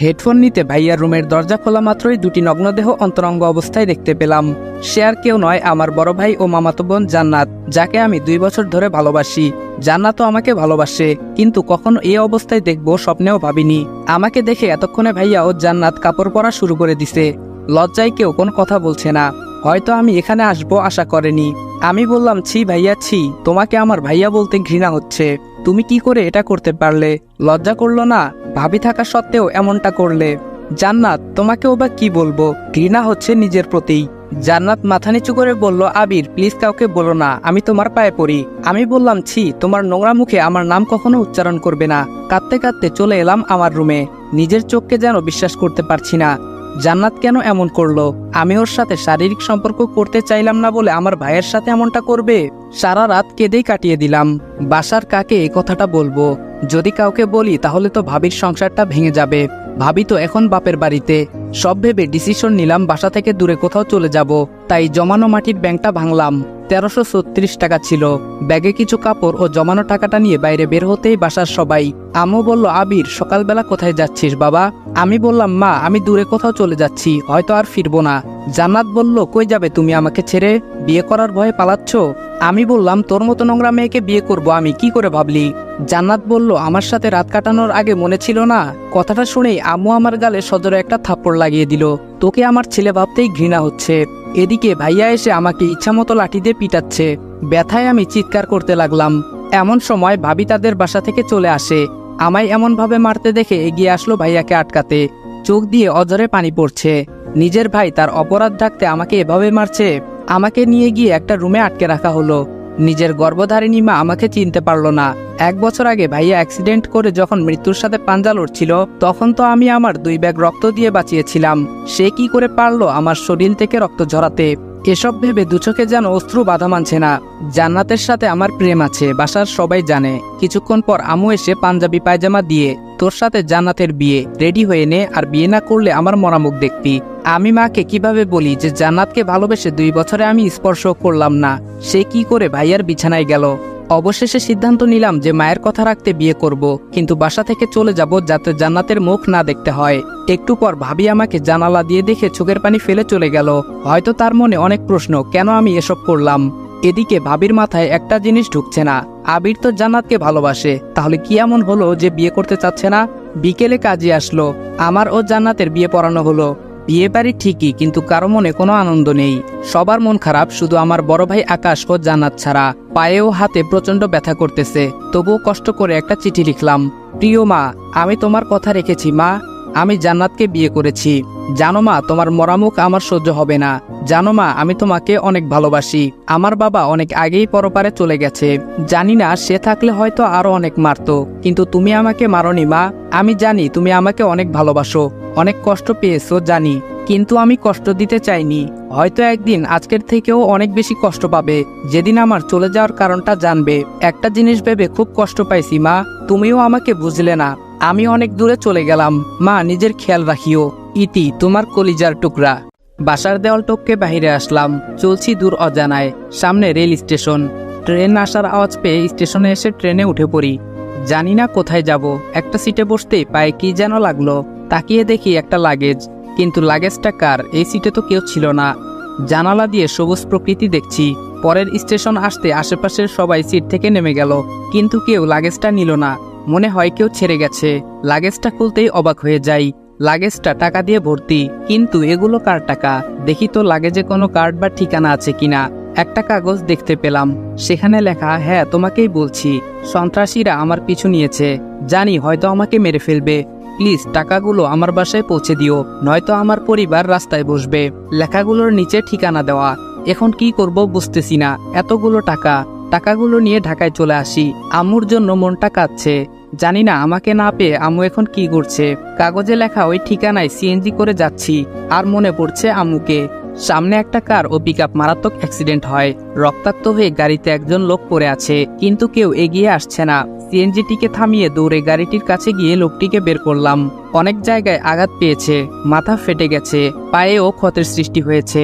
Headphone নিতে ভাইয়ার রুমের দরজা খোলা মাত্রই দুটি নগ্নদেহ অন্তরঙ্গ অবস্থায় দেখতে পেলাম। সে আর কেউ নয়, আমার বড় ভাই ও মামাতো বোন জান্নাত, যাকে আমি 2 বছর ধরে ভালোবাসি। জান্নাতও আমাকে ভালোবাসে, কিন্তু কখনো এই অবস্থায় দেখবো স্বপ্নেও ভাবিনি। আমাকে দেখে এতক্ষণে ভাইয়া ও জান্নাত কাপড় পরা শুরু করে দিছে। লজ্জায় কেউ কোনো কথা বলছে না, হয়তো আমি এখানে আসবো আশা করেনি। আমি বললাম, ছি ভাইয়া ছি, তোমাকে আমার ভাইয়া বলতে ঘৃণা হচ্ছে। তুমি কি করে এটা করতে পারলে? লজ্জা করলো না? ভাবি থাকা সত্ত্বেও এমনটা করলে। জান্নাত, তোমাকেও বা কি বলবো, ঘৃণা হচ্ছে নিজের প্রতি। জান্নাত মাথা নিচু করে বলল, আবির প্লিজ কাউকে বলো না, আমি তোমার পায়ে পড়ি। আমি বললাম, ছি, তোমার নোংরা মুখে আমার নাম কখনো উচ্চারণ করবে না। কাঁদতে কাঁদতে চলে এলাম আমার রুমে। নিজের চোখকে যেন বিশ্বাস করতে পারছি না। জান্নাত কেন এমন করলো? আমি ওর সাথে শারীরিক সম্পর্ক করতে চাইলাম না বলে আমার ভাইয়ের সাথে এমনটা করবে? সারা রাত কেঁদেই কাটিয়ে দিলাম। বাসার কাকে এই কথাটা বলবো? যদি কাউকে বলি তাহলে তো ভাবির সংসারটা ভেঙে যাবে। ভাবি তো এখন বাপের বাড়িতে। সব ভেবে ডিসিশন নিলাম বাসা থেকে দূরে কোথাও চলে যাব। তাই জমানো মাটির ব্যাংকটা ভাঙলাম। 1336 টাকা ছিল। ব্যাগে কিছু কাপড় ও জমানো টাকাটা নিয়ে বাইরে বের হতেই বাসার সবাই। আম্মু বলল, আবির সকালবেলা কোথায় যাচ্ছিস বাবা? আমি বললাম, মা আমি দূরে কোথাও চলে যাচ্ছি, হয়তো আর ফিরবো না। জান্নাত বলল, কই যাবে তুমি আমাকে ছেড়ে? বিয়ে করার ভয়ে পালাচ্ছ? আমি বললাম, তোর মতো নোংরা মেয়েকে বিয়ে করব আমি কি করে ভাবলি? জান্নাত বলল, আমার সাথে রাত কাটানোর আগে মনে ছিল না? কথাটা শুনেই আম্মু আমার গালে সজোরে একটা থাপ্পড় লাগিয়ে দিল। তোকে আমার ছেলে ভাবতেই ঘৃণা হচ্ছে। এদিকে ভাইয়া এসে আমাকে ইচ্ছামতো লাঠি দিয়ে পিটাচ্ছে। ব্যথায় আমি চিৎকার করতে লাগলাম। এমন সময় ভাবি তাদের বাসা থেকে চলে আসে। আমায় এমনভাবে মারতে দেখে এগিয়ে আসলো ভাইয়াকে আটকাতে। চোখ দিয়ে অঝরে পানি পড়ছে। নিজের ভাই তার অপরাধ ঢাকতে আমাকে এভাবে মারছে। আমাকে নিয়ে গিয়ে একটা রুমে আটকে রাখা হলো। নিজের গর্ভধারিণী মা আমাকে চিনতে পারলো না। 1 বছর আগে ভাইয়া অ্যাক্সিডেন্ট করে যখন মৃত্যুর সাথে পাঞ্জা লড়ছিল, তখন তো আমি আমার 2 ব্যাগ রক্ত দিয়ে বাঁচিয়েছিলাম। সে কি করে পারলো আমার শরীর থেকে রক্ত ঝরাতে? এসব ভেবে দুচোখে যেন অশ্রু বাধা মানছে না। জান্নাতের সাথে আমার প্রেম আছে, বাসার সবাই জানে। কিছুক্ষণ পর আম্মু এসে পাঞ্জাবি পায়জামা দিয়ে, তোর সাথে জান্নাতের বিয়ে, রেডি হয়ে নে, আর বিয়ে না করলে আমার মরামুখ দেখবি। আমি মাকে কিভাবে বলি যে জান্নাতকে ভালোবেসে 2 বছরে আমি স্পর্শ করলাম না? সে কি করে ভাইয়ার বিছানায় গেল? অবশেষে সিদ্ধান্ত নিলাম যে মায়ের কথা রাখতে বিয়ে করব, কিন্তু বাসা থেকে চলে যাব যাতে জান্নাতের মুখ না দেখতে হয়। একটু পর ভাবি আমাকে জানালা দিয়ে দেখে চোখের পানি ফেলে চলে গেল। হয়তো তার মনে অনেক প্রশ্ন, কেন আমি এসব করলাম। এদিকে ভাবির মাথায় একটা জিনিস ঢুকছে না। আবির তো জান্নাতকে ভালোবাসে, তাহলে কি এমন হলো যে বিয়ে করতে চাচ্ছে না? বিকেলে কাজে আসলো, আমার ও জান্নাতের বিয়ে পড়ানো হলো। বিয়ে বাড়ি ঠিকই, কিন্তু কারো মনে কোনো আনন্দ নেই। সবার মন খারাপ, শুধু আমার বড় ভাই আকাশ ও জান্নাত ছাড়া। পায়ে ও হাতে প্রচন্ড ব্যথা করতেছে, তবুও কষ্ট করে একটা চিঠি লিখলাম। প্রিয় মা, আমি তোমার কথা রেখেছি মা। আমি জান্নাতকে বিয়ে করেছি। জানো মা, তোমার মরামুখ আমার সহ্য হবে না। জানো মা, আমি তোমাকে অনেক ভালোবাসি। আমার বাবা অনেক আগেই পরপারে চলে গেছে। জানি না সে থাকলে হয়তো আরো অনেক মারতো, কিন্তু তুমি আমাকে মারোনি মা। আমি জানি তুমি আমাকে অনেক ভালোবাসো, অনেক কষ্ট পেয়েছো জানি, কিন্তু আমি কষ্ট দিতে চাইনি। হয়তো একদিন আজকের থেকেও অনেক বেশি কষ্ট পাবে, যেদিন আমার চলে যাওয়ার কারণটা জানবে। একটা জিনিস ভেবে খুব কষ্ট পাইছি মা, তুমিও আমাকে বুঝলে না। আমি অনেক দূরে চলে গেলাম মা, নিজের খেয়াল রাখিও। ইতি, তোমার কলিজার টুকরা। বাসার দেওয়াল টপকে বাহিরে আসলাম। চলছি দূর অজানায়। সামনে রেল স্টেশন। ট্রেন আসার আওয়াজ পেয়ে স্টেশনে এসে ট্রেনে উঠে পড়ি। জানি না কোথায় যাব। একটা সিটে বসতেই পায়ে কি যেন লাগলো। তাকিয়ে দেখি একটা লাগেজ, কিন্তু লাগেজটা কার? এই সিটে তো কেউ ছিল না। জানালা দিয়ে সবুজ প্রকৃতি দেখছি। পরের স্টেশন আসতে আশেপাশের সবাই সিট থেকে নেমে গেল, কিন্তু কেউ লাগেজটা নিল না। মনে হয় কেউ ছেড়ে গেছে। লাগেজটা খুলতেই অবাক হয়ে যাই। লাগেজটা টাকা দিয়ে ভর্তি, কিন্তু এগুলো কার টাকা? দেখি তো লাগেজে কোনো কার্ড বা ঠিকানা আছে কিনা। একটা কাগজ দেখতে পেলাম, সেখানে লেখা, হ্যাঁ তোমাকেই বলছি, সন্ত্রাসীরা আমার পিছু নিয়েছে। জানি হয়তো আমাকে মেরে ফেলবে। প্লিজ টাকাগুলো আমার বাসায় পৌঁছে দিও, নয়তো আমার পরিবার রাস্তায় বসবে। লেখাগুলোর নিচে ঠিকানা দেওয়া। এখন কি করব বুঝতেছি না। এতগুলো টাকা। টাকাগুলো নিয়ে ঢাকায় চলে আসি। আম্মুর জন্য মনটা কাঁদছে। জানি না আমাকে না পেয়ে আম্মু এখন কি করছে। কাগজে লেখা ওই ঠিকানায় সিএনজি করে যাচ্ছি, আর মনে পড়ছে আম্মুকে। সামনে একটা কার ও পিকআপ মারাত্মক অ্যাক্সিডেন্ট হয়। রক্তাক্ত হয়ে গাড়িতে একজন লোক পড়ে আছে, কিন্তু কেউ এগিয়ে আসছে না। সিএনজিটিকে থামিয়ে দৌড়ে গাড়িটির কাছে গিয়ে লোকটিকে বের করলাম। অনেক জায়গায় আঘাত পেয়েছে, মাথা ফেটে গেছে, পায়েও ক্ষতের সৃষ্টি হয়েছে।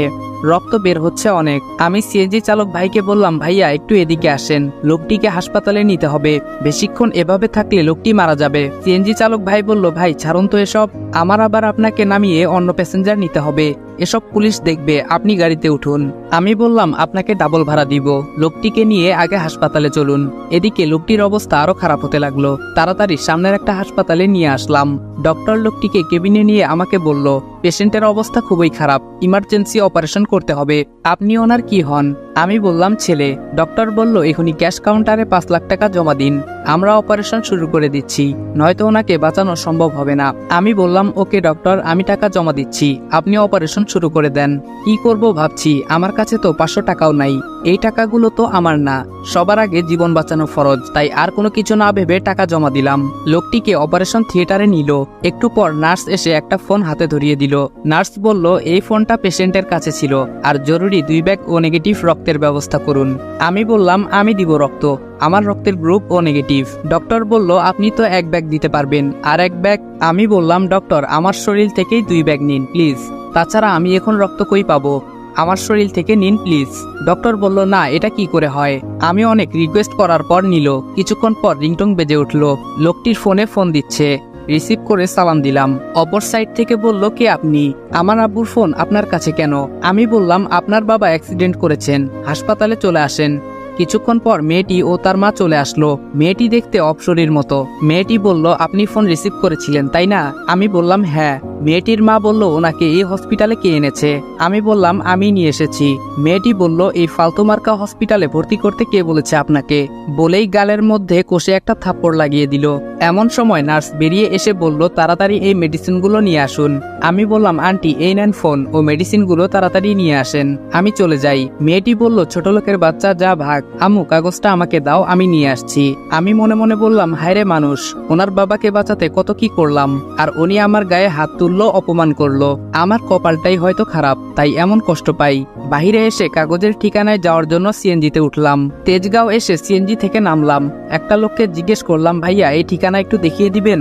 রক্ত বের হচ্ছে অনেক। আমি সিএনজি চালক ভাইকে বললাম, ভাইয়া একটু এদিকে আসেন, লোকটিকে হাসপাতালে নিতে হবে, বেশিক্ষণ এভাবে থাকলে লোকটি মারা যাবে। সিএনজি চালক ভাই বলল, ভাই ছাড়ুন তো এসব, আমার আবার আপনাকে নামিয়ে অন্য প্যাসেঞ্জার নিতে হবে, এসব পুলিশ দেখবে, আপনি গাড়িতে উঠুন। আমি বললাম, আপনাকে ডাবল ভাড়া দিব, লোকটিকে নিয়ে আগে হাসপাতালে চলুন। এদিকে লোকটির অবস্থা আরো খারাপ হতে লাগলো। তাড়াতাড়ি সামনের একটা হাসপাতালে নিয়ে আসলাম। ডক্টর লোকটিকে কেবিনে নিয়ে আমাকে বলল, পেশেন্টের অবস্থা খুবই খারাপ, ইমার্জেন্সি অপারেশন করতে হবে, আপনি ওনার কি হন? আমি বললাম, ছেলে। ডক্টর বলল, এখনই ক্যাশ কাউন্টারে 5 লাখ টাকা জমা দিন, আমরা অপারেশন শুরু করে দিচ্ছি, নয়তো ওনাকে বাঁচানো সম্ভব হবে না। আমি বললাম, ওকে ডক্টর, আমি টাকা জমা দিচ্ছি, আপনি অপারেশন শুরু করে দেন। কি করব ভাবছি, আমার কাছে তো 500 টাকাও নাই, এই টাকাগুলো তো আমার না, সবার আগে জীবন বাঁচানো ফরজ, তাই আর কোনো কিছু না ভেবে টাকা জমা দিলাম। লোকটিকে অপারেশন থিয়েটারে নিল। একটু পর নার্স এসে একটা ফোন হাতে ধরিয়ে দিল। নার্স বলল, এই ফোনটা পেশেন্টের কাছে ছিল, আর জরুরি 2 ব্যাগ ও নেগেটিভ রক্তের ব্যবস্থা করুন। আমি বললাম, আমি দিব রক্ত, আমার রক্তের গ্রুপ ও নেগেটিভ। ডক্টর বলল, আপনি তো 1 ব্যাগ দিতে পারবেন, আর 1 ব্যাগ? আমি বললাম, ডক্টর আমার শরীর থেকেই 2 ব্যাগ নিন প্লিজ, তাছাড়া আমি এখন রক্ত কই পাবো, আমার শরীর থেকে নিন প্লিজ। ডক্টর বলল, না এটা কি করে হয়। আমি অনেক রিকোয়েস্ট করার পর নিল। কিছুক্ষণ পর রিংটং বেজে উঠল। লোকটির ফোনে ফোন দিচ্ছে, রিসিভ করে সালাম দিলাম। অপর সাইড থেকে বলল, কে আপনি? আমার আব্বুর ফোন আপনার কাছে কেন? আমি বললাম, আপনার বাবা অ্যাক্সিডেন্ট করেছেন, হাসপাতালে চলে আসেন। কিছুক্ষণ পর মেয়েটি ও তার মা চলে আসলো। মেয়েটি দেখতে অপসরীর মতো। মেয়েটি বলল, আপনি ফোন রিসিভ করেছিলেন তাই না? আমি বললাম, হ্যাঁ। মেয়েটির মা বলল, ওনাকে এই হসপিটালে কে এনেছে? আমি বললাম, আমি নিয়ে এসেছি। মেয়েটি বলল, এই ফালতু মার্কা হসপিটালে ভর্তি করতে কে বলেছে আপনাকে? বলেই গালের মধ্যে কষে একটা থাপ্পড় লাগিয়ে দিল। এমন সময় নার্স বেরিয়ে এসে বলল, তাড়াতাড়ি এই মেডিসিনগুলো নিয়ে আসুন। আমি বললাম, আন্টি এই নেন ফোন ও মেডিসিনগুলো তাড়াতাড়ি নিয়ে আসেন, আমি চলে যাই। মেয়েটি বলল, ছোট লোকের বাচ্চা, যা ভাগ। আম্মু কাগজটা আমাকে দাও, আমি নিয়ে আসছি। আমি মনে মনে বললাম, হায়রে মানুষ, ওনার বাবাকে বাঁচাতে কত কি করলাম, আর উনি আমার গায়ে হাত তুললো, অপমান করলো। আমার কপালটাই হয়তো খারাপ, তাই এমন কষ্ট পাই। বাহিরে এসে কাগজের ঠিকানায় যাওয়ার জন্য সিএনজিতে উঠলাম। তেজগাঁও এসে সিএনজি থেকে নামলাম। একটা লোককে জিজ্ঞেস করলাম, ভাইয়া এই ঠিকানা একটু দেখিয়ে দিবেন?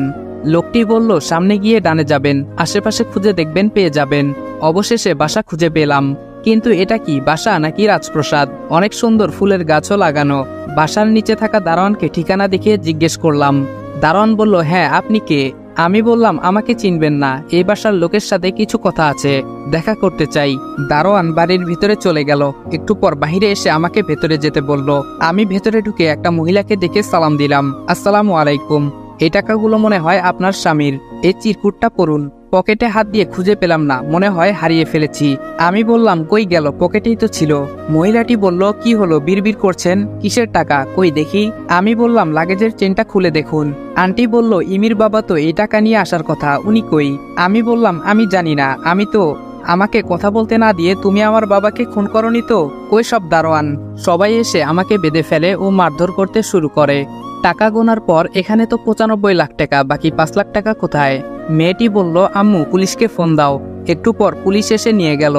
লোকটি বলল, সামনে গিয়ে ডানে যাবেন, আশেপাশে খুঁজে দেখবেন, পেয়ে যাবেন। অবশেষে বাসা খুঁজে পেলাম। কিন্তু এটা কি বাসা নাকি রাজপ্রাসাদ? অনেক সুন্দর ফুলের গাছও লাগানো। বাসার নিচে থাকা দারোয়ানকে ঠিকানা দেখিয়ে জিজ্ঞেস করলাম। দারোয়ান বলল, হ্যাঁ আপনি কে? আমি বললাম, আমাকে চিনবেন না, এই বাসার লোকের সাথে কিছু কথা আছে, দেখা করতে চাই। দারোয়ান বাড়ির ভিতরে চলে গেল। একটু পর বাহিরে এসে আমাকে ভেতরে যেতে বলল। আমি ভেতরে ঢুকে একটা মহিলাকে দেখে সালাম দিলাম, আসসালামু আলাইকুম। এই টাকাগুলো মনে হয় আপনার স্বামীর, এই চিরকুটটা পড়ুন। পকেটে হাত দিয়ে খুঁজে পেলাম না, মনে হয় হারিয়ে ফেলেছি। আমি বললাম, কই গেল? পকেটেই তো ছিল। মহিলাটি বলল, কি হলো, বিড়বিড় করছেন, কিসের টাকা, কই দেখি। আমি বললাম, লাগেজের চেনটা খুলে দেখুন। আন্টি বলল, ইমির বাবা তো এই টাকা নিয়ে আসার কথা, উনি কই? আমি বললাম, আমি জানি না, আমাকে কথা বলতে না দিয়ে তুমি আমার বাবাকে খুন করনি তো? ওই সব দারোয়ান সবাই এসে আমাকে বেঁধে ফেলে ও মারধর করতে শুরু করে। টাকা গোনার পর এখানে তো 95 লাখ টাকা, বাকি 5 লাখ টাকা কোথায়? মেয়েটি বলল, আম্মু পুলিশকে ফোন দাও। একটু পর পুলিশ এসে নিয়ে গেল।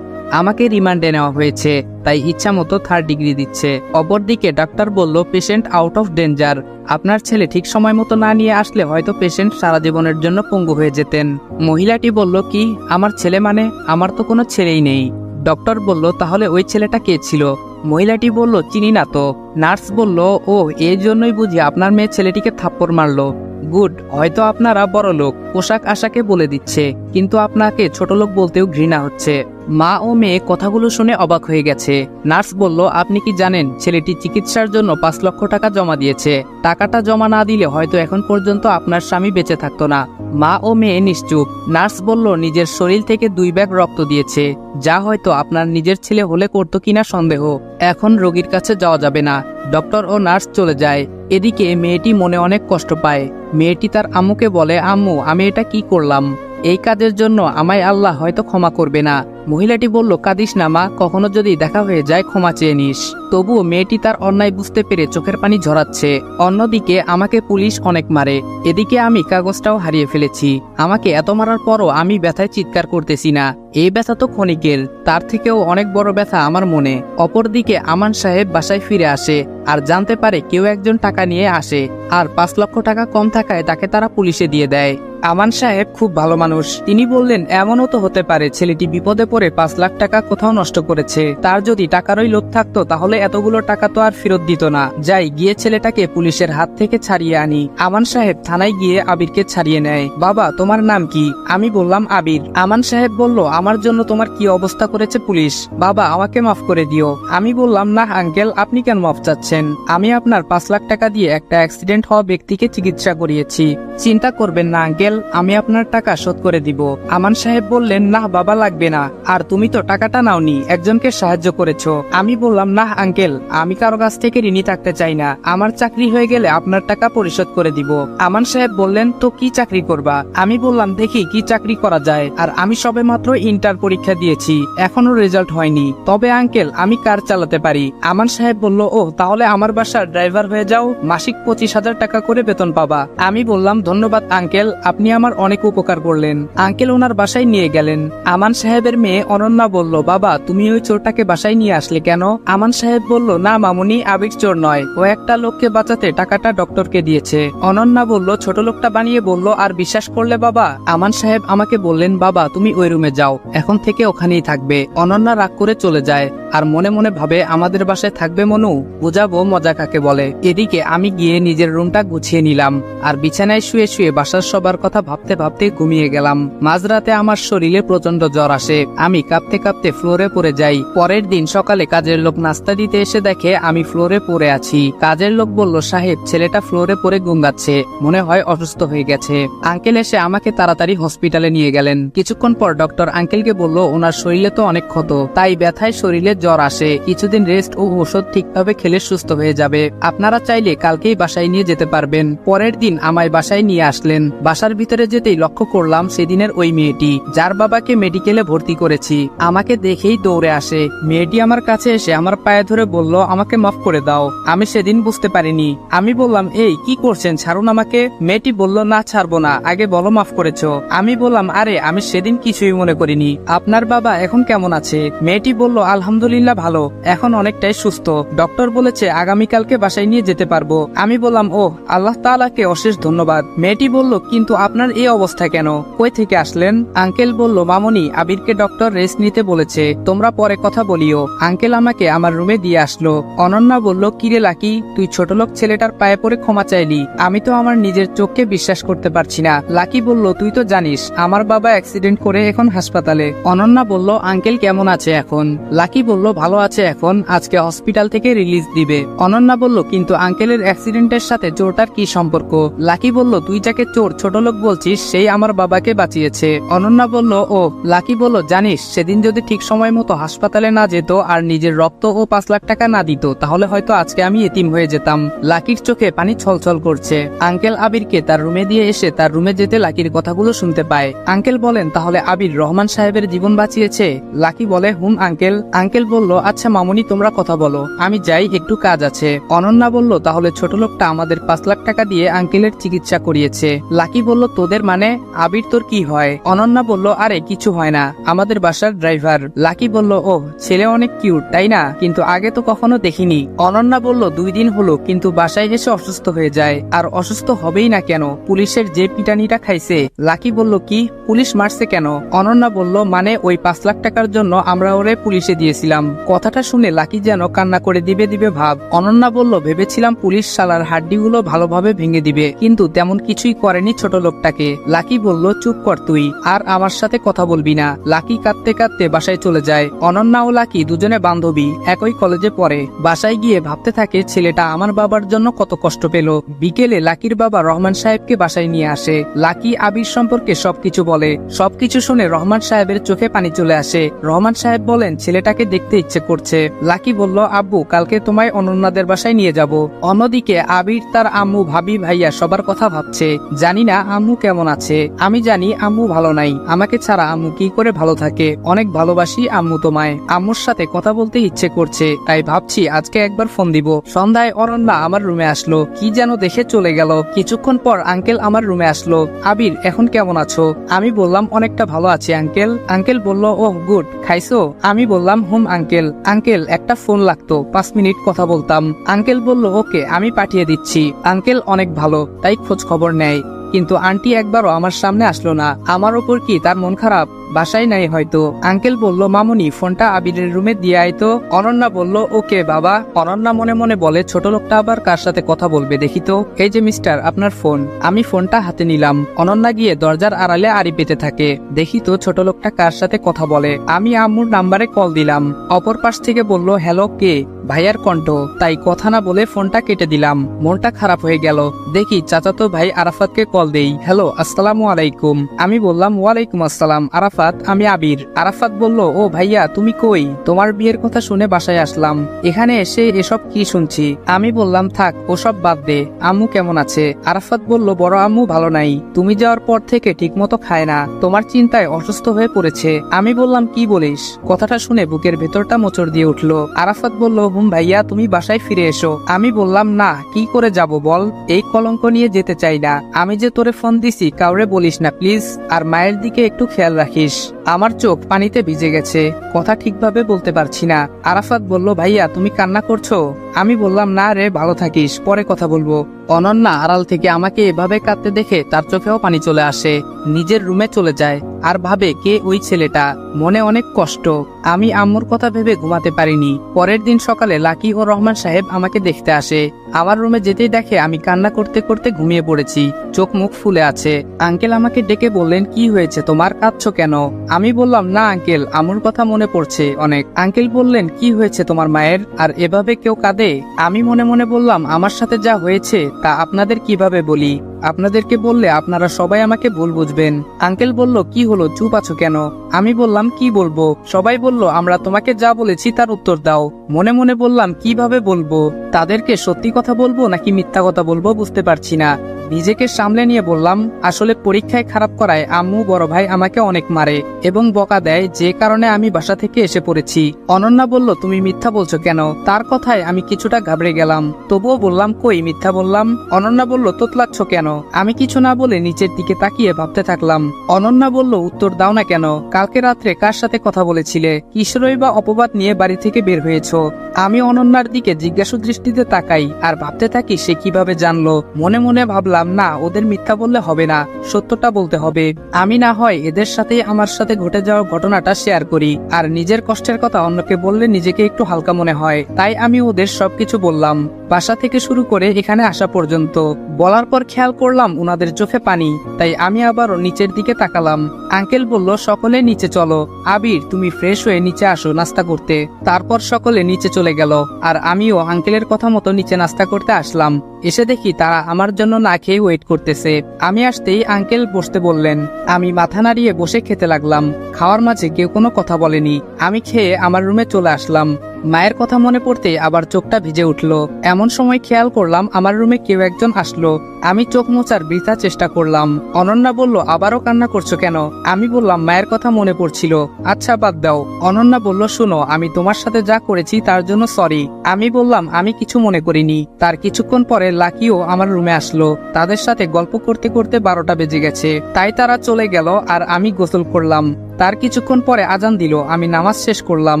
আমাকে রিমান্ডে নেওয়া হয়েছে, তাই ইচ্ছা মতো 3rd ডিগ্রি দিচ্ছে। অপরদিকে ডাক্তার বলল, পেশেন্ট আউট অফ ডেঞ্জার, আপনার ছেলে ঠিক সময় মতো না নিয়ে আসলে হয়তো পেশেন্ট সারা জীবনের জন্য পঙ্গু হয়ে যেতেন। মহিলাটি বলল, কি আমার ছেলে মানে? আমার তো কোনো ছেলেই নেই। ডক্টর বলল, তাহলে ওই ছেলেটা কে ছিল? মহিলাটি বলল, চিনি না তো। নার্স বলল, ও এই জন্যই বুঝি আপনার মেয়ে ছেলেটিকে থাপ্পড় মারলো। গুড, হয়তো আপনারা বড় লোক, পোশাক আশাকে বলে দিচ্ছে, কিন্তু আপনাকে ছোট লোক বলতেও ঘৃণা হচ্ছে। মা ও মেয়ে কথাগুলো শুনে অবাক হয়ে গেছে। নার্স বলল, আপনি কি জানেন ছেলেটি চিকিৎসার জন্য 5 লক্ষ টাকা জমা দিয়েছে? টাকাটা জমা না দিলে হয়তো এখন পর্যন্ত আপনার স্বামী বেঁচে থাকতো না। মা ও মেয়ে নিশ্চুপ। নার্স বলল, নিজের শরীর থেকে 2 ব্যাগ রক্ত দিয়েছে, যা হয়তো আপনার নিজের ছেলে হলে করতো কিনা সন্দেহ। এখন রোগীর কাছে যাওয়া যাবে না। ডক্টর ও নার্স চলে যায়। এদিকে মেয়েটি মনে অনেক কষ্ট পায়। মেয়েটি তার আম্মুকে বলে, আম্মু আমি এটা কি করলাম? এই কাজের জন্য আমায় আল্লাহ হয়তো ক্ষমা করবে না। মহিলাটি বলল, কাঁদিস না মা, কখনো যদি দেখা হয়ে যায় ক্ষমা চেয়ে নিস। তবুও মেয়েটি তার অন্যায় বুঝতে পেরে চোখের পানি ঝরাচ্ছে। অন্যদিকে আমাকে পুলিশ অনেক মারে, এদিকে আমি কাগজটাও হারিয়ে ফেলেছি। আমাকে এত মারার পরও আমি ব্যথায় চিৎকার করতেছি না। এই ব্যথা তো ক্ষণিকের, তার থেকেও অনেক বড় ব্যথা আমার মনে। অপরদিকে আমান সাহেব বাসায় ফিরে আসে আর জানতে পারে কেউ একজন টাকা নিয়ে আসে, আর 5 লক্ষ টাকা কম থাকায় তাকে তারা পুলিশে দিয়ে দেয়। আমান সাহেব খুব ভালো মানুষ। তিনি বললেন, এমনও তো হতে পারে ছেলেটি বিপদে পরে 5 লাখ টাকা কোথাও নষ্ট করেছে। তার যদি টাকারই লোভ থাকতো তাহলে এতগুলো টাকা তো আর ফেরত দিত না। যাই গিয়ে ছেলেটাকে পুলিশের হাত থেকে ছাড়িয়ে আনি। আমান সাহেব থানায় গিয়ে আবিরকে ছাড়িয়ে নেয়। বাবা, তোমার নাম কি? আমি বললাম আবির। আমান সাহেব বলল, আমার জন্য তোমার কি অবস্থা করেছে পুলিশ। বাবা, আমাকে মাফ করে দিও। আমি বললাম, না আঙ্কেল, আপনি কেন মাফ চাচ্ছেন? আমি আপনার 5 লাখ টাকা দিয়ে একটা অ্যাক্সিডেন্ট হওয়া ব্যক্তিকে চিকিৎসা করিয়েছি। চিন্তা করবেন না আঙ্কেল, আমি আপনার টাকা শোধ করে দিব। আমান সাহেব বললেন, না বাবা, লাগবে না। আর তুমি তো টাকাটা নাওনি, একজনকে সাহায্য করেছো। আমি বললাম, না আঙ্কেল, আমি কারো কাছ থেকে ঋণী থাকতে চাই না। আমার চাকরি হয়ে গেলে আপনার টাকা পরিশোধ করে দিব। আমান সাহেব বললেন, তো কি চাকরি করবা? আমি বললাম, দেখি কি চাকরি করা যায়। আর আমি সবেমাত্র ইন্টার পরীক্ষা দিয়েছি, এখনো রেজাল্ট হয়নি। তবে আঙ্কেল, আমি কার চালাতে পারি। আমান সাহেব বলল, ও তাহলে আমার বাসার ড্রাইভার হয়ে যাও, মাসিক 25,000 টাকা করে বেতন পাবা। আমি বললাম, ধন্যবাদ আঙ্কেল, আপনি আমার অনেক উপকার করলেন। আঙ্কেল ওনার বাসায় নিয়ে গেলেন। আমান সাহেবের মেয়ে অনন্যা বলল, বাবা, তুমি ওই চোরটাকে বাসায় নিয়ে আসলে কেন? আমান সাহেব বলল, না মামুনি, আবির চোর নয়, ও একটা লোককে বাঁচাতে টাকাটা ডক্টরকে দিয়েছে। অনন্যা বলল, ছোট লোকটা বানিয়ে বলল, আর বিশ্বাস করলে বাবা? আমান সাহেব আমাকে বললেন, বাবা তুমি ওই রুমে যাও, এখন থেকে ওখানেই থাকবে। অনন্যা রাগ করে চলে যায় আর মনে মনে ভাবে, আমাদের বাসায় থাকবে মনু, বুঝাবো মজা কাকে বলে। এদিকে আমি গিয়ে নিজের রুমটা গুছিয়ে নিলাম আর বিছানায় শুয়ে শুয়ে বাসার সবার কথা ভাবতে ভাবতে ঘুমিয়ে গেলাম। মাঝরাতে আমার শরীরে প্রচন্ড জ্বর আসে, আমি কাঁপতে কাঁপতে ফ্লোরে পড়ে যাই। পরের দিন সকালে কাজের লোক নাস্তা দিতে এসে দেখে আমি ফ্লোরে পড়ে আছি। কাজের লোক বলল, সাহেব, ছেলেটা ফ্লোরে পড়ে গুঙ্গাচ্ছে, মনে হয় অসুস্থ হয়ে গেছে। আঙ্কেল এসে আমাকে তাড়াতাড়ি হসপিটালে নিয়ে গেলেন। কিছুক্ষণ পর ডক্টর আঙ্কেলকে বলল, ওনার শরীরে তো অনেক ক্ষত, তাই ব্যথায় শরীরে জ্বর আসে, কিছুদিন রেস্ট ও ওষুধ ঠিকভাবে খেলে সুস্থ হয়ে যাবে। আপনারা চাইলে কালকেই বাসায় নিয়ে যেতে পারবেন। পরের দিন আমায় বাসায় নিয়ে আসলেন। বাসার ভিতরে যেতেই লক্ষ্য করলাম সেদিনের ওই মেয়েটি, যার বাবাকে মেডিকেলে ভর্তি করেছি, আমাকে দেখেই দৌড়ে আসে। মেয়েটি আমার কাছে এসে আমার পায়ে ধরে বলল, আমাকে মাফ করে দাও, আমি সেদিন বুঝতে পারিনি। আমি বললাম, এই কি করছেন, ছাড়ুন আমাকে। মেয়েটি বলল, না ছাড়বো না, আগে বলো মাফ করেছো। আমি বললাম, আরে আমি সেদিন কিছুই মনে করিনি। আপনার বাবা এখন কেমন আছে? মেয়েটি বলল, আলহামদুলিল্লাহ ভালো, এখন অনেকটাই সুস্থ। ডক্টর বলেছে আগামীকালকে বাসায় নিয়ে যেতে পারবো। আমি বললাম, ও আল্লাহ তাআলাকে অশেষ ধন্যবাদ। মেয়েটি বলল, কিন্তু আপনার এই অবস্থা কেন, কই থেকে আসলেন? আঙ্কেল বলল, মামুনি, আবিরকে ডক্টর রেস্ট নিতে বলেছে, তোমরা পরে কথা বলিও। আঙ্কেল আমাকে আমার রুমে দিয়ে আসলো। অনন্যা বলল, কিরে লাকি, তুই ছোটলোক ছেলেটার পায়ে পড়ে ক্ষমা চাইলি? আমি তো আমার নিজের চোখকে বিশ্বাস করতে পারছি না। লাকি বলল, তুই তো জানিস আমার বাবা অ্যাক্সিডেন্ট করে এখন হাসপাতালে। অনন্যা বলল, আঙ্কেল কেমন আছে এখন? লাকি বলল, ভালো আছে এখন, আজকে হসপিটাল থেকে রিলিজ দিবে। অনন্যা বলল, কিন্তু আঙ্কেলের অ্যাক্সিডেন্টের সাথে চোরটার কি সম্পর্ক? লাকি বলল, তুই যাকে চোর ছোটলোক বলছিস সেই আমার বাবাকে বাঁচিয়েছে। অনন্যা বলল, ও। লাকি বলল, জানিস সেদিন যদি ঠিক সময় মতো হাসপাতালে না যেত আর নিজের রক্ত ও 5 লাখ টাকা না দিত তাহলে হয়তো আজকে আমি এতিম হয়ে যেতাম। লাকির চোখে পানি ছলছল করছে। আঙ্কেল আবিরকে তার রুমে দিয়ে এসে তার রুমে যেতে লাকির কথাগুলো শুনতে পায়। আঙ্কেল বলেন, তাহলে আবির রহমান সাহেবের জীবন বাঁচিয়েছে? লাকি বলে, হুম আঙ্কেল। আঙ্কেল বলল, আচ্ছা মামুনি, তোমরা কথা বলো, আমি যাই, একটু কাজ আছে। অনন্যা বলল, তাহলে ছোট লোকটা আমাদের 5 লাখ টাকা দিয়ে আঙ্কেলের চিকিৎসা করিয়েছে। লাকি বলল, তোদের মানে? আবির তোর কি হয়? অনন্যা বলল, আরে কিছু হয় না, আমাদের বাসার ড্রাইভার। লাকি বলল, ও, ছেলে অনেক কিউট তাই না, কিন্তু আগে তো কখনো দেখিনি। অনন্যা বলল, 2 দিন হলো, কিন্তু বাসায় এসে অসুস্থ হয়ে যায়। আর অসুস্থ হবেই না কেন, পুলিশের যে পিটানিটা খাইছে। লাকি বলল, কি, পুলিশ মারছে কেন? অনন্যা বলল, মানে ওই 5 লাখ টাকার জন্য আমরা ওরে পুলিশে দিয়েছিলাম। কথাটা শুনে লাকি যেন কান্না করে দিবে দিবে ভাব। অনন্যা বলল, ভেবেছিলাম পুলিশ শালার হাড্ডিগুলো ভালোভাবে ভেঙে দিবে, কিন্তু তেমন কিছুই করেনি ছোট লোকটাকে। লাকি বলল, চুপ কর তুই, আর আমার সাথে কথা বলবি না। লাকি কাঁদতে কাঁদতে বাসায় চলে যায়। অনন্যা ও লাকি দুজনে বান্ধবী, একই কলেজে পড়ে। বাসায় গিয়ে ভাবতে থাকে ছেলেটা আমার বাবার জন্য কত কষ্ট পেল। বিকেলে লাকির বাবা রহমান সাহেবকে বাসায় নিয়ে আসে। লাকি আবির সম্পর্কে সবকিছু বলে। সবকিছু শুনে রহমান সাহেবের চোখে পানি চলে আসে। রহমান সাহেব বলেন, ছেলেটাকে দেখতে ইচ্ছে করছে। লাকি বলল, আব্বু কালকে তোমায় অনন্যাদের বাসায় নিয়ে যাব। অন্যদিকে আবির তার আম্মু, ভাবি, ভাইয়া সবার কথা ভাবছে। জানি না আম্মু কেমন আছে, আমি জানি আম্মু ভালো নাই, আমাকে ছাড়া আম্মু কি করে ভালো থাকে। অনেক ভালোবাসি আম্মু তোমায়, আম্মুর সাথে কথা বলতে ইচ্ছে করছে, তাই ভাবছি আজকে একবার ফোন দিব। সন্ধ্যায় অনন্যা আমার রুমে আসলো, কি যেন দেখে চলে গেল। কিছুক্ষণ পর আঙ্কেল আমার রুমে আসলো। আবির এখন কেমন আছো? আমি বললাম, অনেকটা ভালো আছি আঙ্কেল। আঙ্কেল বলল, ওহ গুড, খাইছো? আমি বললাম, হুম আঙ্কেল। আঙ্কেল একটা ফোন লাগতো, 5 মিনিট কথা বলতাম। আঙ্কেল বলল, ওকে আমি পাঠিয়ে দিচ্ছি। আঙ্কেল অনেক ভালো, তাই খোঁজ খবর নেয়। কিন্তু আন্টি একবারও আমার সামনে আসলো না। আমার ওপর কি তার মন খারাপ? বাসায় নাই হয়তো। আঙ্কেল বলল, মামুনি ফোনটা আবিরের রুমে দিয়ে আয় তো। অনন্যা বলল, ওকে বাবা। অনন্যা মনে মনে বলে, ছোট লোকটা আবার কার সাথে কথা বলবে দেখি তো। এই যে মিস্টার, আপনার ফোন। আমি ফোনটা হাতে নিলাম। অনন্যা গিয়ে দরজার আড়ালে আড়ি পেতে থাকে। দেখি তো ছোট লোকটা কার সাথে কথা বলে। আমি আম্মুর নাম্বারে কল দিলাম। অপর পাশ থেকে বলল, হ্যালো, কে? ভাইয়ার কণ্ঠ। তাই কথা না বলে ফোনটা কেটে দিলাম। মনটা খারাপ হয়ে গেল। দেখি চাচাতো ভাই আরাফাতকে কল দেই। হ্যালো, আসসালামু আলাইকুম। আমি বললাম, ওয়ালাইকুম আসসালাম আরাফাত, আমি আবির। আরাফাত বলল, ও ভাইয়া তুমি কই? তোমার বিয়ের কথা শুনে বাসায় আসলাম। এখানে এসে এসব কি শুনছি? আমি বললাম, থাক ওসব বাদ দে। আম্মু কেমন আছে? আরাফাত বলল, বড় আম্মু ভালো নাই। তুমি যাওয়ার পর থেকে ঠিকমতো খায় না। তোমার চিন্তায় অসুস্থ হয়ে পড়েছে। আমি বললাম, কি বলিস? কথাটা শুনে বুকের ভেতরটা মোচড় দিয়ে উঠলো। আরাফাত বলল, ভাইয়া তুমি বাসায় ফিরে এসো। আমি বললাম, না, কি করে যাব বল? এই কলঙ্ক নিয়ে যেতে চাই না। আমি যে তোরে ফোন দিছি কাউরে বলিস না প্লিজ। আর মায়ের দিকে একটু খেয়াল রাখিস। আমার চোখ পানিতে ভিজে গেছে, কথা ঠিকভাবে বলতে পারছি না। আরাফাত বলল, ভাইয়া তুমি কান্না করছো? আমি বললাম, না রে, ভালো থাকিস, পরে কথা বলবো। অনন্যা আড়াল থেকে আমাকে এভাবে কাঁদতে দেখে তার চোখেও পানি চলে আসে। নিজের রুমে চলে যায় আর ভাবে, কে ওই ছেলেটা? মনে অনেক কষ্ট। আমি আম্মুর কথা ভেবে ঘুমাতে পারিনি। পরের দিন সকালে লাকি ও রহমান সাহেব আমাকে দেখতে আসে। আমার রুমে যেতেই দেখে আমি কান্না করতে করতে ঘুমিয়ে পড়েছি, চোখ মুখ ফুলে আছে। আঙ্কেল আমাকে ডেকে বললেন, কি হয়েছে তোমার, কাঁদছো কেন? আমি বললাম, না আঙ্কেল, আম্মুর কথা মনে পড়ছে অনেক। আঙ্কেল বললেন, কি হয়েছে তোমার মায়ের? আর এভাবে কেউ কাঁদে? আমি মনে মনে বললাম, আমার সাথে যা হয়েছে তা আপনাদের কিভাবে বলি? আপনাদেরকে বললে আপনারা সবাই আমাকে ভুল বুঝবেন। আঙ্কেল বলল, কি হলো, চুপ আছো কেন? আমি বললাম, কি বলবো? সবাই বলল, আমরা তোমাকে যা বলেছি তার উত্তর দাও। মনে মনে বললাম, কিভাবে বলবো? তাদেরকে সত্যি কথা বলবো নাকি মিথ্যা কথা বলবো বুঝতে পারছি না। নিজেকে সামলে নিয়ে বললাম, আসলে পরীক্ষায় খারাপ করায় আম্মু বড় ভাই আমাকে অনেক মারে এবং বকা দেয়, যে কারণে আমি বাসা থেকে এসে পড়েছি। অনন্যা বলল, তুমি মিথ্যা বলছো কেন? তার কথায় আমি কিছুটা ঘাবড়ে গেলাম, তবুও বললাম, কই মিথ্যা বললাম? অনন্যা বলল, তোতলাচ্ছ কেন? আমি কিছু না বলে নিচের দিকে তাকিয়ে ভাবতে থাকলাম। অনন্যা বলল, উত্তর দাও না কেন? কালকে রাত্রে কার সাথে কথা বলেছিলে? কিশোরই বা অপবাদ নিয়ে বাড়ি থেকে বের হয়েছো? আমি অনন্যার দিকে জিজ্ঞাসু দৃষ্টিতে তাকাই আর ভাবতে থাকি, সে কিভাবে জানলো। মনে মনে ভাবলাম, না, ওদের মিথ্যা বললে হবে না, সত্যটা বলতে হবে। আমি না হয় এদের সাথে আমার সাথে ঘটে যাওয়া ঘটনাটা শেয়ার করি, আর নিজের কষ্টের কথা অন্যকে বললে নিজেকে একটু হালকা মনে হয়। তাই আমি ওদের সবকিছু বললাম, বাসা থেকে শুরু করে এখানে আসা পর্যন্ত। বলার পর খেয়াল করলাম উনাদের চোখে পানি, তাই আমি আবারও নিচের দিকে তাকালাম। আঙ্কেল বলল, সকলে নিচে চলো। আবির, তুমি ফ্রেশ হয়ে নিচে আসো নাস্তা করতে। তারপর সকলে নিচে চলে গেল আর আমিও আঙ্কেলের কথা মতো নিচে নাস্তা করতে আসলাম। এসে দেখি তারা আমার জন্য না খেয়ে ওয়েট করতেছে। আমি আসতেই আঙ্কেল বসতে বললেন। আমি মাথা নাড়িয়ে বসে খেতে লাগলাম। খাওয়ার মাঝে কেউ কোনো কথা বলেনি। আমি খেয়ে আমার রুমে চলে আসলাম। মায়ের কথা মনে পড়তে আবার চোখটা ভিজে উঠলো। এমন সময় খেয়াল করলাম আমার রুমে কেউ একজন আসলো। আমি চোখ মোছার বৃথা চেষ্টা করলাম। অনন্যা বলল, আবারও কান্না করছো কেন? আমি বললাম, মায়ের কথা মনে পড়ছিল। আচ্ছা বাদ দাও। অনন্যা বলল, শোনো, আমি তোমার সাথে যা করেছি তার জন্য সরি। আমি বললাম, আমি কিছু মনে করিনি। তার কিছুক্ষণ পরে লাকিও আমার রুমে আসলো। তাদের সাথে গল্প করতে করতে 12টা বেজে গেছে, তাই তারা চলে গেল আর আমি গোসল করলাম। তার কিছুক্ষণ পরে আজান দিল, আমি নামাজ শেষ করলাম।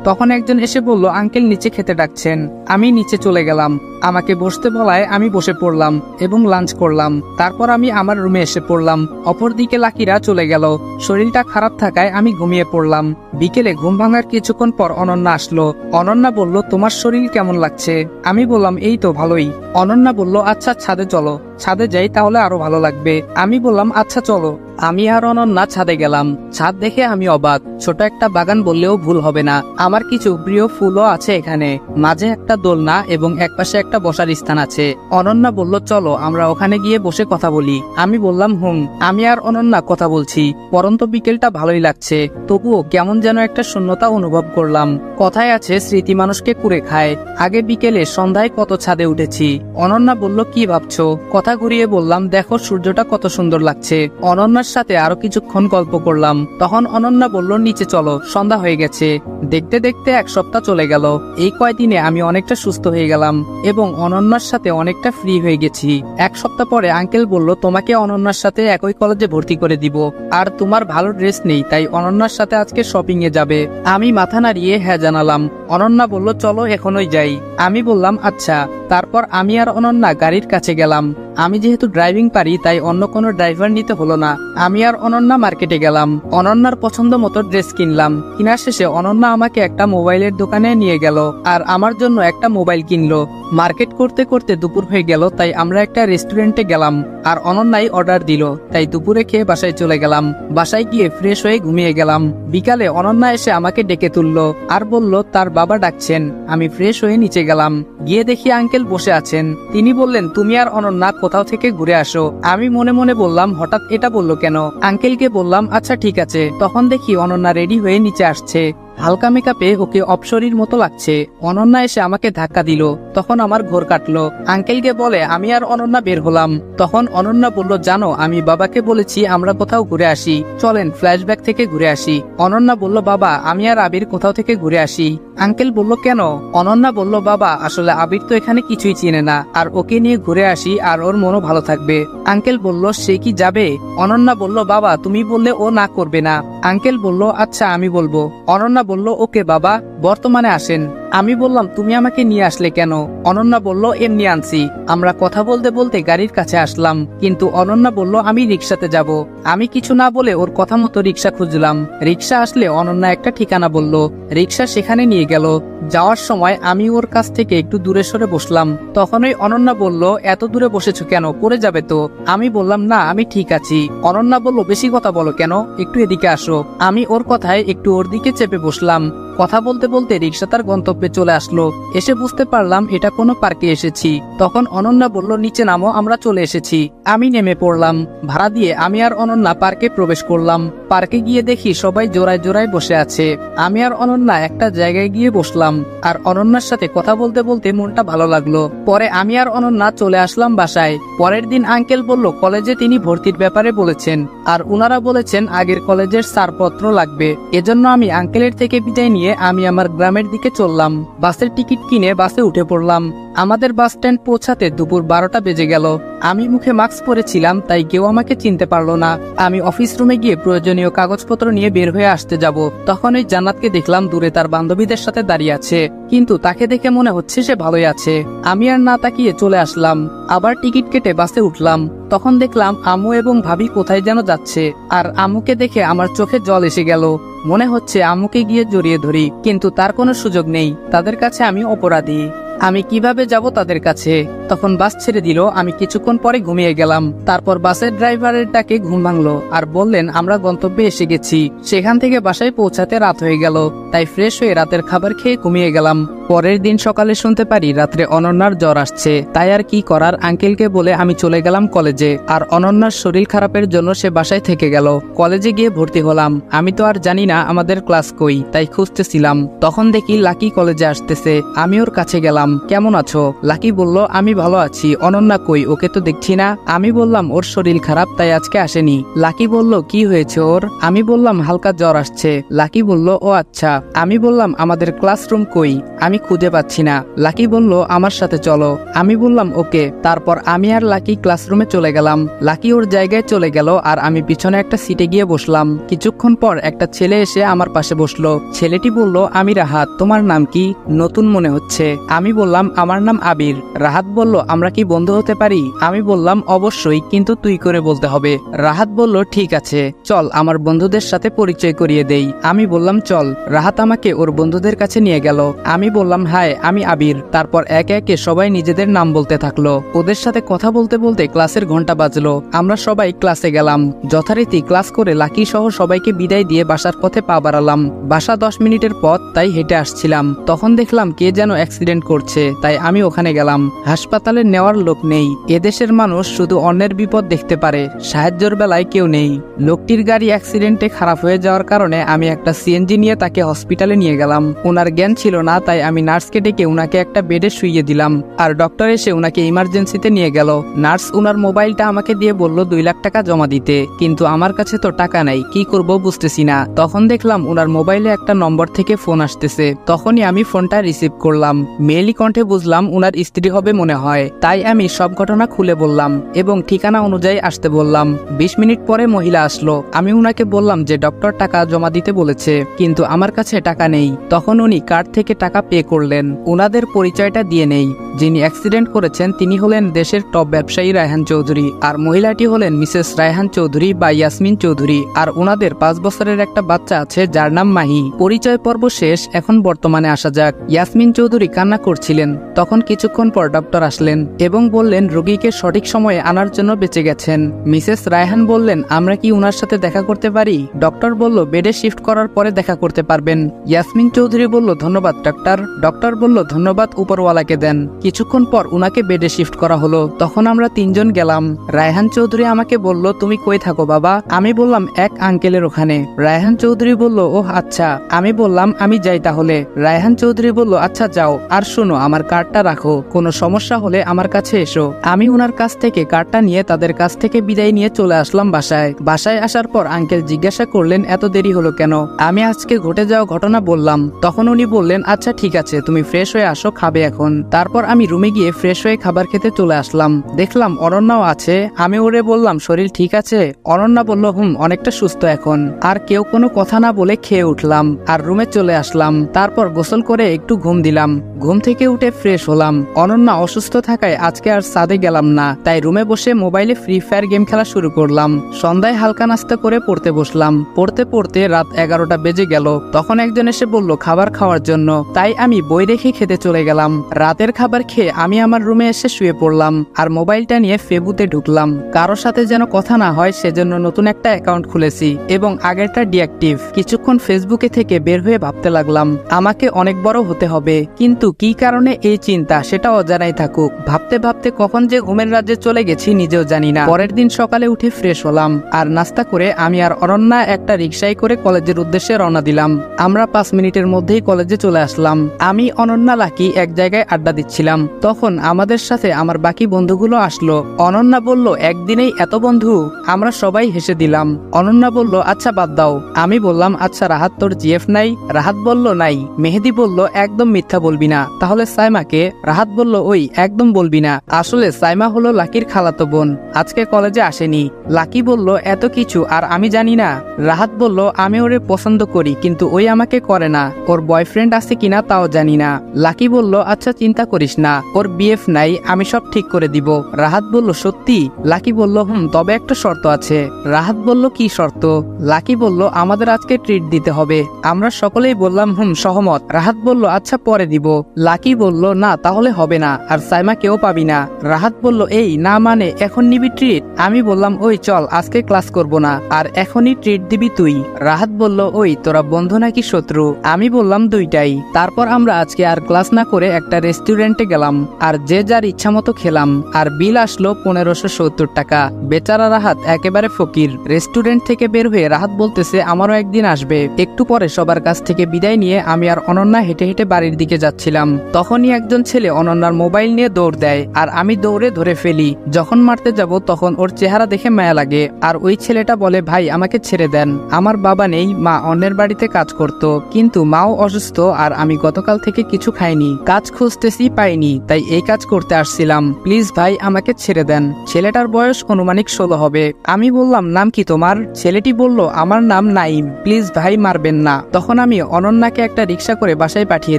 তখন একজন এসে বলল, আঙ্কেল নিচে খেতে ডাকছেন। আমি নিচে চলে গেলাম। আমাকে বসতে বলায় আমি বসে পড়লাম এবং লাঞ্চ করলাম। তারপর আমি আমার রুমে এসে পড়লাম। অপরদিকে লাকিরা চলে গেল। শরীরটা খারাপ থাকায় আমি ঘুমিয়ে পড়লাম। বিকেলে ঘুম ভাঙার কিছুক্ষণ পর অনন্যা আসলো। অনন্যা বলল, তোমার শরীর কেমন লাগছে? আমি বললাম, এই তো ভালোই। অনন্যা বলল, আচ্ছা ছাদে চলো, ছাদে যাই তাহলে আরো ভালো লাগবে। আমি বললাম, আচ্ছা চলো। আমি আর অনন্যা ছাদে গেলাম। ছাদ দেখে আমি অবাক। ছোট একটা বাগান বললেও ভুল হবে না। আমার কিছু প্রিয় ফুলও আছে এখানে। মাঝে একটা দোলনা এবং একপাশে একটা বসার স্থান আছে। অনন্যা বলল, চলো আমরা ওখানে গিয়ে বসে কথা বলি। আমি বললাম, হুম। আমি আর অনন্যা কথা বলছি। পরন্ত বিকেলটা ভালোই লাগছে, তবুও কেমন যেন একটা শূন্যতা অনুভব করলাম। কথায় আছে, স্মৃতি মানুষকে কুড়ে খায়। আগে বিকেলে সন্ধ্যায় কত ছাদে উঠেছি। অনন্যা বলল, কি ভাবছো? কথা ঘুরিয়ে বললাম, দেখো সূর্যটা কত সুন্দর লাগছে। অনন্যার সাথে আরো কিছুক্ষণ গল্প করলাম। তখন অনন্যা বলল, নিচে চলো, সন্ধ্যা হয়ে গেছে। দেখতে দেখতে 1 সপ্তাহ চলে গেল। এই কয়দিনে আমি অনেকটা সুস্থ হয়ে গেলাম এবং অনন্যার সাথে অনেকটা ফ্রি হয়ে গেছি। 1 সপ্তাহ পরে আঙ্কেল বলল, তোমাকে অনন্যার সাথে একই কলেজে ভর্তি করে দিব। আর তোমার ভালো ড্রেস নেই, তাই অনন্যার সাথে আজকে শপিং এ যাবে। আমি মাথা নাড়িয়ে হ্যাঁ জানালাম। অনন্যা বলল, চলো এখনই যাই। আমি বললাম, আচ্ছা। তারপর আমি আর অনন্যা গাড়ির কাছে গেলাম। আমি যেহেতু ড্রাইভিং পারি তাই অন্য কোনো ড্রাইভার নিতে হলো না। আমি আর অনন্যা মার্কেটে গেলাম। অনন্যার পছন্দ মতো ড্রেস কিনলাম। কেনার শেষে অনন্যা আমাকে একটা মোবাইলের দোকানে নিয়ে গেল আর আমার জন্য একটা মোবাইল কিনলো। মার্কেট করতে করতে দুপুর হয়ে গেল, তাই আমরা একটা রেস্টুরেন্টে গেলাম আর অনন্যাই অর্ডার দিল, তাই দুপুরে খেয়ে বাসায় চলে গেলাম। বাসায় গিয়ে ফ্রেশ হয়ে ঘুমিয়ে গেলাম। বিকালে অনন্যা এসে আমাকে ডেকে তুললো আর বলল তার বাবা ডাকছেন। আমি ফ্রেশ হয়ে নিচে গেলাম। গিয়ে দেখি আঙ্কেল বসে আছেন। তিনি বললেন, তুমি আর অনন্যা কোথাও থেকে ঘুরে আসো। আমি মনে মনে বললাম, হঠাৎ এটা বললো কেন? আঙ্কেলকে বললাম, আচ্ছা ঠিক আছে। তখন দেখি অনন্যা রেডি হয়ে নিচে আসছে। হালকা মেকআপে ওকে অপসরীর মতো লাগছে। অনন্যা এসে আমাকে ধাক্কা দিল। তখন আমার ঘোর কাটলো। আঙ্কেলকে বলে আমি আর অনন্যা বের হলাম। তখন অনন্যা বলল, জানো আমি বাবাকে বলেছি আমরা কোথাও ঘুরে আসি, চলেন ফ্ল্যাশব্যাক থেকে ঘুরে আসি। অনন্যা বলল, বাবা আমি আর আবির কোথাও থেকে ঘুরে আসি। আঙ্কেল বলল, কেন? অনন্যা বলল, বাবা আসলে আবির তো এখানে কিছুই চিনে না, আর ওকে নিয়ে ঘুরে আসি আর ওর মনও ভালো থাকবে। আঙ্কেল বলল, সে কি যাবে? অনন্যা বলল, বাবা তুমি বললে ও না করবে না। আঙ্কেল বলল, আচ্ছা আমি বলবো। অনন্যা বলল, ওকে বাবা বর্তমানে আসেন। আমি বললাম, তুমি আমাকে নিয়ে আসলে কেন? অনন্যা বলল, এমনি আনছি। আমরা কথা বলতে বলতে গাড়ির কাছে আসলাম, কিন্তু অনন্যা বলল আমি রিক্সাতে যাব। আমি কিছু না বলে ওর কথা মতো রিক্সা খুঁজলাম। রিক্সা আসলে অনন্যা একটা ঠিকানা বলল। রিক্সা সেখানে নিয়ে গেল। যাওয়ার সময় আমি ওর কাছ থেকে একটু দূরে সরে বসলাম। তখনই অনন্যা বলল, এত দূরে বসেছো কেন? পড়ে যাবে তো। আমি বললাম, না আমি ঠিক আছি। অনন্যা বলল, বেশি কথা বলো কেন, একটু এদিকে আসো। আমি ওর কথায় একটু ওর দিকে চেপে বসলাম। কথা বলতে বলতে রিক্সা তার গন্তব্যে চলে আসলো। এসে বুঝতে পারলাম এটা কোনো পার্কে এসেছি। তখন অনন্যা বলল, নিচে নামো, আমরা চলে এসেছি। আমি নেমে পড়লাম। ভাড়া দিয়ে আমি আর অনন্যা পার্কে প্রবেশ করলাম। পার্কে গিয়ে দেখি সবাই জোড়ায় জোড়ায় বসে আছে। আমি আর অনন্যা একটা জায়গায় গিয়ে বসলাম আর অনন্যার সাথে কথা বলতে বলতে মনটা ভালো লাগলো। পরে আমি আর অনন্যা চলে আসলাম বাসায়। পরের দিন আঙ্কেল বলল কলেজে তিনি ভর্তির ব্যাপারে বলেছেন আর উনারা বলেছেন আগের কলেজের ছাড়পত্র লাগবে। এজন্য আমি আঙ্কেলের থেকে বিদায় নিয়ে আমি আমার গ্রামের দিকে চললাম। বাসের টিকিট কিনে বাসে উঠে পড়লাম। আমাদের বাস স্ট্যান্ড পৌঁছাতে দুপুর 12টা বেজে গেল। আমি মুখে মাস্ক পরেছিলাম তাই কেউ আমাকে চিনতে পারলো না। আমি অফিস রুমে গিয়ে প্রয়োজনীয় কাগজপত্র নিয়ে বের হয়ে আসতে যাব, তখন ওই জান্নাতকে দেখলাম দূরে তার বান্ধবীদের সাথে দাঁড়িয়ে আছে, কিন্তু তাকে দেখে মনে হচ্ছে সে ভালোই আছে। আমি আর না তাকিয়ে চলে আসলাম। আবার টিকিট কেটে বাসে উঠলাম। তখন দেখলাম আম্মু এবং ভাবি কোথায় যেন যাচ্ছে, আর আম্মুকে দেখে আমার চোখে জল এসে গেল। মনে হচ্ছে আম্মুকে গিয়ে জড়িয়ে ধরি, কিন্তু তার কোনো সুযোগ নেই। তাদের কাছে আমি অপরাধী। আমি কিভাবে যাব তাদের কাছে? তখন বাস ছেড়ে দিল। আমি কিছুক্ষণ পরে ঘুমিয়ে গেলাম। তারপর বাসের ড্রাইভারের ডাকে ঘুম ভাঙলো আর বললেন আমরা গন্তব্যে এসে গেছি। সেখান থেকে বাসায় পৌঁছাতে রাত হয়ে গেল, তাই ফ্রেশ হয়ে রাতের খাবার খেয়ে ঘুমিয়ে গেলাম। পরের দিন সকালে শুনতে পারি রাত্রে অনন্যার জ্বর আসছে। তাই আর কি করার, আঙ্কেলকে বলে আমি চলে গেলাম কলেজে। আর অনন্যার শরীর খারাপের জন্য সে বাসায় থেকে গেল। কলেজে গিয়ে ভর্তি হলাম। আমি তো আর জানি না আমাদের ক্লাস কই, তাই খুঁজতেছিলাম। তখন দেখি লাকি কলেজে আসতেছে। আমি ওর কাছে গেলাম, কেমন আছো? লাকি বলল, আমি ভালো আছি। অনন্যা কই? ওকে তো দেখছি না। আমি বললাম ওর শরীর খারাপ তাই আজকে আসেনি। লাকি বলল, কি হয়েছে ওর? আমি বললাম হালকা জ্বর আসছে। লাকি বলল, ও আচ্ছা। আমি বললাম আমাদের ক্লাসরুম কই? আমি খুঁজে পাচ্ছি না। লাকি বলল, আমার সাথে চলো। আমি বললাম ওকে। তারপর আমি আর লাকি ক্লাসরুমে চলে গেলাম। লাকি ওর জায়গায় চলে গেল আর আমি পিছনে একটা সিটে গিয়ে বসলাম। কিছুক্ষণ পর একটা ছেলে এসে আমার পাশে বসলো। ছেলেটি বলল, আমি রাহাত। তোমার নাম কি? নতুন মনে হচ্ছে। আমি বললাম আমার নাম আবির। রাহাত বলল, আমরা কি বন্ধু হতে পারি? আমি বললাম অবশ্যই, কিন্তু তুই করে বলতে হবে। রাহাত বলল, ঠিক আছে, চল আমার বন্ধুদের সাথে পরিচয় করিয়ে দেই। আমি বললাম চল। রাহাত আমাকে ওর বন্ধুদের কাছে নিয়ে গেল। আমি বললাম হাই, আমি আবির। তারপর একে একে সবাই নিজেদের নাম বলতে থাকলো। ওদের সাথে কথা বলতে বলতে ক্লাসের ঘন্টা বাজলো। আমরা সবাই ক্লাসে গেলাম। যথারীতি ক্লাস করে লাকি সহ সবাইকে বিদায় দিয়ে বাসার পথে পা বাড়ালাম। বাসা 10 মিনিটের পথ, তাই হেঁটে আসছিলাম। তখন দেখলাম কে যেন অ্যাক্সিডেন্ট করছে, তাই আমি ওখানে গেলাম। হাসপাতালে নেওয়ার লোক নেই। এদেশের মানুষ শুধু অন্যের বিপদ দেখতে পারে, সাহায্যের বেলায় কেউ নেই। লোকটির গাড়ি অ্যাক্সিডেন্টে খারাপ হয়ে যাওয়ার কারণে আমি একটা সিএনজি নিয়ে তাকে হসপিটালে নিয়ে গেলাম। ওনার জ্ঞান ছিল না, তাই আমি নার্সকে ডেকে উনাকে একটা বেডে শুইয়ে দিলাম আর ডক্টর এসে উনাকে ইমার্জেন্সিতে নিয়ে গেল। নার্স উনার মোবাইলটা আমাকে দিয়ে বলল 2 লাখ টাকা জমা দিতে, কিন্তু আমার কাছে তো টাকা নাই, কি করব বুঝতেছি না। তখন দেখলাম উনার মোবাইলে একটা নম্বর থেকে ফোন আসতেছে। তখনই আমি ফোনটা রিসিভ করলাম। মেয়েলি কণ্ঠে বুঝলাম উনার স্ত্রী হবে মনে হয়, তাই আমি সব ঘটনা খুলে বললাম এবং ঠিকানা অনুযায়ী আসতে বললাম। 20 মিনিট পরে মহিলা আসলো। আমি উনাকে বললাম যে ডক্টর টাকা জমা দিতে বলেছে, কিন্তু আমার কাছে টাকা নেই। তখন উনি কার্ড থেকে টাকা পে করলেন। উনাদের পরিচয়টা দিয়ে নেই। যিনি অ্যাক্সিডেন্ট করেছেন তিনি হলেন দেশের টপ ব্যবসায়ী রায়হান চৌধুরী, আর মহিলাটি হলেন মিসেস রায়হান চৌধুরী বা ইয়াসমিন চৌধুরী। আর উনাদের 5 বছরের একটা বাচ্চা আছে যার নাম মাহি। পরিচয় পর্ব শেষ, এখন বর্তমানে আসা যাক। ইয়াসমিন চৌধুরী কান্না করছিলেন। তখন কিছুক্ষণ পর ডক্টর আসলেন এবং বললেন রোগীকে সঠিক সময়ে আনার জন্য বেঁচে গেছেন। মিসেস রায়হান বললেন আমরা কি উনার সাথে দেখা করতে পারি? ডক্টর বলল বেডে শিফট করার পরে দেখা করতে পারবেন। ইয়াসমিন চৌধুরী বলল ধন্যবাদ ডাক্তার। ডক্টর বলল ধন্যবাদ উপরওয়ালাকে দেন। কিছুক্ষণ পর উনাকে বেডে শিফট করা হলো। তখন আমরা 3 জন গেলাম। রায়হান চৌধুরী আমাকে বলল তুমি কই থাকো বাবা? আমি বললাম এক আঙ্কেলের ওখানে। রায়হান চৌধুরী বলল ওহ আচ্ছা। আমি বললাম আমি যাই তাহলে। রায়হান চৌধুরী বলল আচ্ছা যাও, আর শোনো আমার কার্ডটা রাখো, কোনো সমস্যা হলে আমার কাছে এসো। আমি উনার কাছ থেকে কার্ডটা নিয়ে তাদের কাছ থেকে বিদায় নিয়ে চলে আসলাম বাসায়। বাসায় আসার পর আঙ্কেল জিজ্ঞাসা করলেন এত দেরি হলো কেন? আমি আজকে ঘটে যাওয়া ঘটনা বললাম। তখন উনি বললেন আচ্ছা ঠিক আছে, তুমি ফ্রেশ হয়ে আসো, খাবে এখন। তারপর আমি রুমে গিয়ে ফ্রেশ হয়ে খাবার খেতে চলে আসলাম। দেখলাম অনন্যাও আছে। আমি ওরে বললাম শরীর ঠিক আছে? অনন্যা বলল অনেকটা সুস্থ এখন। আর কেউ কোনো কথা না বলে খেয়ে উঠলাম আর রুমে চলে আসলাম। তারপর গোসল করে একটু ঘুম দিলাম। ঘুম থেকে উঠে ফ্রেশ হলাম। অনন্যা অসুস্থ থাকায় আজকে আর ছাদে গেলাম না, তাই রুমে বসে মোবাইলে ফ্রি ফায়ার গেম খেলা শুরু করলাম। সন্ধ্যায় হালকা নাস্তা করে পড়তে বসলাম। পড়তে পড়তে রাত 11টা বেজে গেল। তখন একজন এসে বলল খাবার খাওয়ার জন্য, তাই আমি বই রেখে খেতে চলে গেলাম। রাতের খাবার খেয়ে আমি আমার রুমে এসে শুয়ে পড়লাম আর মোবাইলটা নিয়ে ফেসবুকে ঢুকলাম। কারোর সাথে যেন কথা না হয় সেজন্য নতুন একটা অ্যাকাউন্ট খুলেছি এবং আগেরটা ডিঅ্যাক্টিভ। কিছুক্ষণ ফেসবুকে থেকে বের হয়ে ভাবতে লাগলাম আমাকে অনেক বড় হতে হবে, কিন্তু কি কারণে এই চিন্তা সেটা অজানাই থাকুক। ভাবতে ভাবতে কখন যে ঘুমের রাজ্যে চলে গেছি নিজেও জানি না। পরের দিন সকালে উঠে ফ্রেশ হলাম আর নাস্তা করে আমি আর অনন্যা একটা রিকশায় করে কলেজের উদ্দেশ্যে রওনা দিলাম। আমরা 5 মিনিটের মধ্যেই কলেজে চলে আসলাম। আমি অনন্যা লাকি এক জায়গায় আড্ডা দিচ্ছিলাম। তখন আমাদের সাথে আমার বাকি বন্ধুগুলো আসলো। অনন্যা বলল একদিনেই এত বন্ধু? আমরা সবাই হেসে দিলাম। অনন্যা বলল আচ্ছা বাদ দাও। আমি বললাম আচ্ছা রাহাত তোর জিএফ নাই? রাহাত বলল নাই। মেহেদি বলল একদম মিথ্যা বলবি না। তাহলে সাইমাকে? রাহাত বলল ওই একদম বলবি না। আসলে সাইমা হলো লাকির খালাতো বোন, আজকে কলেজে আসেনি। লাকি বলল এত কিছু আর আমি জানি না? রাহাত বলল আমি ওরে পছন্দ করি, কিন্তু ওই আমাকে করে না। ওর বয়ফ্রেন্ড আছে কিনা তাও জানি না। লাকি বলল আচ্ছা চিন্তা করিস না, ওর বিএফ নাই, আমি সব ঠিক করে দিব। রাহাত বলল সত্যি? লাকি বলল তবে একটা শর্ত আছে। রাহাত বলল কি শর্ত? লাকি বলল আমাদের আজকে ট্রিট দিতে হবে। আমরা সকলেই বললাম সহমত। রাহাত বলল আচ্ছা পরে দিব। লাকি বলল না তাহলে হবে না, আর সাইমা কেউ পাবি না। রাহাত বলল এই না মানে এখন নিবি ট্রিট? আমি বললাম ওই চল আজকে ক্লাস করব না, আর এখনই ট্রিট দিবি তুই। রাহাত বলল ওই তোরা বন্ধু নাকি শত্রু? আমি বললাম দুইটাই। তারপর আমরা আজকে আর ক্লাস না করে একটা রেস্টুরেন্টে গেলাম আর যে যার ইচ্ছা মতো খেলাম, আর বিল আসলো 1570 টাকা। বেচারা রাহাত একেবারে ফকির। রেস্টুরেন্ট থেকে বের হয়ে রাহাত বলতেছে আমারও একদিন আসবে। একটু পরে সবার কাছ থেকে বিদায় নিয়ে আমি আর অনন্যা হেঁটে হেঁটে বাড়ির দিকে যাচ্ছিলাম। তখনই একজন ছেলে অনন্যার মোবাইল নিয়ে দৌড় দেয় আর আমি দৌড়ে ধরে ফেলি। যখন মারতে যাব তখন ওর চেহারা দেখে মায়া লাগে, আর ওই ছেলেটা বলে ভাই আমাকে ছেড়ে দেন, আমার বাবা নেই, মা অন্যের বাড়িতে কাজ করত, কিন্তু মাও অসুস্থ আর আমি গতকাল থেকে কিছু খাইনি, কাজ খুঁজতেছি পাইনি, তাই এই কাজ করতে আসছিলাম, প্লিজ ভাই আমাকে ছেড়ে দেন। ছেলেটার বয়স অনুমানিক 16 হবে। আমি বললাম নাম কি তোমার? ছেলেটি বলল আমার নাম নাইম, প্লিজ ভাই মারবেন না। তখন আমি অনন্যাকে একটা রিক্সা করে বাসায় পাঠিয়ে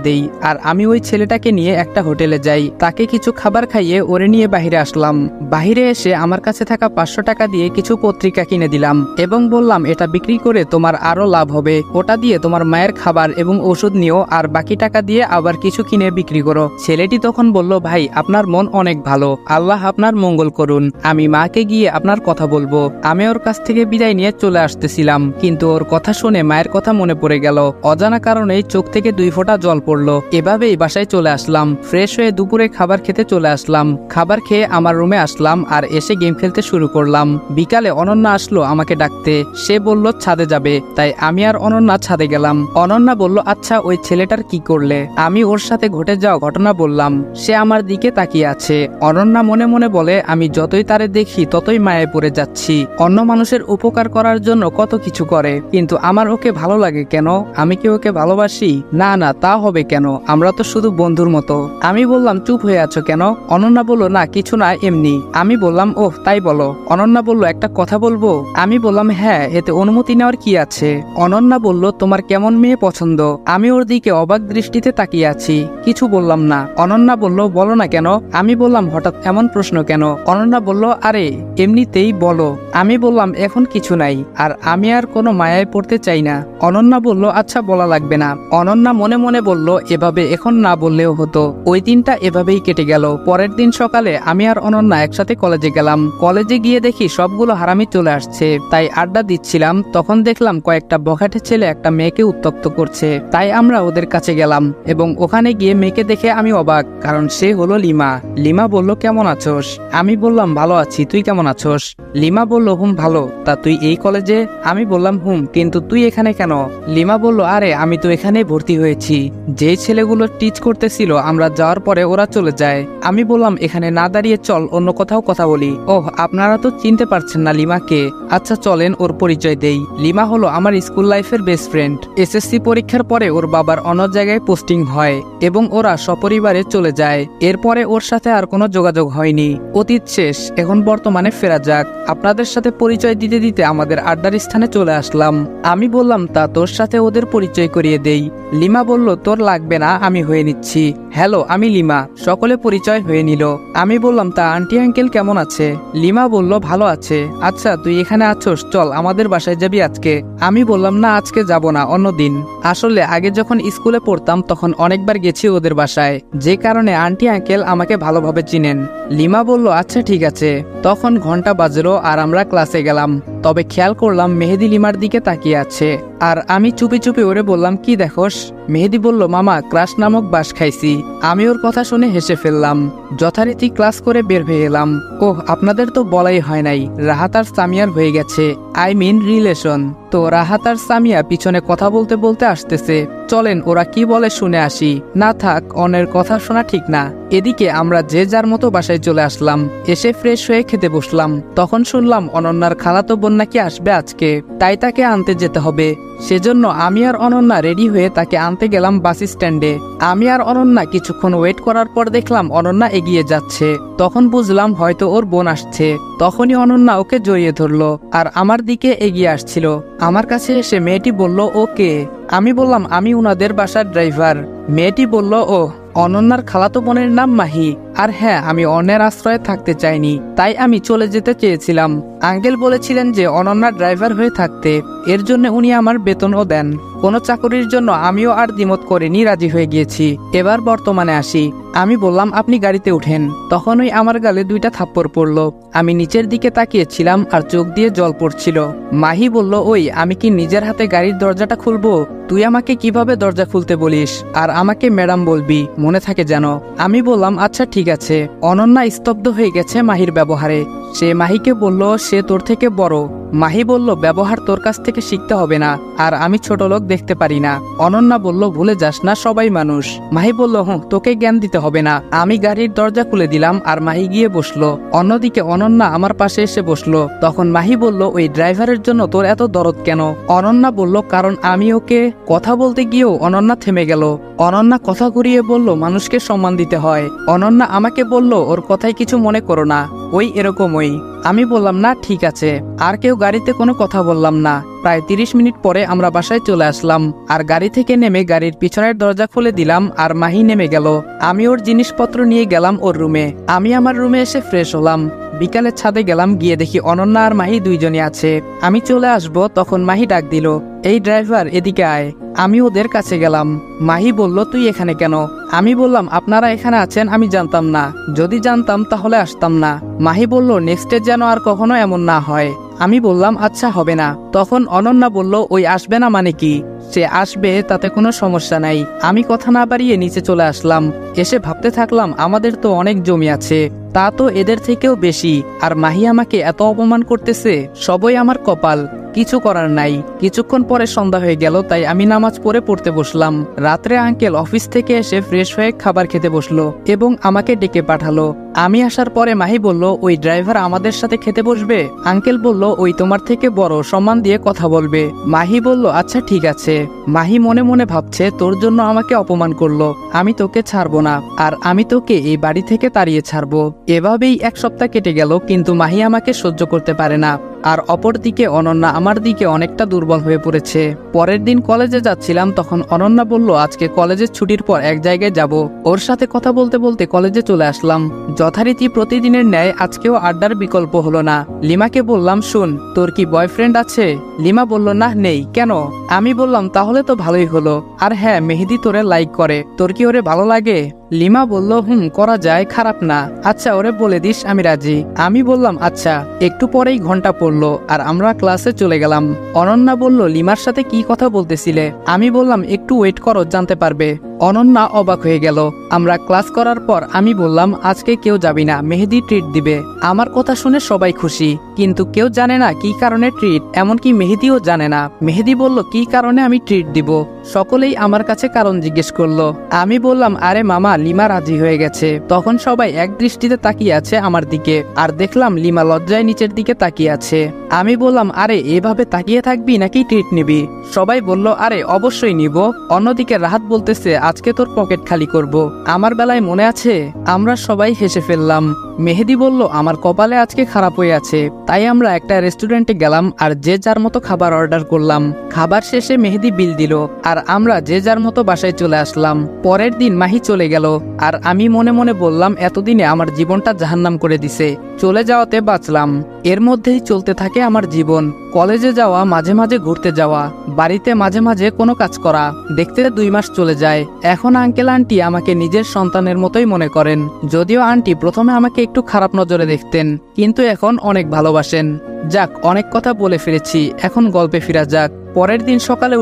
দেই আর আমি ওই ছেলেটাকে নিয়ে একটা হোটেলে যাই। তাকে কিছু খাবার খাইয়ে ওরে নিয়ে বাহিরে আসলাম। বাহিরে এসে আমার কাছে থাকা 500 টাকা দিয়ে কিছু পত্রিকা কিনে দিলাম এবং বললাম এটা বিক্রি করে তোমার আরো লাভ হবে, ওটা দিয়ে তোমার মায়ের খাবার এবং ওষুধ নিও, আর বাকি টাকা দিয়ে আবার কিছু কিনে বিক্রি করো। ছেলেটি তখন বলল ভাই আপনার মন অনেক ভালো, আল্লাহ আপনার মঙ্গল করুন, আমি মাকে গিয়ে আপনার কথা বলবো। আমি ওর কাছ থেকে বিদায় নিয়ে চলে আসতেছিলাম, কিন্তু ওর কথা শুনে মায়ের কথা মনে পড়ে গেল। অজানা কারণেই চোখ থেকে 2 ফোঁটা জল পড়লো। এভাবেই বাসায় চলে আসলাম। ফ্রেশ হয়ে দুপুরে খাবার খেতে চলে আসলাম। খাবার খেয়ে আমার রুমে আসলাম আর এসে গেম খেলতে শুরু করলাম। বিকালে অনন্যা আসলো আমাকে ডাকতে। সে বলল ছাদে যাবে, তাই আমি আর অনন্যা ছাদে গেলাম। অনন্যা বলল আচ্ছা ওই ছেলেটার কি করলে? আমি ওর সাথে ঘটে যাওয়া ঘটনা বললাম। সে আমার দিকে তাকিয়ে আছে। অনন্যা মনে মনে বলে আমি যতই তারে দেখি ততই মায়ায় পড়ে যাচ্ছি। অন্য মানুষের উপকার করার জন্য কত কিছু করে, কিন্তু আমার ওকে ভালো লাগে কেন? আমি কি ওকে ভালোবাসি? না না, তা হবে কেন, আমরা তো শুধু বন্ধুর মতো। আমি বললাম চুপ হয়ে আছো কেন? অনন্যা বলল না কিছু না, এমনি। আমি বললাম ওহ তাই বলো। অনন্যা বলল একটা কথা বলবো? আমি বললাম হ্যাঁ, এতে অনুমতি নেওয়ার কি আছে? অনন্যা বলল তোমার কেমন মেয়ে পছন্দ? আমি ওর দিকে অবাক দৃষ্টি দৃষ্টিতে তাকিয়ে আছি, কিছু বললাম না। অনন্যা বলল, বলো না কেন? আমি বললাম, হঠাৎ এমন প্রশ্ন কেন? অনন্যা বলল, আরে এমনিতেই বলো। আমি বললাম, এখন কিছু নাই, আর আমি আর কোনো মায়ায় পড়তে চাই না। অনন্যা বলল, আচ্ছা বলা লাগবে না। অনন্যা মনে মনে বলল, এভাবে এখন না বললেও হতো। ওই দিনটা এভাবেই কেটে গেল। পরের দিন সকালে আমি আর অনন্যা একসাথে কলেজে গেলাম। কলেজে গিয়ে দেখি সবগুলো হারামি চলে আসছে, তাই আড্ডা দিচ্ছিলাম। তখন দেখলাম কয়েকটা বখাটে ছেলে একটা মেয়েকে উত্ত্যক্ত করছে, তাই আমরা ওদের কাছে গেলাম এবং ওখানে গিয়ে মেয়েকে দেখে আমি অবাক, কারণ সে হলো লিমা। লিমা বলল, কেমন আছোস? আমি বললাম, ভালো আছি, তুই কেমন আছোস? লিমা বলল, হুম ভালো। তা তুই এই কলেজে? আমি বললাম, হুম, কিন্তু তুই এখানে কেন? লিমা বলল, আরে আমি তো এখানে ভর্তি হয়েছি। যেই ছেলেগুলো টিচ করতেছিল আমরা যাওয়ার পরে ওরা চলে যায়। আমি বললাম, এখানে না দাঁড়িয়ে চল অন্য কোথাও কথা বলি। ওহ, আপনারা তো চিনতে পারছেন না লিমাকে। আচ্ছা চলেন ওর পরিচয় দেই। লিমা হলো আমার স্কুল লাইফের বেস্ট ফ্রেন্ড। এসএসসি পরীক্ষার পরে ওর বাবার অন্য জায়গায় পোস্টিং হয় এবং ওরা সপরিবারে চলে যায়। এরপরে ওর সাথে আর কোনো যোগাযোগ হয়নি। অতীত শেষ, এখন বর্তমানে ফেরা যাক। আপনাদের সাথে পরিচয় দিতে দিতে আমাদের আড্ডার স্থানে চলে আসলাম। আমি বললাম, তা তোর সাথে ওদের পরিচয় করিয়ে দেই। লিমা বলল, তোর লাগবে না, আমি হয়ে নিচ্ছি। হ্যালো, আমি লিমা। সকলে পরিচয় হয়ে নিল। আমি বললাম, তা আন্টি আঙ্কেল কেমন আছে? লিমা বলল, ভালো আছে। আচ্ছা তুই এখানে আছোস, চল আমাদের বাসায় যাবি আজকে। আমি বললাম, না আজকে যাব না, অন্যদিন। আসলে আগে যখন স্কুলে পড়তাম তখন অনেকবার গেছি ওদের বাসায়, যে কারণে আন্টি আঙ্কেল আমাকে ভালোভাবে চিনেন। লিমা বলল, আচ্ছা ঠিক আছে। তখন ঘন্টা বাজলো আর আমরা ক্লাসে গেলাম। তবে খেয়াল করলাম মেহেদি লিমার দিকে তাকিয়ে আছে, আর আমি চুপি চুপি ওরে বললাম, কি দেখোস? মেহেদি বলল, মামা ক্রাশ নামক বাস খাইছি। আমি ওর কথা শুনে হেসে ফেললাম। যথারীতি ক্লাস করে বের হয়ে এলাম। ওহ, আপনাদের তো বলাই হয় নাই, রাহাত আর সামিয়ার হয়ে গেছে, আই মিন রিলেশন। তো রাহাত আর সামিয়া পিছনে কথা বলতে বলতে আসতেছে, চলেন ওরা কি বলে শুনে আসি। না থাক, অনের কথা শোনা ঠিক না। এদিকে আমরা যে যার মতো বাসায় চলে আসলাম। এসে ফ্রেশ হয়ে খেতে বসলাম। তখন শুনলাম অনন্যার খালাতো বোন নাকি আসবে আজকে, তাই তাকে আনতে যেতে হবে। সেজন্য আমি আর অনন্যা রেডি হয়ে তাকে আনতে গেলাম বাস স্ট্যান্ডে। আমি আর অনন্যা কিছুক্ষণ ওয়েট করার পর দেখলাম অনন্যা এগিয়ে যাচ্ছে। তখন বুঝলাম হয়তো ওর বোন আসছে। তখনই অনন্যা ওকে জড়িয়ে ধরলো আর আমার দিকে এগিয়ে আসছিল। আমার কাছে এসে মেয়েটি বলল, ও কে? আমি বললাম, আমি উনাদের বাসার ড্রাইভার। মেয়েটি বলল, ও অনন্যার খালাতো বোনের নাম মাহি। আর হ্যাঁ, আমি অন্যের আশ্রয়ে থাকতে চাইনি, তাই আমি চলে যেতে চেয়েছিলাম। আঙ্কেল বলেছিলেন যে অনন্যার ড্রাইভার হয়ে থাকতে, এর জন্য উনি আমার বেতনও দেন। কোনো চাকরির জন্য আমিও আর দ্বিমত করিনি, রাজি হয়ে গিয়েছি। এবার বর্তমানে আসি। আমি বললাম, আপনি গাড়িতে উঠেন। তখনই আমার গালে দুইটা থাপ্পড় পড়ল। আমি নিচের দিকে তাকিয়েছিলাম আর চোখ দিয়ে জল পড়ছিল। মাহি বলল, ওই আমি কি নিজের হাতে গাড়ির দরজাটা খুলবো? তুই আমাকে কিভাবে দরজা খুলতে বলিস? আর আমাকে ম্যাডাম বলবি, মনে থাকে যেন। আমি বললাম, আচ্ছা ঠিক আছে। অনন্যা স্তব্ধ হয়ে গেছে মাহির ব্যবহারে। সে মাহিকে বলল, সে তোর থেকে বড়। মাহি বলল, ব্যবহার তোর কাছ থেকে শিখতে হবে না, আর আমি ছোট লোক দেখতে পারি না। অনন্যা বলল, ভুলে যাস না, সবাই মানুষ। মাহি বলল, হুঁ, তোকে জ্ঞান দিতে হবে না। আমি গাড়ির দরজা খুলে দিলাম আর মাহি গিয়ে বসলো। অন্যদিকে অনন্যা আমার পাশে এসে বসলো। তখন মাহি বলল, ওই ড্রাইভারের জন্য তোর এত দরদ কেন? অনন্যা বলল, কারণ আমি ওকে। কথা বলতে গিয়েও অনন্যা থেমে গেল। অনন্যা কথা ঘুরিয়ে বলল, মানুষকে সম্মান দিতে হয়। অনন্যা আমাকে বলল, ওর কথায় কিছু মনে করো না, ওই এরকমই। আমি বললাম, না ঠিক আছে। আর কেউ গাড়িতে কোনো কথা বললাম না। প্রায় 30 মিনিট পরে আমরা বাসায় চলে আসলাম আর গাড়ি থেকে নেমে গাড়ির পিছনের দরজা খুলে দিলাম আর মাহি নেমে গেল। আমি ওর জিনিসপত্র নিয়ে গেলাম ওর রুমে। আমি আমার রুমে এসে ফ্রেশ হলাম। বিকালে ছাদে গেলাম, গিয়ে দেখি অনন্যা আর মাহি দুইজনই আছে। আমি চলে আসব তখন মাহি ডাক দিল, এই ড্রাইভার এদিকে আয়। আমি ওদের কাছে গেলাম। মাহি বলল, তুই এখানে কেন? আমি বললাম, আপনারা এখানে আছেন আমি জানতাম না, যদি জানতাম তাহলে আসতাম না। মাহি বলল, নেক্সটে যেন আর কখনো এমন না হয়। আমি বললাম, আচ্ছা হবে না। তখন অনন্যা বলল, ওই আসবে না মানে কি? সে আসবে, তাতে কোনো সমস্যা নাই। আমি কথা না বাড়িয়ে নিচে চলে আসলাম। এসে ভাবতে থাকলাম, আমাদের তো অনেক জমি আছে, তা তো এদের থেকেও বেশি, আর মাহি আমাকে এত অপমান করতেছে। সবই আমার কপাল, কিছু করার নাই। কিছুক্ষণ পরে সন্ধ্যা হয়ে গেল, তাই আমি নামাজ পড়তে বসলাম। রাত্রে আঙ্কেল অফিস থেকে এসে ফ্রেশ হয়ে খাবার খেতে বসলো এবং আমাকে ডেকে পাঠালো। আমি আসার পরে মাহি বলল, ওই ড্রাইভার আমাদের সাথে খেতে বসবে? আঙ্কেল বলল, ওই তোমার থেকে বড়, সম্মান দিয়ে কথা বলবে। মাহি বলল, আচ্ছা ঠিক আছে। মাহি মনে মনে ভাবছে, তোর জন্য আমাকে অপমান করলো, আমি তোকে ছাড়বো না, আর আমি তোকে এই বাড়ি থেকে তাড়িয়ে ছাড়বো। এভাবেই 1 সপ্তাহ কেটে গেল, কিন্তু মাহি আমাকে সহ্য করতে পারে না। আর অপরদিকে অনন্যা আমার দিকে অনেকটা দুর্বল হয়ে পড়েছে। পরের দিন কলেজে যাচ্ছিলাম, তখন অনন্যা বলল আজকে কলেজের ছুটির পর এক জায়গায় যাব। ওর সাথে কথা বলতে বলতে কলেজে চলে আসলাম। যথারীতি প্রতিদিনের ন্যায় আজকেও আড্ডার বিকল্প হলো না। লিমাকে বললাম, শুন, তোর কি বয়ফ্রেন্ড আছে? লিমা বলল, না, নেই। কেন? আমি বললাম, তাহলে তো ভালোই হলো। আর হ্যাঁ, মেহেদি তোরে লাইক করে, তোর কি ওরে ভালো লাগে? লিমা বলল, করা যায়, খারাপ না। আচ্ছা, ওরে বলে দিস আমি রাজি। আমি বললাম, আচ্ছা। একটু পরেই ঘন্টা পড়লো আর আমরা ক্লাসে চলে গেলাম। অনন্যা বলল, লিমার সাথে কি কথা বলতেছিলে? আমি বললাম, একটু ওয়েট করো, জানতে পারবে। অনন্যা অবাক হয়ে গেল। আমরা ক্লাস করার পর আমি বললাম, আজকে কেউ যাবি না, মেহেদি ট্রিট দিবে। আমার কথা শুনে সবাই খুশি, কিন্তু কেউ জানে না কি কারণে ট্রিট, এমনকি মেহেদিও জানে না। মেহেদি বলল, কি কারণে আমি ট্রিট দিব? সকলেই আমার কাছে কারণ জিজ্ঞেস করলো। আমি বললাম, আরে মামা, লিমা রাজি হয়ে গেছে। তখন সবাই এক দৃষ্টিতে তাকিয়ে আছে আমার দিকে, আর দেখলাম লিমা লজ্জায় নিচের দিকে তাকিয়ে আছে। আমি বললাম, আরে এভাবে তাকিয়ে থাকবি নাকি ট্রিট নিবি? সবাই বলল, আরে অবশ্যই নিব। অন্যদিকে রাহাত বলতেছে, আজকে তোর পকেট খালি করব। আমার বেলায় মনে আছে? আমরা সবাই হেসে ফেললাম। মেহেদি বলল, আমার কপালে আজকে খারাপ হয়ে আছে। তাই আমরা একটা রেস্টুরেন্টে গেলাম আর যে যার মতো খাবার অর্ডার করলাম। খাবার শেষে মেহেদি বিল দিল আর আমরা যে যার মতো বাসায় চলে আসলাম। পরের দিন মাহি চলে গেল আর আমি মনে মনে বললাম, এতদিনে আমার জীবনটা জাহান্নাম করে দিছে, চলে যাওয়াতে বাঁচলাম। এর মধ্যেই চলতে থাকে আমার জীবন। কলেজে যাওয়া, মাঝে মাঝে ঘুরতে যাওয়া, বাড়িতে মাঝে মাঝে কোনো কাজ করা। দেখতে 2 মাস চলে যায়। এখন আঙ্কেল আন্টি আমাকে নিজের সন্তানের মতোই মনে করেন। যদিও আন্টি প্রথমে আমাকে একটু খারাপ নজরে দেখতেন, কিন্তু এখন অনেক ভালোবাসেন। যাক, অনেক কথা বলে ফিরেছি, এখন গল্পে ফিরা যাক। পরের দিন সকালে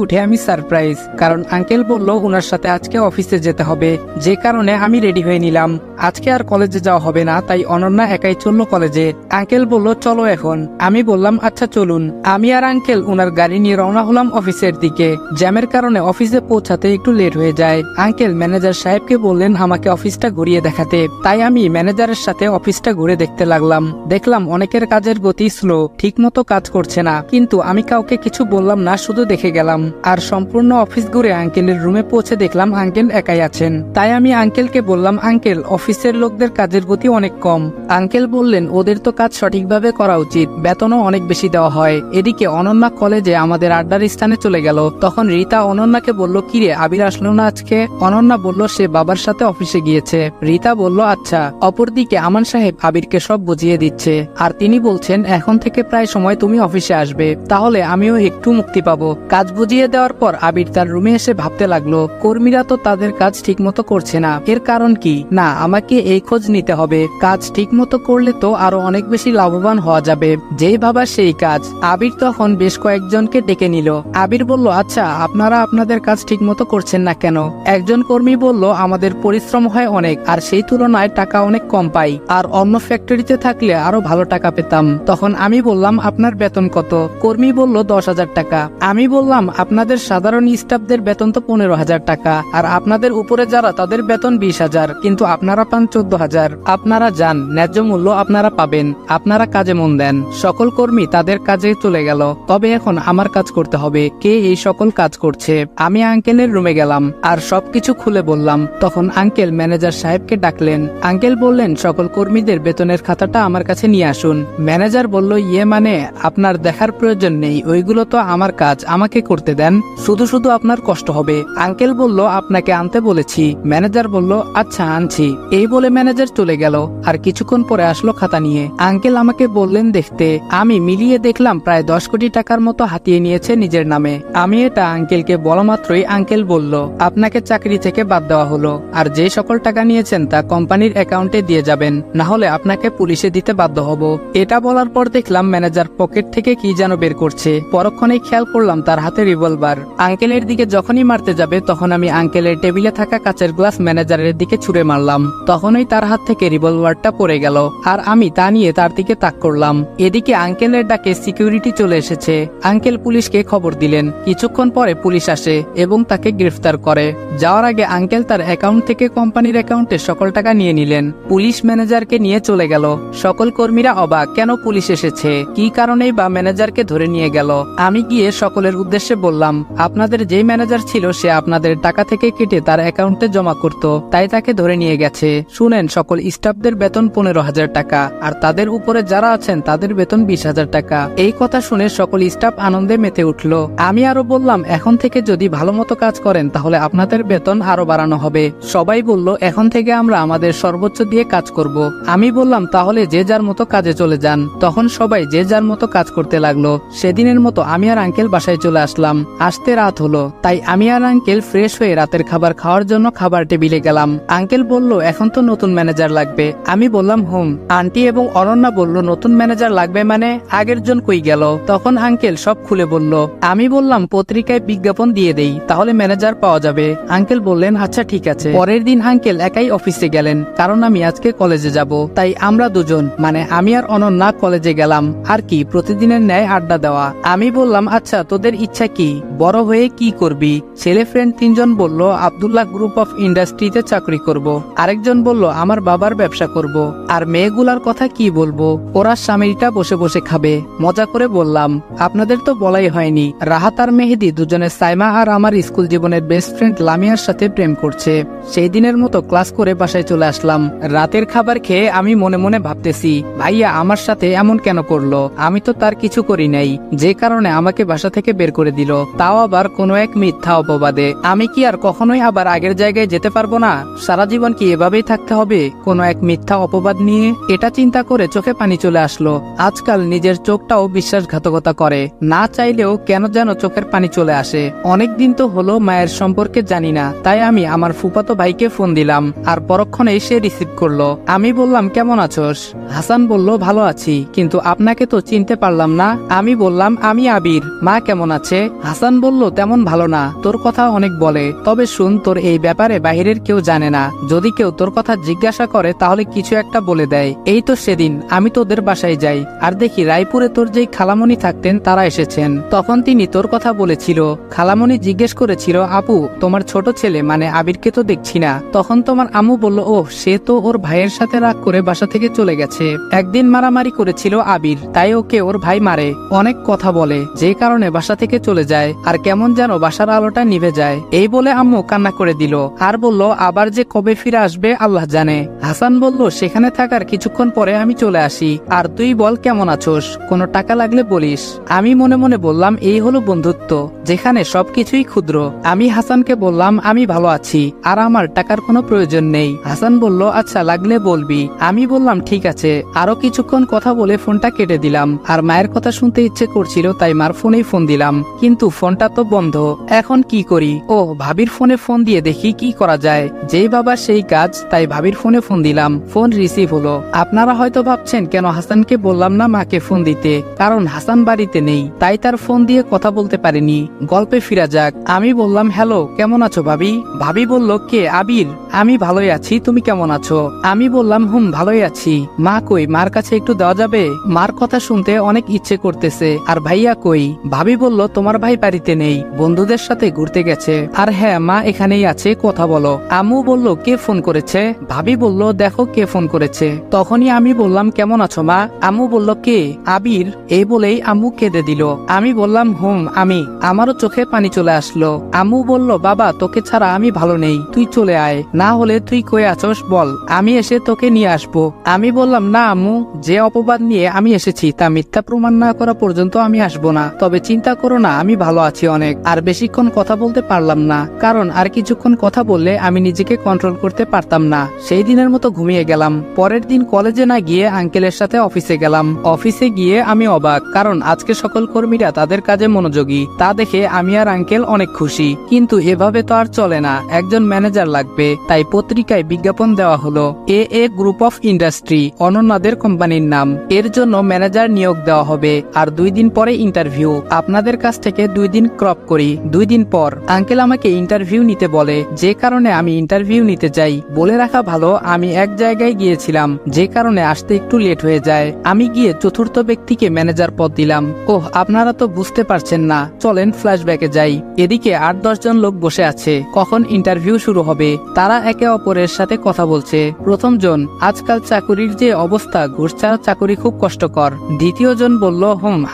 উঠে আমি সারপ্রাইজ। কারণ আঙ্কেল বলল উনার সাথে আজকে অফিসে যেতে হবে, যে কারণে আমি রেডি হয়ে নিলাম। আজকে আর কলেজে যাওয়া হবে না, তাই অনন্যা একাই চললো কলেজে। আঙ্কেল বলল, চলো এখন। আমি বললাম, আচ্ছা চলুন। আমি আর আঙ্কেল উনার গাড়ি নিয়ে রওনা হলাম অফিসের দিকে। জ্যামের কারণে অফিসে পৌঁছাতে একটু লেট হয়ে যায়। আঙ্কেল ম্যানেজার সাহেবকে বললেন আমাকে অফিসটা ঘুরিয়ে দেখাতে, তাই আমি ম্যানেজারের সাথে অফিসটা ঘুরে দেখতে লাগলাম। দেখলাম অনেকের কাজের গতি স্লো, ঠিক মতো কাজ করছে না, কিন্তু আমি কাউকে কিছু বললাম না, শুধু দেখে গেলাম। আর সম্পূর্ণ অফিস ঘুরে আঙ্কেলের রুমে পৌঁছে দেখলাম আঙ্কেল একাই আছেন। তাই আমি আঙ্কেলকে বললাম, আঙ্কেল, অফিসের লোকদের কাজের গতি অনেক কম। আঙ্কেল বললেন, ওদের তো কাজ সঠিকভাবে করা উচিত, বেতনও অনেক বেশি দেওয়া হয়। এদিকে অনন্যা কলেজে আমাদের আড্ডার স্থানে চলে গেল। তখন রীতা অনন্যাকে বলল, কিরে, আবির আসলো না আজকে? অনন্যা বলল, সে বাবার সাথে অফিসে গিয়েছে। রীতা বলল, আচ্ছা। অপরদিকে আমান সাহেব আবিরকে সব বুঝিয়ে দিচ্ছে, আর তিনি বলছেন, এখন থেকে প্রায় সময় তুমি অফিসে আসবে, তাহলে আমিও একটু মুক্তি পাবো। কাজ বুঝিয়ে দেওয়ার পর আবির তার রুমে এসে ভাবতে লাগলো, কর্মীরা তো তাদের কাজ ঠিক মতো করছে না, এর কারণ কি? না, আমাকে এই খোঁজ নিতে হবে। কাজ ঠিক মতো করলে তো আরো অনেক বেশি লাভবান হওয়া যাবে। যেই ভাবা সেই কাজ। আবির তখন বেশ কয়েকজনকে ডেকে নিল। আবির বলল, আচ্ছা, আপনারা আপনাদের কাজ ঠিক মতো করছেন না কেন? একজন কর্মী বলল, আমাদের পরিশ্রম হয় অনেক, আর সেই তুলনায় টাকা অনেক কম পাই, আর অন্য ফ্যাক্টরিতে থাকলে আরো ভালো টাকা পেতাম। তখন আমি বললাম, আপনার বেতন কত? কর্মী বলল, 10,000 টাকা। আমি বললাম, আপনাদের সাধারণ স্টাফদের বেতন তো 15,000 টাকা, আর আপনাদের উপরে যারা, তাদের বেতন 20,000, কিন্তু আপনারা পান 14,000। আপনারা যান, ন্যায্য মূল্য আপনারা পাবেন, আপনারা কাজে মন দেন। সকল কর্মী তাদের কাজে চলে গেল। তবে এখন আমার কাজ করতে হবে। কে এই সকল কাজ করছে? আমি আঙ্কেলের রুমে গেলাম আর সবকিছু খুলে বললাম। তখন আঙ্কেল ম্যানেজার সাহেবকে ডাকলেন। আঙ্কেল বললেন, সকল কর্মীদের বেতনের খাতাটা আমার কাছে নিয়ে আসুন। ম্যানেজার বলল, ইয়ে মানে, আপনার দেখার প্রয়োজন নেই, ওইগুলো তো আমার কাজ, আমাকে করতে দেন, শুধু শুধু আপনার কষ্ট হবে। আঙ্কেল বলল, আপনাকে আনতে বলেছি। ম্যানেজার বলল, আচ্ছা, আনছি। এই বলে ম্যানেজার চলে গেল, আর কিছুক্ষণ পরে আসলো খাতা নিয়ে। আঙ্কেল আমাকে বললেন দেখতে। আমি মিলিয়ে দেখলাম প্রায় 10 কোটি টাকার মতো হাতিয়ে নিয়েছে নিজের নামে। আমি এটা আঙ্কেলকে বলা মাত্রই আঙ্কেল বলল, আপনাকে চাকরি থেকে বাদ দেওয়া হলো, আর যে সকল টাকা নিয়েছেন তা কোম্পানির অ্যাকাউন্টে দিয়ে যাবেন, না হলে আপনাকে পুলিশে দিতে বাধ্য হব। এটা বলার পর দেখলাম ম্যানেজার পকেট থেকে কি যেন বের করছে। পরক্ষণেই খেয়াল করলাম তার হাতে রিভলভার। আঙ্কেলের দিকে যখনই মারতে যাবে, তখন আমি আঙ্কেলের টেবিলে থাকা কাচের গ্লাস ম্যানেজারের দিকে ছুঁড়ে মারলাম। তখনই তার হাত থেকে রিভলভারটা পড়ে গেল, আর আমি তা নিয়ে তার দিকে তাক করলাম। এদিকে আঙ্কেলের ডাকে সিকিউরিটি চলে এসেছে। আঙ্কেল পুলিশকে খবর দিলেন। কিছুক্ষণ পরে পুলিশ আসে এবং তাকে গ্রেফতার করে। যাওয়ার আগে আঙ্কেল তার অ্যাকাউন্ট থেকে কোম্পানির অ্যাকাউন্টে সকল টাকা নিয়ে নিলেন। পুলিশ ম্যানেজারকে নিয়ে চলে গেল। সকল কর্মীরা অবাক, কেন পুলিশ এসেছে, কি কারণে কারণেই বা ম্যানেজারকে ধরে নিয়ে গেল? আমি গিয়ে সকলের উদ্দেশ্যে বললাম, আপনাদের যেই ম্যানেজার ছিল সে আপনাদের টাকা থেকে কেটে তার অ্যাকাউন্টে জমা করত, তাই তাকে ধরে নিয়ে গেছে। শুনেন, সকল স্টাফদের বেতন 15,000 টাকা, আর তাদের উপরে যারা আছেন তাদের বেতন 20,000 টাকা। এই কথা শুনে সকল স্টাফ আনন্দে মেতে উঠল। আমি আরো বললাম, এখন থেকে যদি ভালো মতো কাজ করেন তাহলে আপনাদের বেতন আরো বাড়ানো হবে। সবাই বলল, এখন থেকে আমরা আমাদের সর্বোচ্চ দিয়ে কাজ করব। আমি বললাম, তাহলে যে যার মতো কাজে চলে যান। তখন সবাই যে যার মতো কাজ করতে লাগলো। সেদিনের মতো আমি আর আঙ্কেল বাসায় চলে আসলাম। আসতে রাত হলো, তাই আমি আর আঙ্কেল ফ্রেশ হয়ে রাতের খাবার খাওয়ার জন্য খাবার টেবিলে গেলাম। আঙ্কেল বলল, এখন তো নতুন ম্যানেজার লাগবে। আমি বললাম, হুম। আন্টি এবং অনন্যা বলল, নতুন ম্যানেজার লাগবে মানে? আগের জন কই গেল? তখন আঙ্কেল সব খুলে বলল। আমি বললাম, পত্রিকায় বিজ্ঞাপন দিয়ে দেই, তাহলে ম্যানেজার পাওয়া যাবে। আঙ্কেল বললেন, আচ্ছা ঠিক আছে। পরের দিন আঙ্কেল একাই অফিসে গেলেন, কারণ আমি আজকে কলেজে যাব। তাই আমরা দুজন, মানে আমি আর অনন্যা কলেজে গেলাম। আর কি, প্রতিদিনের ন্যায় আড্ডা দেওয়া। আমি বললাম, আচ্ছা তোদের ইচ্ছা কি, বড় হয়ে কি করবি? ছেলে ফ্রেন্ড 3 জন বলল, আব্দুল্লাহ গ্রুপ অফ ইন্ডাস্ট্রিতে চাকরি করব। আরেকজন বলল, আমার বাবার ব্যবসা করব। আর মেয়েগুলার কথা কি বলবো, ওরা স্বামীটা বসে বসে খাবে। মজা করে বললাম, আপনাদের তো বলাই হয়নি, রাহাত আর মেহেদি দুজনে সাইমা আর আমার স্কুল জীবনের বেস্ট ফ্রেন্ড লামিয়ার সাথে প্রেম করছে। সেই দিনের মতো ক্লাস করে বাসায় চলে আসলাম। রাতের খাবার খেয়ে আমি মনে মনে ভাবতেছি, ভাইয়া আমার সাথে এমন কেন করলো? আমি তো তার কিছু করি নাই, যে কারণে আমাকে বাসা থেকে বের করে দিল, তাও আবার কোনো এক মিথ্যা অপবাদে। আমি কি আর কখনোই আবার আগের জায়গায় যেতে পারবো না? সারা জীবন কি এভাবেই থাকতে হবে কোনো এক মিথ্যা অপবাদ নিয়ে? এটা চিন্তা করে চোখে পানি চলে আসলো। আজকাল নিজের চোখটাও বিশ্বাসঘাতকতা করে, না চাইলেও কেন যেন চোখের পানি চলে আসে। অনেকদিন তো হলো মায়ের সম্পর্কে জানি না, তাই আমি আমার ফুফাতো ভাইকে ফোন দিলাম, আর পরক্ষণেই সে রিসিভ করলো। আমি বললাম, কেমন আছোস? হাসান বলল, ভালো আছি, কিন্তু আপনাকে তো চিনতে পারলাম না। আমি বললাম, আমি আবির। মা কেমন আছে? হাসান বলল, তেমন ভালো না, তোর কথা অনেক বলে, তবে শুন, তোর এই ব্যাপারে বাহিরের কেউ জানে না। যদি কেউ তোর কথা জিজ্ঞাসা করে তাহলে কিছু একটা বলে দেয়। এই তো সেদিন আমি তোদের বাসায় যাই, আর দেখি রায়পুরে তোর যেই খালামণি থাকতেন তারা এসেছেন। তখন তিনি তোর কথা বলেছিল। খালামণি জিজ্ঞেস করেছিল, আপু তোমার ছোট ছেলে মানে আবিরকে তো দেখছি না। তখন তোমার আম্মু বলল, ও সে তো ওর ভাইয়ের সাথে রাগ করে বাসা থেকে চলে গেছে। একদিন মারামারি করেছিল আবির, তাই ওকে ওর ভাই মারে। অনেক কথা বলে, যে কারণে বাসা থেকে চলে যায়, আর কেমন যেন বাসার আলোটা নিভে যায়। এই বলে আম্মু কান্না করে দিল, আর বলল, আবার যে কবে ফিরে আসবে আল্লাহ জানে। হাসান বলল, সেখানে থাকার কিছুক্ষণ পরে আমি চলে আসি, আর তুই বল কেমন আছোস, কোনো টাকা লাগলে বলিস। আমি মনে মনে বললাম, এই হলো বন্ধুত্ব, যেখানে সবকিছুই ক্ষুদ্র। আমি হাসানকে বললাম, আমি ভালো আছি, আর আমার টাকার কোনো প্রয়োজন নেই। হাসান বলল, আচ্ছা লাগলে বলবি। আমি বললাম, ঠিক আছে। আরো কিছুক্ষণ কথা বলে ফোনটা কেটে দিলাম, আর মায়ের কথা শুনতে ইচ্ছে করছিল, তাই মার ফোনেই ফোন দিলাম, কিন্তু ফোনটা তো বন্ধ। এখন কি করি? ও ভাবির ফোনে ফোন দিয়ে দেখি কি করা যায়। যেই বাবা সেই কাজ, তাই ভাবির ফোনে ফোন দিলাম। ফোন রিসিভ হলো। আপনারা হয়তো ভাবছেন কেন হাসানকে বললাম না মাকে ফোন দিতে, কারণ হাসান বাড়িতে নেই, তাই তার ফোন দিয়ে কথা বলতে পারিনি। গল্পে ফিরা যাক। আমি বললাম, হ্যালো কেমন আছো ভাবি? ভাবি বলল, কে? আবির। আমি ভালোই আছি, তুমি কেমন আছো? আমি বললাম, হুম ভালোই আছি। মা কই, মার কাছে একটু দেওয়া যাবে? মার কথা শুনতে অনেক ইচ্ছে করতেছে। আর ভাইয়া কই? ভাবি বলল, তোমার ভাই বাড়িতে নেই, বন্ধুদের সাথে ঘুরতে গেছে। আর হ্যাঁ, মা এখানেই আছে, কথা বলো। আম্মু বলল, কে ফোন করেছে? ভাবি বলল, দেখো কে ফোন করেছে। তখনই আমি বললাম, কেমন আছো মা? আম্মু বলল, কে? আবির। এই বলেই আম্মু কেঁদে দিল। আমি বললাম, হুম আমি। আমারও চোখে পানি চলে আসলো। আম্মু বলল, বাবা তোকে ছাড়া আমি ভালো নেই, তুই চলে আয়, না হলে তুই কই আছোস বল, আমি এসে তোকে নিয়ে আসবো। আমি বললাম, না আম্মু, যে অপবাদ নিয়ে আমি এসেছি তা মিথ্যা প্রমাণ না করা পর্যন্ত আমি আসবো না। তবে চিন্তা করো না, আমি ভালো আছি অনেক। আর বেশিক্ষণ কথা বলতে পারলাম না, কারণ আর কিছুক্ষণ কথা বললে আমি নিজেকে কন্ট্রোল করতে পারতাম না। সেই দিনের মতো ঘুমিয়ে গেলাম। পরের দিন কলেজে না গিয়ে আঙ্কেলের সাথে অফিসে গেলাম। অফিসে গিয়ে আমি অবাক, কারণ আজকে সকল কর্মীরা তাদের কাজে মনোযোগী। তা দেখে আমি আর আঙ্কেল অনেক খুশি। কিন্তু এভাবে তো আর চলে না, একজন ম্যানেজার লাগবে। তাই পত্রিকায় বিজ্ঞাপন দেওয়া হলো, এ গ্রুপ অফ ইন্ডাস্ট্রি, অনন্যাদের কোম্পানির নাম। এর জন্য ম্যানেজার নিয়োগ দেওয়া হবে, আর 2 দিন পরে ইন্টারভিউ। আপনাদের কাছ থেকে 2 দিন ক্রপ করি। 2 দিন পর আঙ্কেল আমাকে ইন্টারভিউ নিতে বলে, যে কারণে আমি ইন্টারভিউ নিতে যাই। বলে রাখা ভালো, আমি এক জায়গায় গিয়েছিলাম, যে কারণে আসতে একটু লেট হয়ে যায়। আমি গিয়ে চতুর্থ ব্যক্তিকে ম্যানেজার পদ দিলাম। ওহ, আপনারা তো বুঝতে পারছেন না, চলেন ফ্ল্যাশব্যাকে যাই। এদিকে 8-10 জন লোক বসে আছে, কখন ইন্টারভিউ শুরু হবে। তারা একে অপরের সাথে কথা বলছে। প্রথম জন, আজকাল চাকুরির যে অবস্থা, ঘুষ ছাড়া চাকুরি খুব কষ্টকর। দ্বিতীয় দ্বিতীয় জন বলল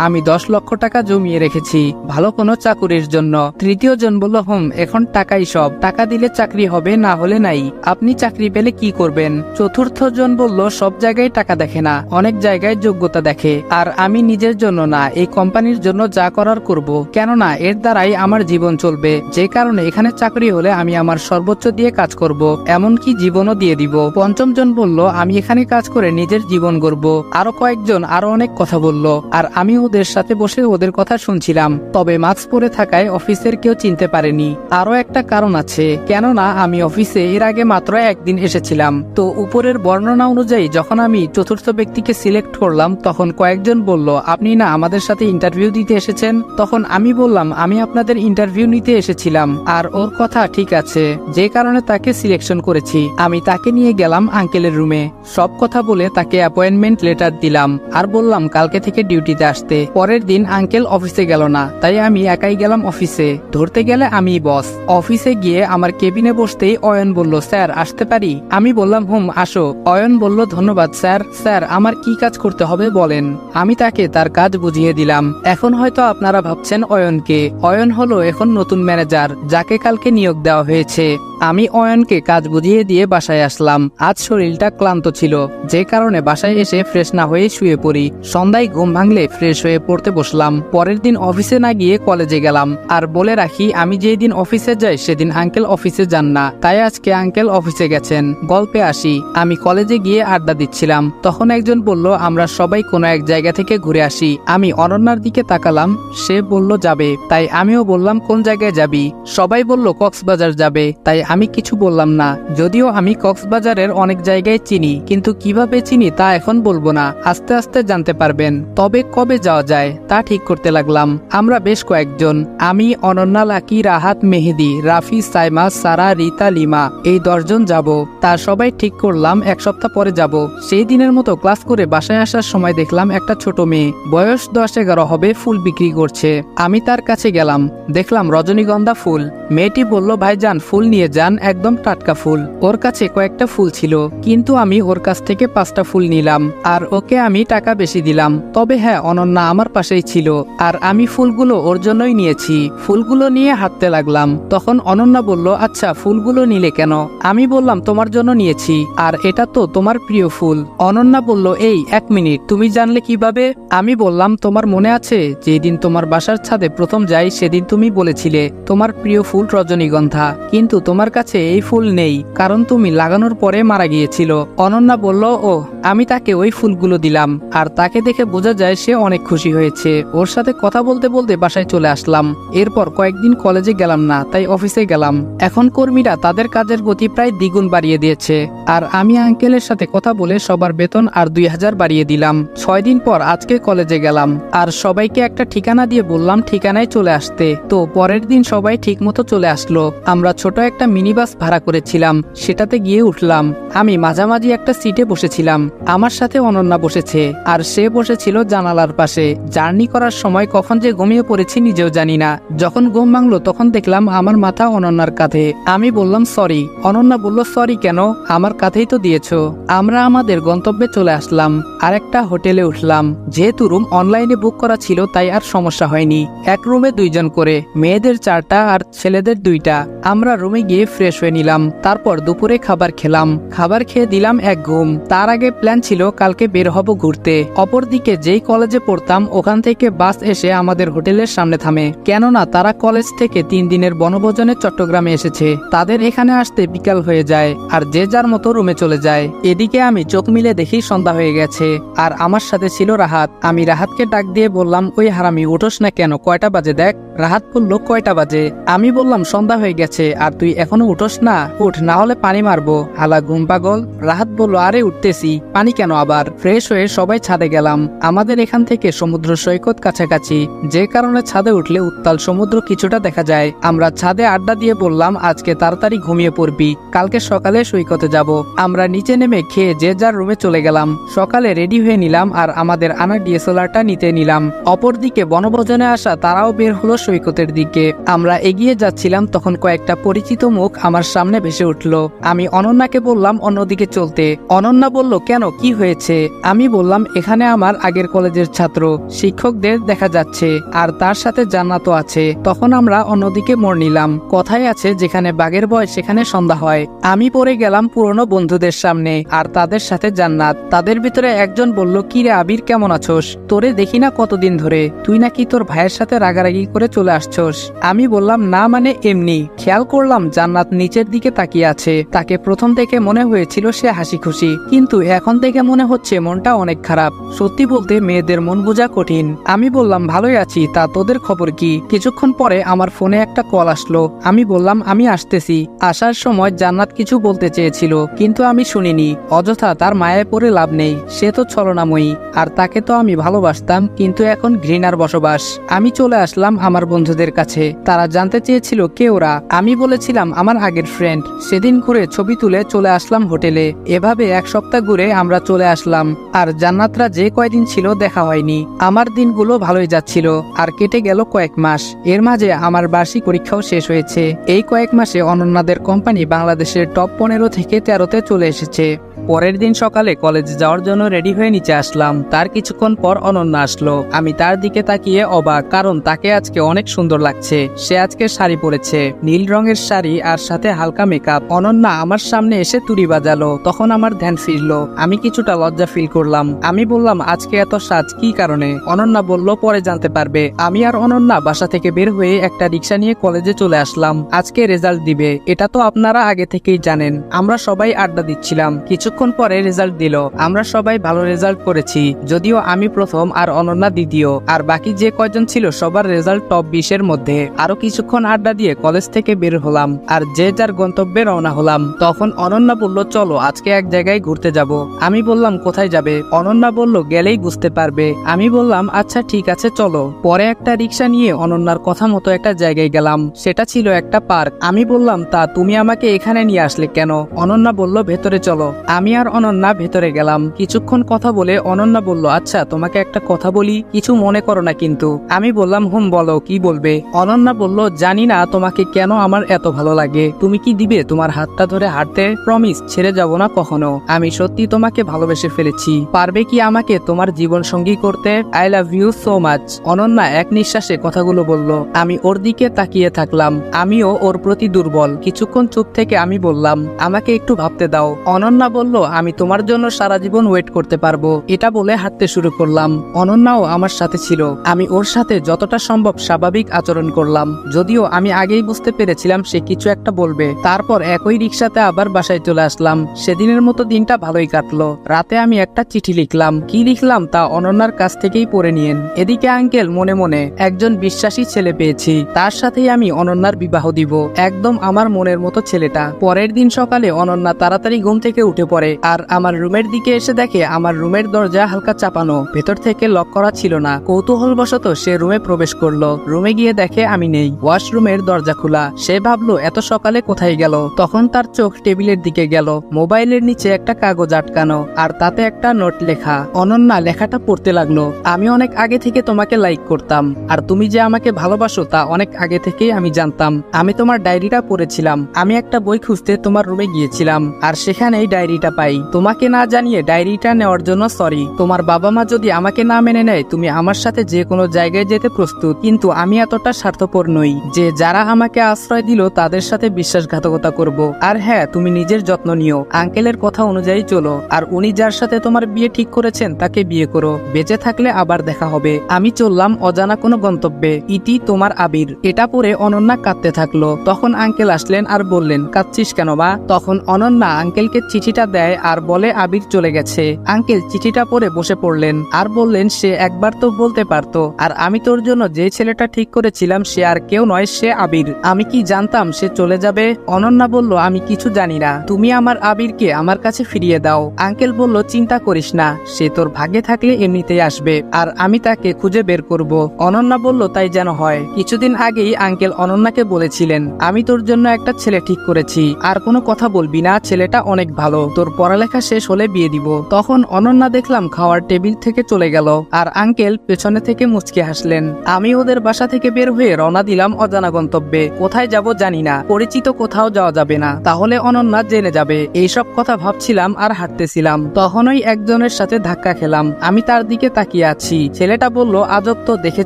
আমি 10 লক্ষ টাকা জমিয়ে রেখেছি ভালো কোনো চাকুরির জন্য। তৃতীয় জন বলল এখন টাকাই সব, টাকা দিলে চাকরি হবে, না হলে নাই, আপনি চাকরি পেলে কি করবেন? চতুর্থ জন বলল সব জায়গায় টাকা দেখে না, অনেক জায়গায় যোগ্যতা দেখে, আর আমি নিজের জন্য না এই কোম্পানির জন্য যা করার করব, কেননা এর দ্বারাই আমার জীবন চলবে, যে কারণে এখানে চাকরি হলে আমি আমার সর্বোচ্চ দিয়ে কাজ করব, এমনকি জীবনও দিয়ে দিব। পঞ্চম জন বলল আমি এখানে কাজ করে নিজের জীবন গড়ব। আরো কয়েকজন আরো অনেক কথা বলল, আর আমি ওদের সাথে বসে ওদের কথা শুনছিলাম। তবে মাস্ক পরে থাকায় অফিসের কেউ চিনতে পারেনি। আরো একটা কারণ আছে, কেননা আমি অফিসে এর আগে মাত্র একদিন এসেছিলাম। তো উপরের বর্ণনা অনুযায়ী যখন আমি চতুর্থ ব্যক্তিকে সিলেক্ট করলাম, তখন কয়েকজন বলল আপনি না আমাদের সাথে ইন্টারভিউ দিতে এসেছেন? তখন আমি বললাম আমি আপনাদের ইন্টারভিউ নিতে এসেছিলাম। আর ওর কথা ঠিক আছে, যে কারণে তাকে সিলেকশন করেছি। আমি তাকে নিয়ে গেলাম আঙ্কেলের রুমে, সব কথা বলে তাকে অ্যাপয়েন্টমেন্ট লেটার দিলাম, আর বললাম কালকে থেকে ডিউটিতে আসতে। পরের দিন আঙ্কেল অফিসে গেল না, তাই আমি একাই গেলাম অফিসে। ধরতে গেলে আমি বস। অফিসে গিয়ে আমার কেবিনে বসতেই অয়ন বলল স্যার আসতে পারি? আমি বললাম আসো। অয়ন বলল ধন্যবাদ স্যার। স্যার আমার কি কাজ করতে হবে বলেন। আমি তাকে তার কাজ বুঝিয়ে দিলাম। এখন হয়তো আপনারা ভাবছেন অয়নকে, অয়ন হলো এখন নতুন ম্যানেজার যাকে কালকে নিয়োগ দেওয়া হয়েছে। আমি অয়নকে কাজ বুঝিয়ে দিয়ে বাসায় আসলাম। আজ শরীরটা ক্লান্ত ছিল, যে কারণে বাসায় এসে ফ্রেশ না হয়ে শুয়ে পড়ি। সন্ধ্যায় ঘুম ভাঙলে ফ্রেশ হয়ে পড়তে বসলাম। পরের দিন অফিসে না গিয়ে কলেজে গেলাম। আর বলে রাখি আমি যেই দিন অফিসে যাই সেদিন আঙ্কেল অফিসে যান না, তাই আজকে আঙ্কেল অফিসে গেছেন। গল্পে আসি, আমি কলেজে গিয়ে আড্ডা দিচ্ছিলাম, তখন একজন বলল আমরা সবাই কোনো এক জায়গা থেকে ঘুরে আসি। আমি অনন্যার দিকে তাকালাম, সে বলল যাবে, তাই আমিও বললাম কোন জায়গায় যাবি? সবাই বলল কক্সবাজার যাবে, তাই আমি কিছু বললাম না। যদিও আমি কক্সবাজারের অনেক জায়গায় চিনি, কিন্তু কিভাবে চিনি তা এখন বলবো না, আস্তে আস্তে জানতে পারবেন। তবে কবে যাওয়া যায় তা ঠিক করতে লাগলাম। আমরা বেশ কয়েকজন, আমি, অনন্যা, লাকি, রাহাত, মেহেদি, রাফি, সাইমা, সারা, রিতা, লিমা, এই 10 জন যাব। তা সবাই ঠিক করলাম 1 সপ্তাহ পরে যাব। সেই দিনের মতো ক্লাস করে বাসায় আসার সময় দেখলাম একটা ছোট মেয়ে, বয়স 10-11 হবে, ফুল বিক্রি করছে। আমি তার কাছে গেলাম, দেখলাম রজনীগন্ধা ফুল। মেয়েটি বলল ভাইজান ফুল নিয়ে যান, একদম টাটকা ফুল। ওর কাছে কয়েকটা ফুল ছিল, কিন্তু আমি ওর কাছ থেকে 5টা ফুল নিলাম, আর ওকে আমি টাকা বেশি দিলাম। তবে হ্যাঁ, অনন্যা আমার পাশেই ছিল, আর আমি ফুলগুলো ওর জন্যই নিয়েছি। ফুলগুলো নিয়ে হাঁটতে লাগলাম, তখন অনন্যা বলল আচ্ছা ফুলগুলো নিলে কেন? আমি বললাম তোমার জন্য নিয়েছি, আর এটা তো তোমার প্রিয় ফুল। অনন্যা বলল এই 1 মিনিট, তুমি জানলে কিভাবে? আমি বললাম তোমার মনে আছে যেদিন তোমার বাসার ছাদে প্রথম যাই সেদিন তুমি বলেছিলে তোমার প্রিয় ফুল রজনীগন্ধা, কিন্তু তোমার কাছে এই ফুল নেই, কারণ তুমি লাগানোর পরে মারা গিয়েছিল। অনন্যা বলল ও, আমি তাকে ওই ফুলগুলো দিলাম, আর তাকে দেখে বোঝা যায় সে অনেক খুশি হয়েছে। ওর সাথে কথা বলতে বলতে বাসায় চলে আসলাম। এরপর কয়েকদিন কলেজে গেলাম না, তাই অফিসে গেলাম। এখন কর্মীরা তাদের কাজের গতি প্রায় দ্বিগুণ বাড়িয়ে দিয়েছে, আর আমি আঙ্কেলের সাথে কথা বলে সবার বেতন আর 2000 বাড়িয়ে দিলাম। 6 দিন পর আজকে কলেজে গেলাম, আর সবাইকে একটা ঠিকানা দিয়ে বললাম ঠিকানায় চলে আসতে। তো পরের দিন সবাই ঠিক মতো চলে আসলো। আমরা ছোট একটা মিনি বাস ভাড়া করেছিলাম, সেটাতে গিয়ে উঠলাম। আমি মাঝামাঝি একটা সিটে বসেছিলাম, আমার সাথে অনন্যা বসেছে, আর সে বসেছিল জানালার পাশে। জার্নি করার সময় কখন যে ঘুমিয়ে পড়েছি নিজেও জানি না। যখন ঘুম ভাঙলো তখন দেখলাম আমার মাথা অনন্যার কাঁধে। আমি বললাম সরি। অনন্যা বলল সরি কেন, আমার কাঁধেই তো দিয়েছো। আমরা আমাদের গন্তব্যে চলে আসলাম, আর একটা হোটেলে উঠলাম। যেহেতু রুম অনলাইনে বুক করা ছিল তাই আর সমস্যা হয়নি। এক রুমে 2 জন করে, মেয়েদের 4টা আর ছেলেদের 2টা। আমরা রুমে গিয়ে ফ্রেশ হয়ে নিলাম, তারপর দুপুরে খাবার খেলাম। খাবার খেয়ে দিলাম এক ঘুম। তার আগে প্ল্যান ছিল কালকে বের হব ঘুরতে। অপরদিকে যেই কলেজে পড়তাম ওখান থেকে বাস এসে আমাদের হোটেলের সামনে থামে, কেননা তারা কলেজ থেকে 3 দিনের বনভোজনে চট্টগ্রামে এসেছে। তাদের এখানে আসতে বিকাল হয়ে যায়, আর যে যার মতো রুমে চলে যায়। এদিকে আমি চোখ মিলে দেখি সন্ধ্যা হয়ে গেছে, আর আমার সাথে ছিল রাহাত। আমি রাহাতকে ডাক দিয়ে বললাম ওই হারামি উঠোস না কেন, কয়টা বাজে দেখ। রাহাত বলল কয়টা বাজে? আমি বললাম সন্ধ্যা হয়ে গেছে, আর তুই এখনো উঠোস না? উঠ, না হলে পানি মারবো, হালা ঘুম পাগল। রাহাত বলল আরে উঠতেছি, পানি কেন আবার? ফ্রেশ হয়ে সবাই ছাদে গেলাম। আমাদের এখান থেকে সমুদ্র সৈকত কাছাকাছি, যে কারণে ছাদে উঠলে উত্তাল সমুদ্র কিছুটা দেখা যায়। আমরা ছাদে আড্ডা দিয়ে বললাম আজকে তাড়াতাড়ি ঘুমিয়ে পড়বি, কালকে সকালে সৈকতে যাব। আমরা নিচে নেমে খেয়ে যে যার রুমে চলে গেলাম। সকালে রেডি হয়ে নিলাম, আর আমাদের আনা ডিএসএলআরটা নিতে নিলাম। অপরদিকে বনভোজনে আসা তারাও বের হলো সৈকতের দিকে। আমরা এগিয়ে যাচ্ছিলাম, তখন কয়েকটা পরিচিত মুখ আমার সামনে ভেসে উঠল। আমি অনন্যাকে বললাম অন্যদিকে চলতে। অনন্যা বলল, কেন, কি হয়েছে? আমি বললাম, এখানে আমার আগের কলেজের ছাত্র শিক্ষকদের দেখা যাচ্ছে, আর তার সাথে জান্নাতও আছে। তখন আমরা অন্যদিকে মোড় নিলাম। কথায় আছে, যেখানে বাঘের ভয় সেখানে সন্ধ্যা হয়। আমি পড়ে গেলাম পুরনো বন্ধুদের সামনে, আর তাদের সাথে জান্নাত। তাদের ভিতরে একজন বলল, কি রে আবির, কেমন আছোস? তোরে দেখি না কতদিন ধরে, তুই নাকি তোর ভাইয়ের সাথে রাগারাগি করে চলে আসছোস। আমি বললাম, না মানে এমনি। খেয়াল করলাম জান্নাত নিচের দিকে তাকিয়ে আছে। তাকে প্রথম থেকে মনে হয়েছিল সে হাসি খুশি, কিন্তু এখন থেকে মনে হচ্ছে মনটা অনেক খারাপ। সত্যি বলতে মেয়েদের মন বোঝা কঠিন। আমি বললাম, ভালোই আছি, তা তোদের খবর কি? কিছুক্ষণ পরে আমার ফোনে একটা কল আসলো। আমি বললাম, আমি আসতেছি। আসার সময় জান্নাত কিছু বলতে চেয়েছিল, কিন্তু আমি শুনিনি। অযথা তার মায়ায় পড়ে লাভ নেই, সে তো ছলনাময়ী, আর তাকে তো আমি ভালোবাসতাম, কিন্তু এখন ঘৃণার বসবাস। আমি চলে আসলাম আমার বন্ধুদের কাছে। তারা জানতে চেয়েছিল কে ওরা। আমি বলেছিলাম আমার আগের ফ্রেন্ড। সেদিন ঘুরে ছবি তুলে চলে আসলাম হোটেলে। এভাবে এক সপ্তাহ ঘুরে আমরা চলে আসলাম, আর জান্নাতরা যে কয়দিন ছিল দেখা হয়নি। আমার দিনগুলো ভালোই যাচ্ছিল, আর কেটে গেল কয়েক মাস। এর মাঝে আমার বার্ষিক পরীক্ষাও শেষ হয়েছে। এই কয়েক মাসে অনন্যাদের কোম্পানি বাংলাদেশের টপ 15 থেকে 13তে চলে এসেছে। পরের দিন সকালে কলেজে যাওয়ার জন্য রেডি হয়ে নিচে আসলাম। তার কিছুক্ষণ পর অনন্যা আসলো। আমি তার দিকে তাকিয়ে অবাক, কারণ তাকে আজকে অনেক সুন্দর লাগছে। সে আজকে শাড়ি পরেছে, নীল রঙের শাড়ি, আর সাথে হালকা মেকআপ। অনন্যা আমার সামনে এসে তুড়ি বাজালো। তখন আমার ধ্যান ফিরলো। আমি কিছুটা লজ্জা ফিল করলাম। আমি বললাম, আজকে এত সাজ কি কারণে? অনন্যা বলল, পরে জানতে পারবে। আমি আর অনন্যা বাসা থেকে বের হয়ে একটা রিক্সা নিয়ে কলেজে চলে আসলাম। আজকে রেজাল্ট দিবে, এটা তো আপনারা আগে থেকেই জানেন। আমরা সবাই আড্ডা দিচ্ছিলাম। কিছুক্ষণ পরে রেজাল্ট দিল। আমরা সবাই ভালো রেজাল্ট করেছি, যদিও আমি প্রথম আর অনন্যা দ্বিতীয়, আর বাকি যে কয়জন ছিল সবার রেজাল্ট টপ 20-এর মধ্যে। আরো কিছুক্ষণ আড্ডা দিয়ে কলেজ থেকে বের হলাম, আর যে যার গন্তব্যে রওনা হলাম। তখন অনন্যা বলল, চলো আজকে এক জায়গায় ঘুরতে যাব। আমি বললাম, কোথায় যাবে? অনন্যা বলল, গেলেই বুঝতে পারবে। আমি বললাম, আচ্ছা ঠিক আছে চলো। পরে একটা রিক্সা নিয়ে অনন্যার কথা মতো একটা জায়গায় গেলাম। সেটা ছিল একটা পার্ক। আমি বললাম, তা তুমি আমাকে এখানে নিয়ে আসলে কেন? অনন্যা বলল, ভেতরে চলো। আমি আর অনন্যা ভেতরে গেলাম। কিছুক্ষণ কথা বলে অনন্যা বলল, আচ্ছা তোমাকে একটা কথা বলি, কিছু মনে করো না কিন্তু। আমি বললাম, হুম বলো, কি বলবে? অনন্যা বলল, জানি না তোমাকে কেন আমার এত ভালো লাগে। তুমি কি দিবে তোমার হাতটা ধরে হাঁটতে? প্রমিস, ছেড়ে যাব না কখনো। আমি সত্যি তোমাকে ভালোবেসে ফেলেছি। পারবে কি আমাকে তোমার জীবন সঙ্গী করতে? I love you so much. Ananya এক নিঃশ্বাসে কথাগুলো বলল। আমি ওর দিকে তাকিয়ে থাকলাম। আমিও ওর প্রতি দুর্বল। কিছুক্ষণ চুপ থেকে আমি বললাম, আমাকে একটু ভাবতে দাও। অনন্যা বলল, আমি তোমার জন্য সারা জীবন ওয়েট করতে পারবো। এটা বলে হাঁটতে শুরু করলাম। অনন্যাও আমার সাথে ছিল। আমি ওর সাথে যতটা সম্ভব স্বাভাবিক আচরণ করলাম, যদিও আমি আগেই বুঝতে পেরেছিলাম সে কিছু একটা বলবে। তারপর একই রিক্সাতে আবার বাসায় চলে আসলাম। সেদিনের মতো দিনটা ভালোই কাটলো। রাতে আমি একটা চিঠি লিখলাম। কি লিখলাম তা অনন্যার কাছ থেকেই পড়ে নিয়েন। এদিকে আঙ্কেল মনে মনে একজন বিশ্বাসী ছেলে পেয়েছি, তার সাথেই আমি অনন্যার বিবাহ দিব। একদম আমার মনের মতো ছেলেটা। পরের দিন সকালে অনন্যা তাড়াতাড়ি ঘুম থেকে উঠে পড়ে, আর আমার রুমের দিকে এসে দেখে আমার রুমের দরজা হালকা চাপানো, ভেতর থেকে লক করা ছিল না। কৌতূহলবশত সে রুমে প্রবেশ করলো। রুমে গিয়ে দেখে আমি নেই। ওয়াশরুমের দরজা খোলা। সে ভাবলো এত সকালে কোথায় গেল। তখন তার চোখ টেবিলের দিকে গেল। মোবাইলের নিচে একটা কাগজ আটকানো, আর তাতে একটা নোট লেখা। অনন্যা লেখাটা পড়তে লাগলো, আমি অনেক আগে থেকে তোমাকে লাইক করতাম, আর তুমি যে আমাকে ভালোবাসো তা অনেক আগে থেকেই আমি জানতাম। আমি তোমার ডায়েরিটা পড়েছিলাম। আমি একটা বই খুঁজতে তোমার রুমে গিয়েছিলাম, আর সেখানেই ডায়েরিটা পাই। তোমাকে না জানিয়ে ডায়েরিটা নেওয়ার জন্য সরি। তোমার বাবা মা যদি আমাকে না মেনে নেয়, তুমি আমার সাথে যে কোনো জায়গায় যেতে প্রস্তুত, কিন্তু আমি এতটা স্বার্থপর নই যে যারা আমাকে আশ্রয় দিল তাদের সাথে বিশ্বাসঘাতকতা করব। আর হ্যাঁ, তুমি নিজের যত্ন নিও। আঙ্কেলের কথা অনুযায়ী চলো, আর উনি যার সাথে তোমার বিয়ে ঠিক করেছেন তাকে বিয়ে করো। বেঁচে থাকলে আবার দেখা হবে। আমি চললাম অজানা কোনো গন্তব্যে। ইতি, তোমার আবির। এটা পরে অনন্যা কাঁদতে থাকলো। তখন আঙ্কেল আসলেন আর বললেন, কাঁদছিস কেন মা? তখন অনন্যা আঙ্কেলকে চিঠিটা দেয় আর বলে আবির চলে গেছে। আঙ্কেল চিঠিটা পড়ে বসে পড়লেন আর বললেন, সে একবার তো বলতে পারতো। আর আমি তোর জন্য যে ছেলেটা ঠিক করেছিলাম সে আর কেউ নয়, সে আবির। আমি কি জানতাম সে চলে যাবে? অনন্যা বলল, আমি কিছু জানি না। তুমি আমার আবিরকে আমার কাছে ফিরিয়ে দাও। আঙ্কেল বলল, চিন্তা করিস না, সে তোর ভাগ্যে থাকলে এমনিতেই আসবে, আর আমি তাকে খুঁজে বের করব। অনন্যা বলল, তাই যেন হয়। কিছুদিন আগেই আঙ্কেল অনন্যাকে বলেছিলেন, আমি তোর জন্য একটা ছেলে ঠিক করেছি, আর কোনো কথা বলবি না, ছেলেটা অনেক ভালো, তোর পড়ালেখা শেষ হলে বিয়ে দিব। তখন অনন্যা দেখলাম খাওয়ার টেবিল থেকে চলে গেল, আর আঙ্কেল পেছনে থেকে মুচকে হাসলেন। আমি ওদের বাসায় বাসা থেকে বের হয়ে রওনা দিলাম অজানা গন্তব্যে। কোথায় যাব জানি না, পরিচিত কোথাও যাওয়া যাবে না, তাহলে অনন্যা জেনে যাবে। এইসব কথা ভাবছিলাম আর হাঁটতেছিলাম, তখনই একজনের সাথে ধাক্কা খেলাম। আমি তার দিকে তাকিয়ে আছি। ছেলেটা বলল, আজব তো, দেখে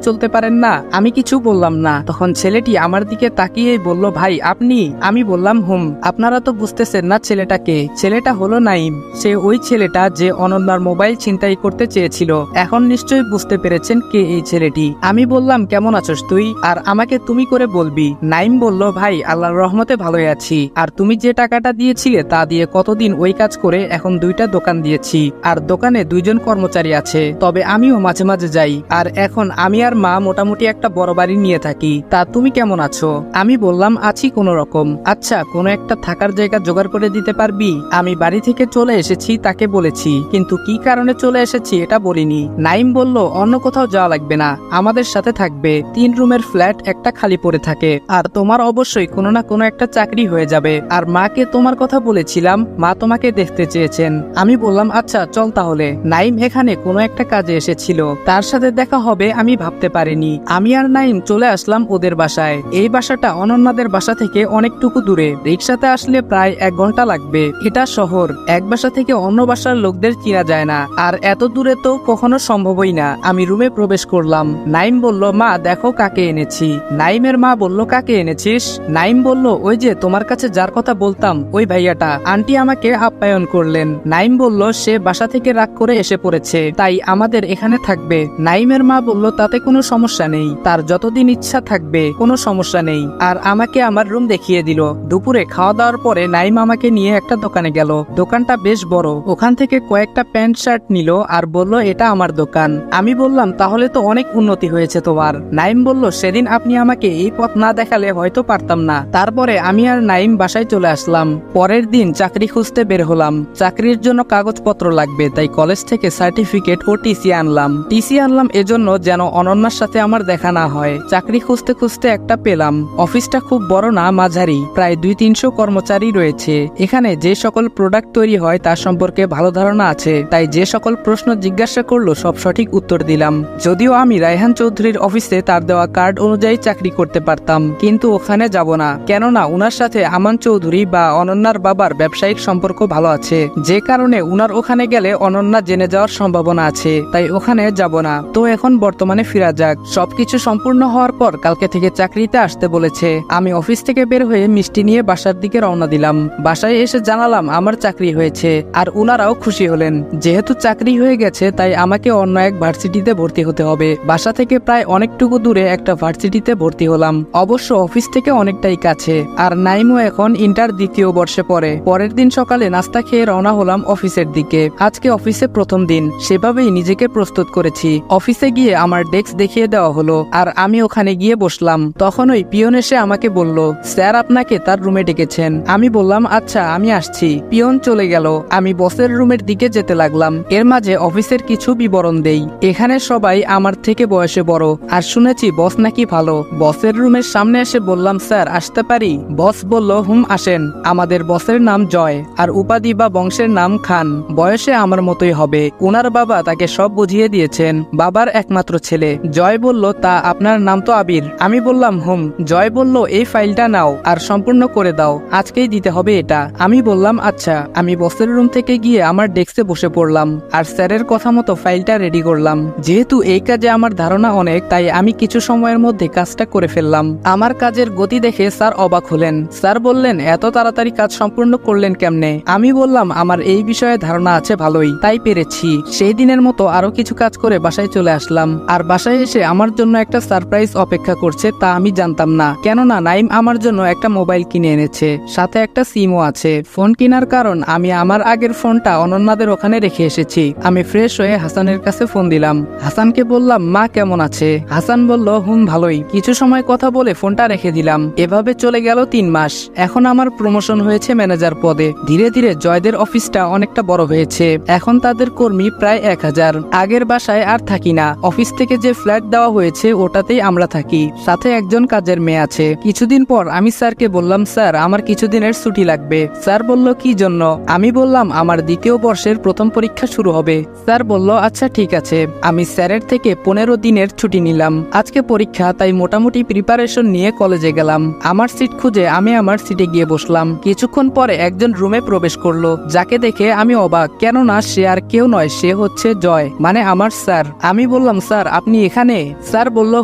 চলতে পারেন না? আমি কিছু বললাম না। তখন ছেলেটি আমার দিকে তাকিয়েই বলল, ভাই আপনি? আমি বললাম, হুম। আপনারা তো বুঝতেছেন না ছেলেটাকে? ছেলেটা হলো নাইম। সে ওই ছেলেটা যে অনন্যার মোবাইল ছিনতাই করতে চেয়েছিল। এখন নিশ্চয়ই বুঝতে পেরেছেন কে এই ছেলেটি। আমি বললাম, কেমন আছোস তুই? আর আমাকে তুমি করে বলবি। নাইম বলল, ভাই আল্লাহর রহমতে ভালোই আছি। আর তুমি যে টাকাটা দিয়েছিলে তা দিয়ে কতদিন ওই কাজ করে এখন 2টা দোকান দিয়েছি। আর দোকানে 2জন কর্মচারী আছে, তবে আমিও মাঝে মাঝে যাই। আর এখন আমি আর মা মোটামুটি একটা বড় বাড়ি নিয়ে থাকি। তা তুমি কেমন আছো? আমি বললাম, আছি কোনো রকম। আচ্ছা, কোনো একটা থাকার জায়গা জোগাড় করে দিতে পারবি? আমি বাড়ি থেকে চলে এসেছি তাকে বলেছি, কিন্তু কি কারণে চলে এসেছি এটা বলিনি। নাইম বলল, অন্য কোথাও যাওয়া লাগবে না, আমাদের সাথে থাকবে। 3 রুমের ফ্ল্যাট একটা খালি পড়ে থাকে। আর তোমার অবশ্যই কোনো না কোনো একটা চাকরি হয়ে যাবে। আর মাকে তোমার কথা বলেছিলাম, মা তোমাকে দেখতে চেয়েছেন। আমি বললাম, আচ্ছা চল তাহলে। নাইম এখানে কোনো একটা কাজে এসেছিল, তার সাথে দেখা হবে আমি ভাবতে পারিনি। আমি আর নাইম চলে আসলাম ওদের বাসায়। এই বাসাটা অনন্যাদের বাসা থেকে অনেকটুকু দূরে, রিক্সাতে আসলে প্রায় 1 ঘন্টা লাগবে। এটা শহর, এক বাসা থেকে অন্য বাসার লোকদের চিনা যায় না, আর এত দূরে তো কখনো সম্ভবই না। আমি রুমে প্রবেশ করলাম। নাইম বলল, মা দেখো কাকে এনেছি। নাইমের মা বলল, কাকে এনেছিস? নাইম বলল, ওই যে তোমার কাছে যার কথা বলতাম, ওই ভাইয়াটা। আন্টি আমাকে আপ্যায়ন করলেন। নাইম বলল, সে বাসা থেকে রাগ করে এসে পড়েছে, তাই আমাদের এখানে থাকবে। নাইমের মা বলল, তাতে কোনো সমস্যা নেই, তার যতদিন ইচ্ছা থাকবে, কোনো সমস্যা নেই। আর আমাকে আমার রুম দেখিয়ে দিল। দুপুরে খাওয়া দাওয়ার পরে নাইম আমাকে নিয়ে একটা দোকানে গেল। দোকানটা বেশ বড়। ওখান থেকে কয়েকটা প্যান্ট শার্ট নিল আর বলল, এটা আমার দোকান। আমি বললাম, তাহলে তো অনেক উন্নতি হয়েছে তোমার। নাইম বলল, সেদিন আপনি আমাকে এই পথ না দেখালে হয়তো পারতাম না। তারপরে আমি আর নাইম বাসায় চলে আসলাম। পরের দিন চাকরি খুঁজতে বের হলাম। চাকরির জন্য কাগজপত্র লাগবে, তাই কলেজ থেকে সার্টিফিকেট ও টিসি আনলাম। টিসি আনলাম এজন্য যেন অনন্যার সাথে আমার দেখা না হয়। চাকরি খুঁজতে খুঁজতে একটা পেলাম। অফিসটা খুব বড় না, মাঝারি, প্রায় 200-300 কর্মচারী রয়েছে। এখানে যে সকল প্রোডাক্ট তৈরি হয় তার সম্পর্কে ভালো ধারণা আছে, তাই যে সকল প্রশ্ন জিজ্ঞাসা করলো সব সঠিক উত্তর দিলাম। যদিও আমি রায়হান চৌধুরীর অফিসে তার দেওয়া কার্ড অনুযায়ী চাকরি করতে পারতাম, কিন্তু ওখানে যাব না, কেননা উনার সাথে আমান চৌধুরী বা অনন্যার বাবার ব্যবসায়িক সম্পর্ক ভালো আছে, যে কারণে উনার ওখানে গেলে অনন্যা জেনে যাওয়ার সম্ভাবনা আছে, তাই ওখানে যাব না। তো এখন বর্তমানে ফিরা যাক। সবকিছু সম্পূর্ণ হওয়ার পর কালকে থেকে চাকরিতে আসতে বলেছে। আমি অফিস থেকে বের হয়ে মিষ্টি নিয়ে বাসার দিকে রওনা দিলাম। বাসায় এসে জানালাম আমার চাকরি হয়েছে, আর উনারাও খুশি হলেন। যেহেতু চাকরি হয়ে গেছে তাই আমাকে অন্য এক ভার্সিটিতে ভর্তি হতে হবে। বাসা থেকে প্রায় অনেকটুকু দূরে একটা ভার্সিটিতে ভর্তি হলাম, অবশ্য অফিস থেকে অনেকটাই কাছে। আর নাইমও এখন ইন্টার 2য় বর্ষে পড়ে। পরের দিন সকালে নাস্তা খেয়ে রওনা হলাম অফিসের দিকে। আজকে অফিসে প্রথম দিন, সেভাবেই নিজেকে প্রস্তুত করেছি। অফিসে গিয়ে আমার ডেস্ক দেখিয়ে দেওয়া হলো, আর আমি ওখানে গিয়ে বসলাম। তখন ওই পিয়ন এসে আমাকে বলল, স্যার আপনাকে তার রুমে ডেকেছেন। আমি বললাম, আচ্ছা আমি আসছি। পিয়ন চলে গেল। আমি বসের রুমের দিকে যেতে লাগলাম। এর মাঝে অফিসের কিছু বিবরণ দেই। এখানে সবাই আমার থেকে বয়সে বড়, আর শুনেছি বস নাকি ভালো। বসের রুমের সামনে এসে বললাম, স্যার আসতে পারি? বস বলল, হুম আসেন। আমাদের বসের নাম জয়, আর উপাধি বা বংশের নাম খান। বয়সে আমার মতোই হবে। ওনার বাবা তাকে সব বুঝিয়ে দিয়েছেন, বাবার একমাত্র ছেলে। জয় বলল, তা আপনার নাম তো আবির। আমি বললাম, হুম। জয় বলল, এই ফাইলটা নাও আর সম্পূর্ণ করে দাও, আজকেই দিতে হবে এটা। আমি বললাম, আচ্ছা। আমি বসের রুম থেকে গিয়ে আমার ডেস্কে বসে পড়লাম, আর স্যারের কথা মতো ফাইলটা রেডি করলাম। যেহেতু এই কাজে আমার ধারণা অনেক, তাই আমি কিছু সময়ের মধ্যে কাজটা করে ফেললাম। আমার কাজের গতি দেখে স্যার অবাক হলেন। স্যার বললেন, এত তাড়াতাড়ি কাজ সম্পূর্ণ করলেন কেমনে? আমি বললাম, আমার এই বিষয়ে ধারণা আছে ভালোই, তাই পেরেছি। সেই দিনের মতো আরো কিছু কাজ করে বাসায় চলে আসলাম। আর বাসায় এসে আমার জন্য একটা সারপ্রাইজ অপেক্ষা করছে, তা আমি জানতাম না, কেননা নাইম আমার জন্য একটা মোবাইল কিনে এনেছে, সাথে একটা সিমও আছে। ফোন কেনার কারণ, আমি আমার আগের ফোনটা অনন্যাদের ওখানে রেখে এসেছি। আমি ফ্রেশ হয়ে হাসানের কাছে ফোন দিলাম। হাসানকে বললাম, মা কেমন আছে? হাসান বলল, হুম ভালোই। কিছু সময় কথা বলে ফোনটা রেখে দিলাম। এভাবে চলে গেল 3 মাস। এখন আমার প্রমোশন হয়েছে ম্যানেজার পদে। ধীরে ধীরে জয়দের অফিসটা অনেকটা বড় হয়েছে। এখন তাদের কর্মী প্রায় 1000। আগের বাসায় আর থাকি না। অফিস থেকে যে ফ্ল্যাট দেওয়া হয়েছে ওটাতেই আমরা থাকি, সাথে একজন কাজের মেয়ে আছে। কিছুদিন পর আমি স্যারকে বললাম, স্যার আমার কিছুদিনের ছুটি লাগবে। স্যার বলল, কি জন্য? আমি বললাম, আমার 2য় বর্ষের প্রথম পরীক্ষা শুরু হবে। স্যার বলল, আচ্ছা ঠিক আছে। আমি স্যারের থেকে 15 দিনের ছুটি নিলাম। আজকে পরীক্ষা, তাই মোটামুটি প্রিপারেশন নিয়ে কলেজে গেলাম। আমার সিট খুঁজে আমি আমার সিটে গিয়ে বসলাম। কিছুক্ষণ পরে একজন রুমে প্রবেশ করলো, যাকে দেখে আমি অবাক, কেননা সে আর কেউ নয়, সে হচ্ছে জয়, মানে আমার স্যার। আমি বললাম, স্যার আপনি এখানে? স্যার বলল,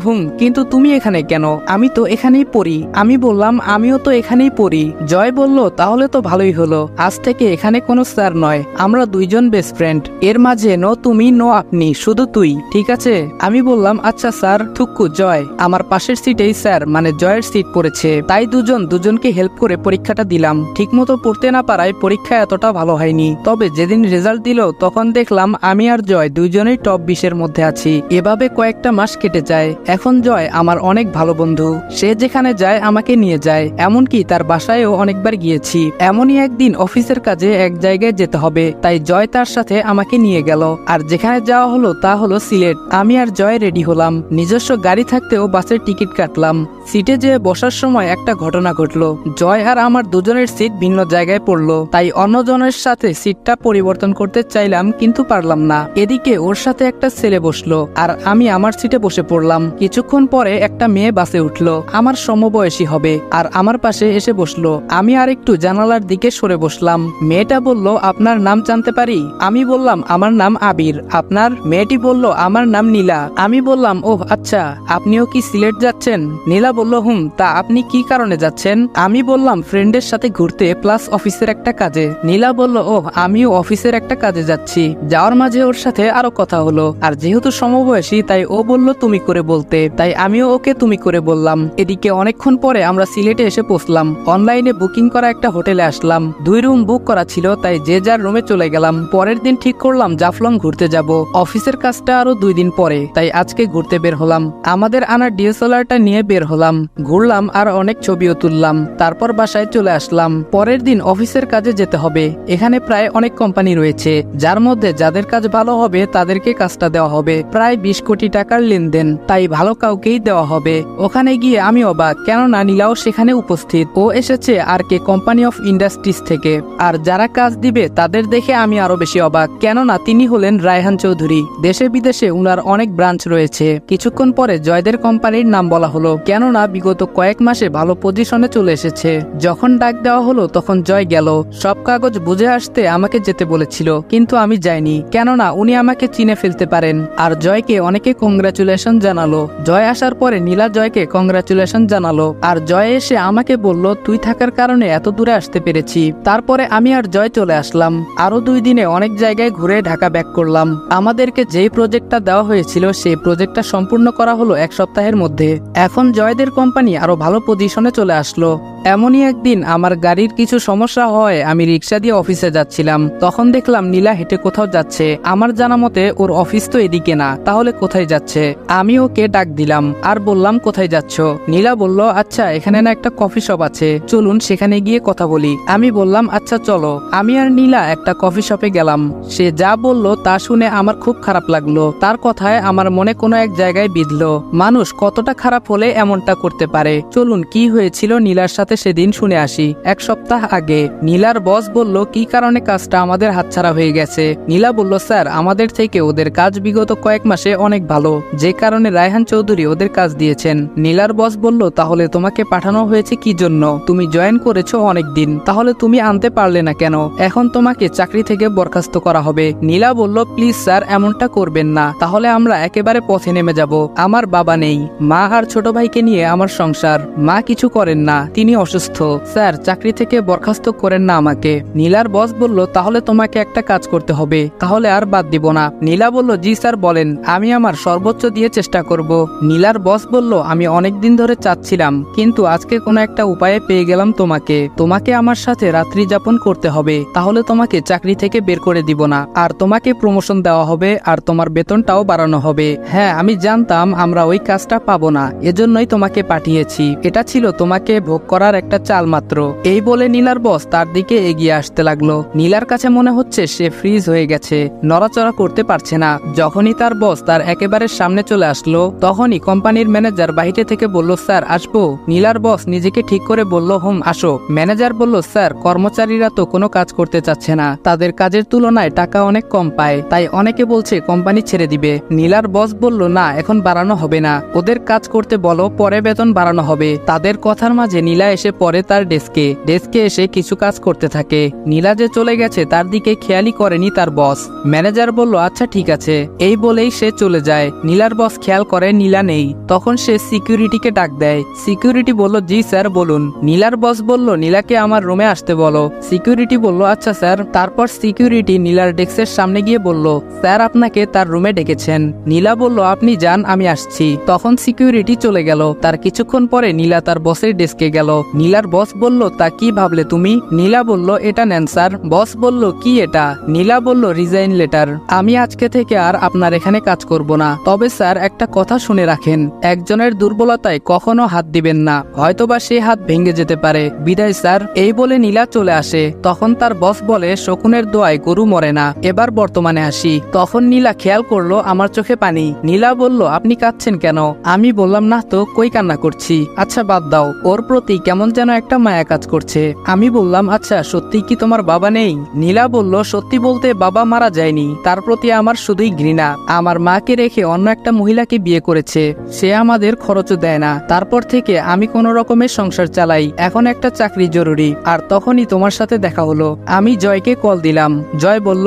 কিন্তু তুমি এখানে কেন? আমি তো এখানেই পড়ি। আমি বললাম, আমিও তো এখানেই পড়ি। জয় বলল, তাহলে তো ভালোই হলো, আজ থেকে এখানে কোনো স্যার নয়, আমরা দুইজন বেস্ট ফ্রেন্ড। এর মাঝে নো তুমি নো আপনি, শুধু তুই, ঠিক আছে? আমি বললাম, আচ্ছা স্যার। থুক্কু জয়। আমার পাশের সিটেই স্যার মানে জয়ের সিট পড়েছে, তাই দুজনকে হেল্প করে পরীক্ষাটা দিলাম। ঠিকমতো পড়তে না পারায় পরীক্ষা এতটা ভালো হয়নি, তবে যেদিন রেজাল্ট দিল তখন দেখলাম আমি আর জয় দুইজনেই টপ 20-এর মধ্যে আছি। এভাবে কয়েকটা মাস কেটে যায়। এখন জয় আমার অনেক ভালো বন্ধু, সে যেখানে যায় আমাকে নিয়ে যায়, এমনকি তার বাসায়ও অনেকবার গিয়েছি। এমনই একদিন অফিসের কাজে এক জায়গায় যেতে হবে, তাই জয় তার সাথে আমাকে নিয়ে গেল। আর যেখানে যাওয়া হলো তা হলো সিলেট। আমি আর জয় রেডি হলাম, নিজস্ব গাড়ি থাকতেও বাসের টিকিট কাটলাম। সিটে যেয়ে বসার সময় একটা ঘটনা ঘটলো, জয় আর আমার দুজনের সিট ভিন্ন জায়গায় পড়লো, তাই অন্যজনের সাথে সিটটা পরিবর্তন করতে চাইলাম কিন্তু পারলাম না। এদিকে ওর সাথে একটা ছেলে বসলো আর আমি আমার সিটে বসে পড়লাম। কিছুক্ষণ পরে একটা মেয়ে বাসে উঠলো, আমার সমবয়সী হবে, আর আমার পাশে এসে বসলো। আমি আর একটু জানালার দিকে সরে বসলাম। মেয়েটা বলল, আপনার নাম জানতে পারি? আমি বললাম, আমার নাম আবির। আপনার? মেয়েটি বলল, আমার নাম নীলা। আমি বললাম, ওহ আচ্ছা, আপনিও কি সিলেট যাচ্ছেন? নীলা বলল, তা আপনি কি কারণে যাচ্ছেন? আমি বললাম, ফ্রেন্ডের সাথে ঘুরতে প্লাস অফিসের একটা কাজে। নীলা বলল, ওহ আমিও অফিসের একটা কাজে যাচ্ছি। যাওয়ার মাঝে ওর সাথে আরো কথা হলো, আর যেহেতু সমবয়সী তাই ও বলল তুমি করে বলতে, তাই আমিও ওকে তুমি করে বললাম। এদিকে অনেকক্ষণ পরে আমরা সিলেটে এসে পৌঁছলাম। অনলাইনে বুকিং করা একটা হোটেলে আসলাম। 2 রুম বুক করা ছিল, তাই যে যার রুমে চলে গেলাম। পরের দিন ঠিক করলাম জাফলং ঘুরতে যাব। অফিসের কাজটা আরো 2 দিন পরে, তাই আজকে ঘুরতে বের হলাম। আমাদের আনা ডিএসএলআরটা নিয়ে বের হলাম, ঘুরলাম আর অনেক ছবিও তুললাম। তারপর বাসায় চলে আসলাম। পরের দিন অফিসের কাজে যেতে হবে। এখানে প্রায় অনেক কোম্পানি রয়েছে, যার মধ্যে যাদের কাজ ভালো হবে তাদেরকে কাজটা দেওয়া হবে। প্রায় 20 কোটি টাকার লেনদেন, তাই ভালো কাউকেই দেওয়া হবে। ওখানে গিয়ে আমি অবাক, কেননা নীলাও সেখানে উপস্থিত। ও এসেছে আর কে কোম্পানি অফ ইন্ডাস্ট্রিজ থেকে। আর যারা কাজ দিবে তাদের দেখে আমি আরো বেশি অবাক, কেননা তিনি হলেন রায়হান চৌধুরী। দেশে বিদেশে উনার অনেক ব্রাঞ্চ রয়েছে। কিছুক্ষণ পরে জয়দের কোম্পানির নাম বলা হলো, কেননা বিগত কয়েক মাসে ভালো পজিশনে চলে এসেছে। যখন ডাক দেওয়া হলো তখন জয় গেল। সব কাগজ বুঝে আসতে আমাকে যেতে বলেছিল, কিন্তু আমি যাইনি, কেননা উনি আমাকে চিনে ফেলতে পারেন। আর জয়কে অনেকে কংগ্রাচুলেশন জানালো। জয় আসার পরে নীলা জয়কে কংগ্রাচুলেশন জানালো, আর জয় এসে আমাকে বলল, তুই থাকার কারণে এত দূরে আসতে পেরেছি। তারপরে আমি আর জয় চলে আসলাম। আরো 2 দিনে অনেক জায়গায় ঘুরে ঢাকা ব্যাক করলাম। আমাদেরকে যেই প্রজেক্টটা দেওয়া হয়েছিল সেই প্রজেক্টটা সম্পূর্ণ করা হলো 1 সপ্তাহের মধ্যে। এখন জয়দের কোম্পানি আরো ভালো পজিশনে চলে আসলো। এমনই একদিন আমার গাড়ির কিছু সমস্যা হয়, আমি রিক্সা দিয়ে অফিসে যাচ্ছিলাম। তখন দেখলাম নীলা হেঁটে কোথাও যাচ্ছে। আমার জানা মতে ওর অফিস তো এদিকে না, তাহলে কোথায় যাচ্ছে? আমি ওকে ডাক দিলাম আর বললাম, কোথায় যাচ্ছ? নীলা বলল, আচ্ছা এখানে না একটা কফি শপ আছে, চলুন সেখানে গিয়ে কথা বলি। আমি বললাম, আচ্ছা চলো। আমি আর নীলা একটা কফি শপে গেলাম। সে যা বলল তা শুনে আমার খুব খারাপ লাগলো। তার কথায় আমার মনে কোনো এক জায়গায় বিঁধলো, মানুষ কতটা খারাপ হলে এমনটা করতে পারে। চলুন কি হয়েছিল নীলার সাথে সেদিন শুনে আসি। 1 সপ্তাহ আগে নীলার বস বলল, কি কারণে কাজটা আমাদের হাতছাড়া হয়ে গেছে। নীলা বলল, স্যার আমাদের থেকে ওদের কাজ বিগত কয়েক মাসে অনেক ভালো, যে কারণে রায়হান চৌধুরী ওদের কাজ দিয়েছেন। নীলার বস বলল, তাহলে তোমাকে পাঠানো হয়েছে কি জন্য? তুমি জয়েন করেছো অনেক দিন, তাহলে তুমি আনতে পারলে না কেন? এখন তোমাকে চাকরি থেকে বরখাস্ত করা হবে। নীলা বলল, প্লিজ স্যার এমনটা করবেন না, তাহলে আমরা একেবারে পথে নেমে যাব। আমার বাবা নেই, মা আর ছোট ভাইকে নিয়ে আমার সংসার। মা কিছু করেন না, তিনি অসুস্থ। স্যার চাকরি থেকে বরখাস্ত করেন না আমাকে। নীলার বস বলল, তাহলে তোমাকে একটা কাজ করতে হবে, তাহলে আর বাদ দিব না। নীলা বলল, জি স্যার বলেন, আমি আমার সর্বোচ্চ দিয়ে চেষ্টা করব। নীলার বস বলল, আমি অনেক দিন ধরে চাচ্ছিলাম, কিন্তু আজকে কোনো একটা উপায়ে পেয়ে গেলাম তোমাকে আমার সাথে রাত্রি যাপন করতে হবে, তাহলে তোমাকে চাকরি থেকে বের করে দিব না, আর তোমাকে প্রমোশন দেওয়া হবে, আর তোমার বেতনটাও বাড়ানো হবে। হ্যাঁ আমি জানতাম আমরা ওই কাজটা পাবো না, এজন্যই তোমাকে পাঠিয়েছি। এটা ছিল তোমাকে ভোগ করার একটা চাল মাত্র। এই বলে নীলার বস তার দিকে এগিয়ে আসতে লাগলো। নীলার কাছে মনে হচ্ছে সে ফ্রিজ হয়ে গেছে, নড়াচড়া করতে পারছে না। যখনই তার বস তার একেবারে সামনে চলে আসলো, তখনই কোম্পানির ম্যানেজার বাইরে থেকে বলল, স্যার আসবো? নীলার বস নিজেকে ঠিক করে বলল, আসো। ম্যানেজার বলল, স্যার কর্মচারীরা তো কোনো কাজ করতে চাচ্ছে না, তাদের কাজের তুলনায় টাকা অনেক কম পায়, তাই অনেকে বলছে কোম্পানি ছেড়ে দিবে। নীলার বস বলল, না এখন বাড়ানো বাড়ানো হবে না, ওদের কাজ করতে বলো, পরে বেতন বাড়ানো হবে। তাদের কথার মাঝে নীলা এসে পড়ে তার ডেস্কে এসে কিছু কাজ করতে থাকে। নীলা যে চলে গেছে তার দিকে খেয়ালই করেনি তার বস। ম্যানেজার বলল আচ্ছা ঠিক আছে, এই বলেই সে চলে যায়। নীলার বস খেয়াল করে নীলা নেই, তখন সে সিকিউরিটিকে ডাক দেয়। সিকিউরিটি বলল জি স্যার বলুন। নীলার বস বলল নীলাকে আমার রুমে আসতে বলো। সিকিউরিটি বলল আচ্ছা স্যার। তারপর সিকিউরিটি নীলার ডেস্কের সামনে গিয়ে বলল স্যার আপনাকে তার রুমে ডেকেছেন। নীলা বলল আপনি যান, আমি আসছি। তখন সিকিউরিটি চলে গেল। তার কিছুক্ষণ পরে নীলা তার বসের ডেস্কে গেল। নীলার বস বলল তা কি ভাবলে তুমি? নীলা বলল এটা নেন স্যার। বস বলল কি এটা? নীলা বলল রিজাইন লেটার। আমি আজকে থেকে আর আপনার এখানে কাজ করব না। তবে স্যার একটা কথা শুনে রাখেন, একজনের দুর্বলতায় কখনো হাত দিবেন না, হয়তোবা সে হাত ভেঙে যেতে পারে। বিদায় স্যার। এই বলে নীলা চলে আসে। তখন তার বস বলে শকুনের দোয়ায় গরু মরে না, এবার বর্তমানে আসি। তখন নীলা খেয়াল করলো আমার চোখে পানি। নীলা বলল আপনি কাঁদছেন কেন? আমি বললাম না তো, কই কান্না করছি। আচ্ছা বাদ দাও, ওর প্রতি কেমন যেন একটা মায়া কাজ করছে। আমি বললাম আচ্ছা সত্যি কি তোমার বাবা নেই? নীলা বলল সত্যি বলতে বাবা মারা যায়নি, তার প্রতি আমার শুধুই ঘৃণা। আমার মাকে রেখে অন্য একটা মহিলাকে বিয়ে করেছে, সে আমাদের খরচও দেয় না। তারপর থেকে আমি কোনো রকমের সংসার চালাই, এখন একটা চাকরি জরুরি। আর তখনই তোমার সাথে দেখা হলো। আমি জয়কে কল দিলাম। জয় বলল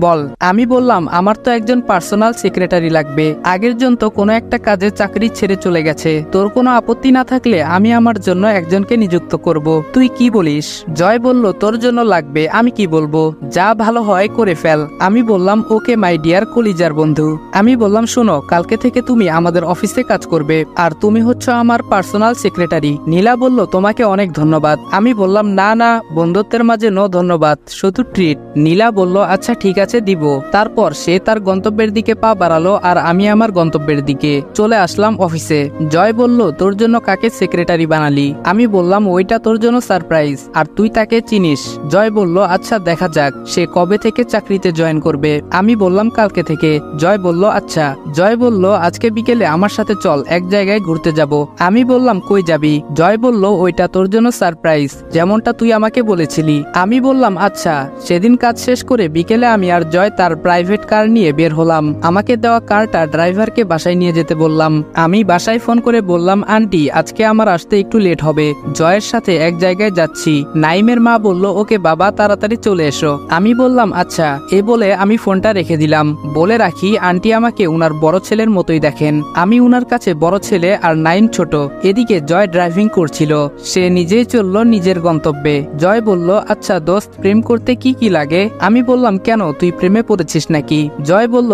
বল। আমি বললাম আমার তো একজন পার্সোনাল সেক্রেটারি লাগবে। আগের জন তো কোনো একটা কাজে চাকরি ছেড়ে চলে গেছে, তোর কোনো আপত্তি না থাকলে আমি আমার জন্য একজনকে নিযুক্ত করব, তুই কি বলিস? জয় বলল তোর জন্য লাগবে, আমি কি বলবো, যা ভালো হয় করে ফেল। আমি বললাম ওকে মাই ডিয়ার কলিজার বন্ধু। আমি বললাম শোনো, কালকে থেকে তুমি আমাদের অফিসে কাজ করবে, আর তুমি হচ্ছে আমার পার্সোনাল সেক্রেটারি। নীলা বলল তোমাকে অনেক ধন্যবাদ। আমি বললাম না না, বন্ধুত্বের মাঝে নো ধন্যবাদ, শুধু ট্রিট। নীলা বলল আচ্ছা ঠিক আছে দিব। তারপর সে তার গন্তব্যের দিকে পা বাড়ালো, আর আমি আমার গন্তব্যের দিকে চলে আসলাম অফিসে। জয় বলল তোর জন্য কাকে সেক্রেটারি বানালি? আমি বললাম ওইটা তোর জন্য সারপ্রাইজ, আর তুই তাকে চিনিস। জয় বলল আচ্ছা দেখা যাক সে কবে থেকে চাকরিতে জয়েন করবে। আমি বললাম কালকে থেকে। জয় বলল আচ্ছা। জয় বলল আজকে বিকেলে আমার সাথে চল, এক জায়গায় ঘুরতে যাব। আমি বললাম কই যাবি? জয় বলল ওইটা তোর জন্য সারপ্রাইজ, যেমনটা তুই আমাকে বলেছিলি। আমি বললাম আচ্ছা। সেদিন কাজ শেষ করে বিকেলে আমি আর জয় তার প্রাইভেট কার নিয়ে বের হলাম। আমাকে দেওয়া কারটা ড্রাইভারকে বাসায় নিয়ে যেতে বললাম। আমি বাসায় ফোন করে বললাম আন্টি আজকে আমার আসতে একটু লেট হবে, জয়ের সাথে এক জায়গায় যাচ্ছি। নাইমের মা বলল ওকে বাবা তাড়াতাড়ি চলে এসো। আমি বললাম আচ্ছা। এ বলে আমি ফোনটা রেখে দিলাম। বলে রাখি আন্টি আমাকে উনার বড় ছেলের মতোই দেখেন, আমি উনার কাছে বড় ছেলে আর নাইম ছোট। এদিকে জয় ড্রাইভিং করছিল, সে নিজেই চলল নিজের গন্তব্যে। জয় বলল আচ্ছা দোস্ত, প্রেম করতে কি কি লাগে? আমি বললাম কেন, তুই প্রেমে পড়েছিস নাকি? জয় বলল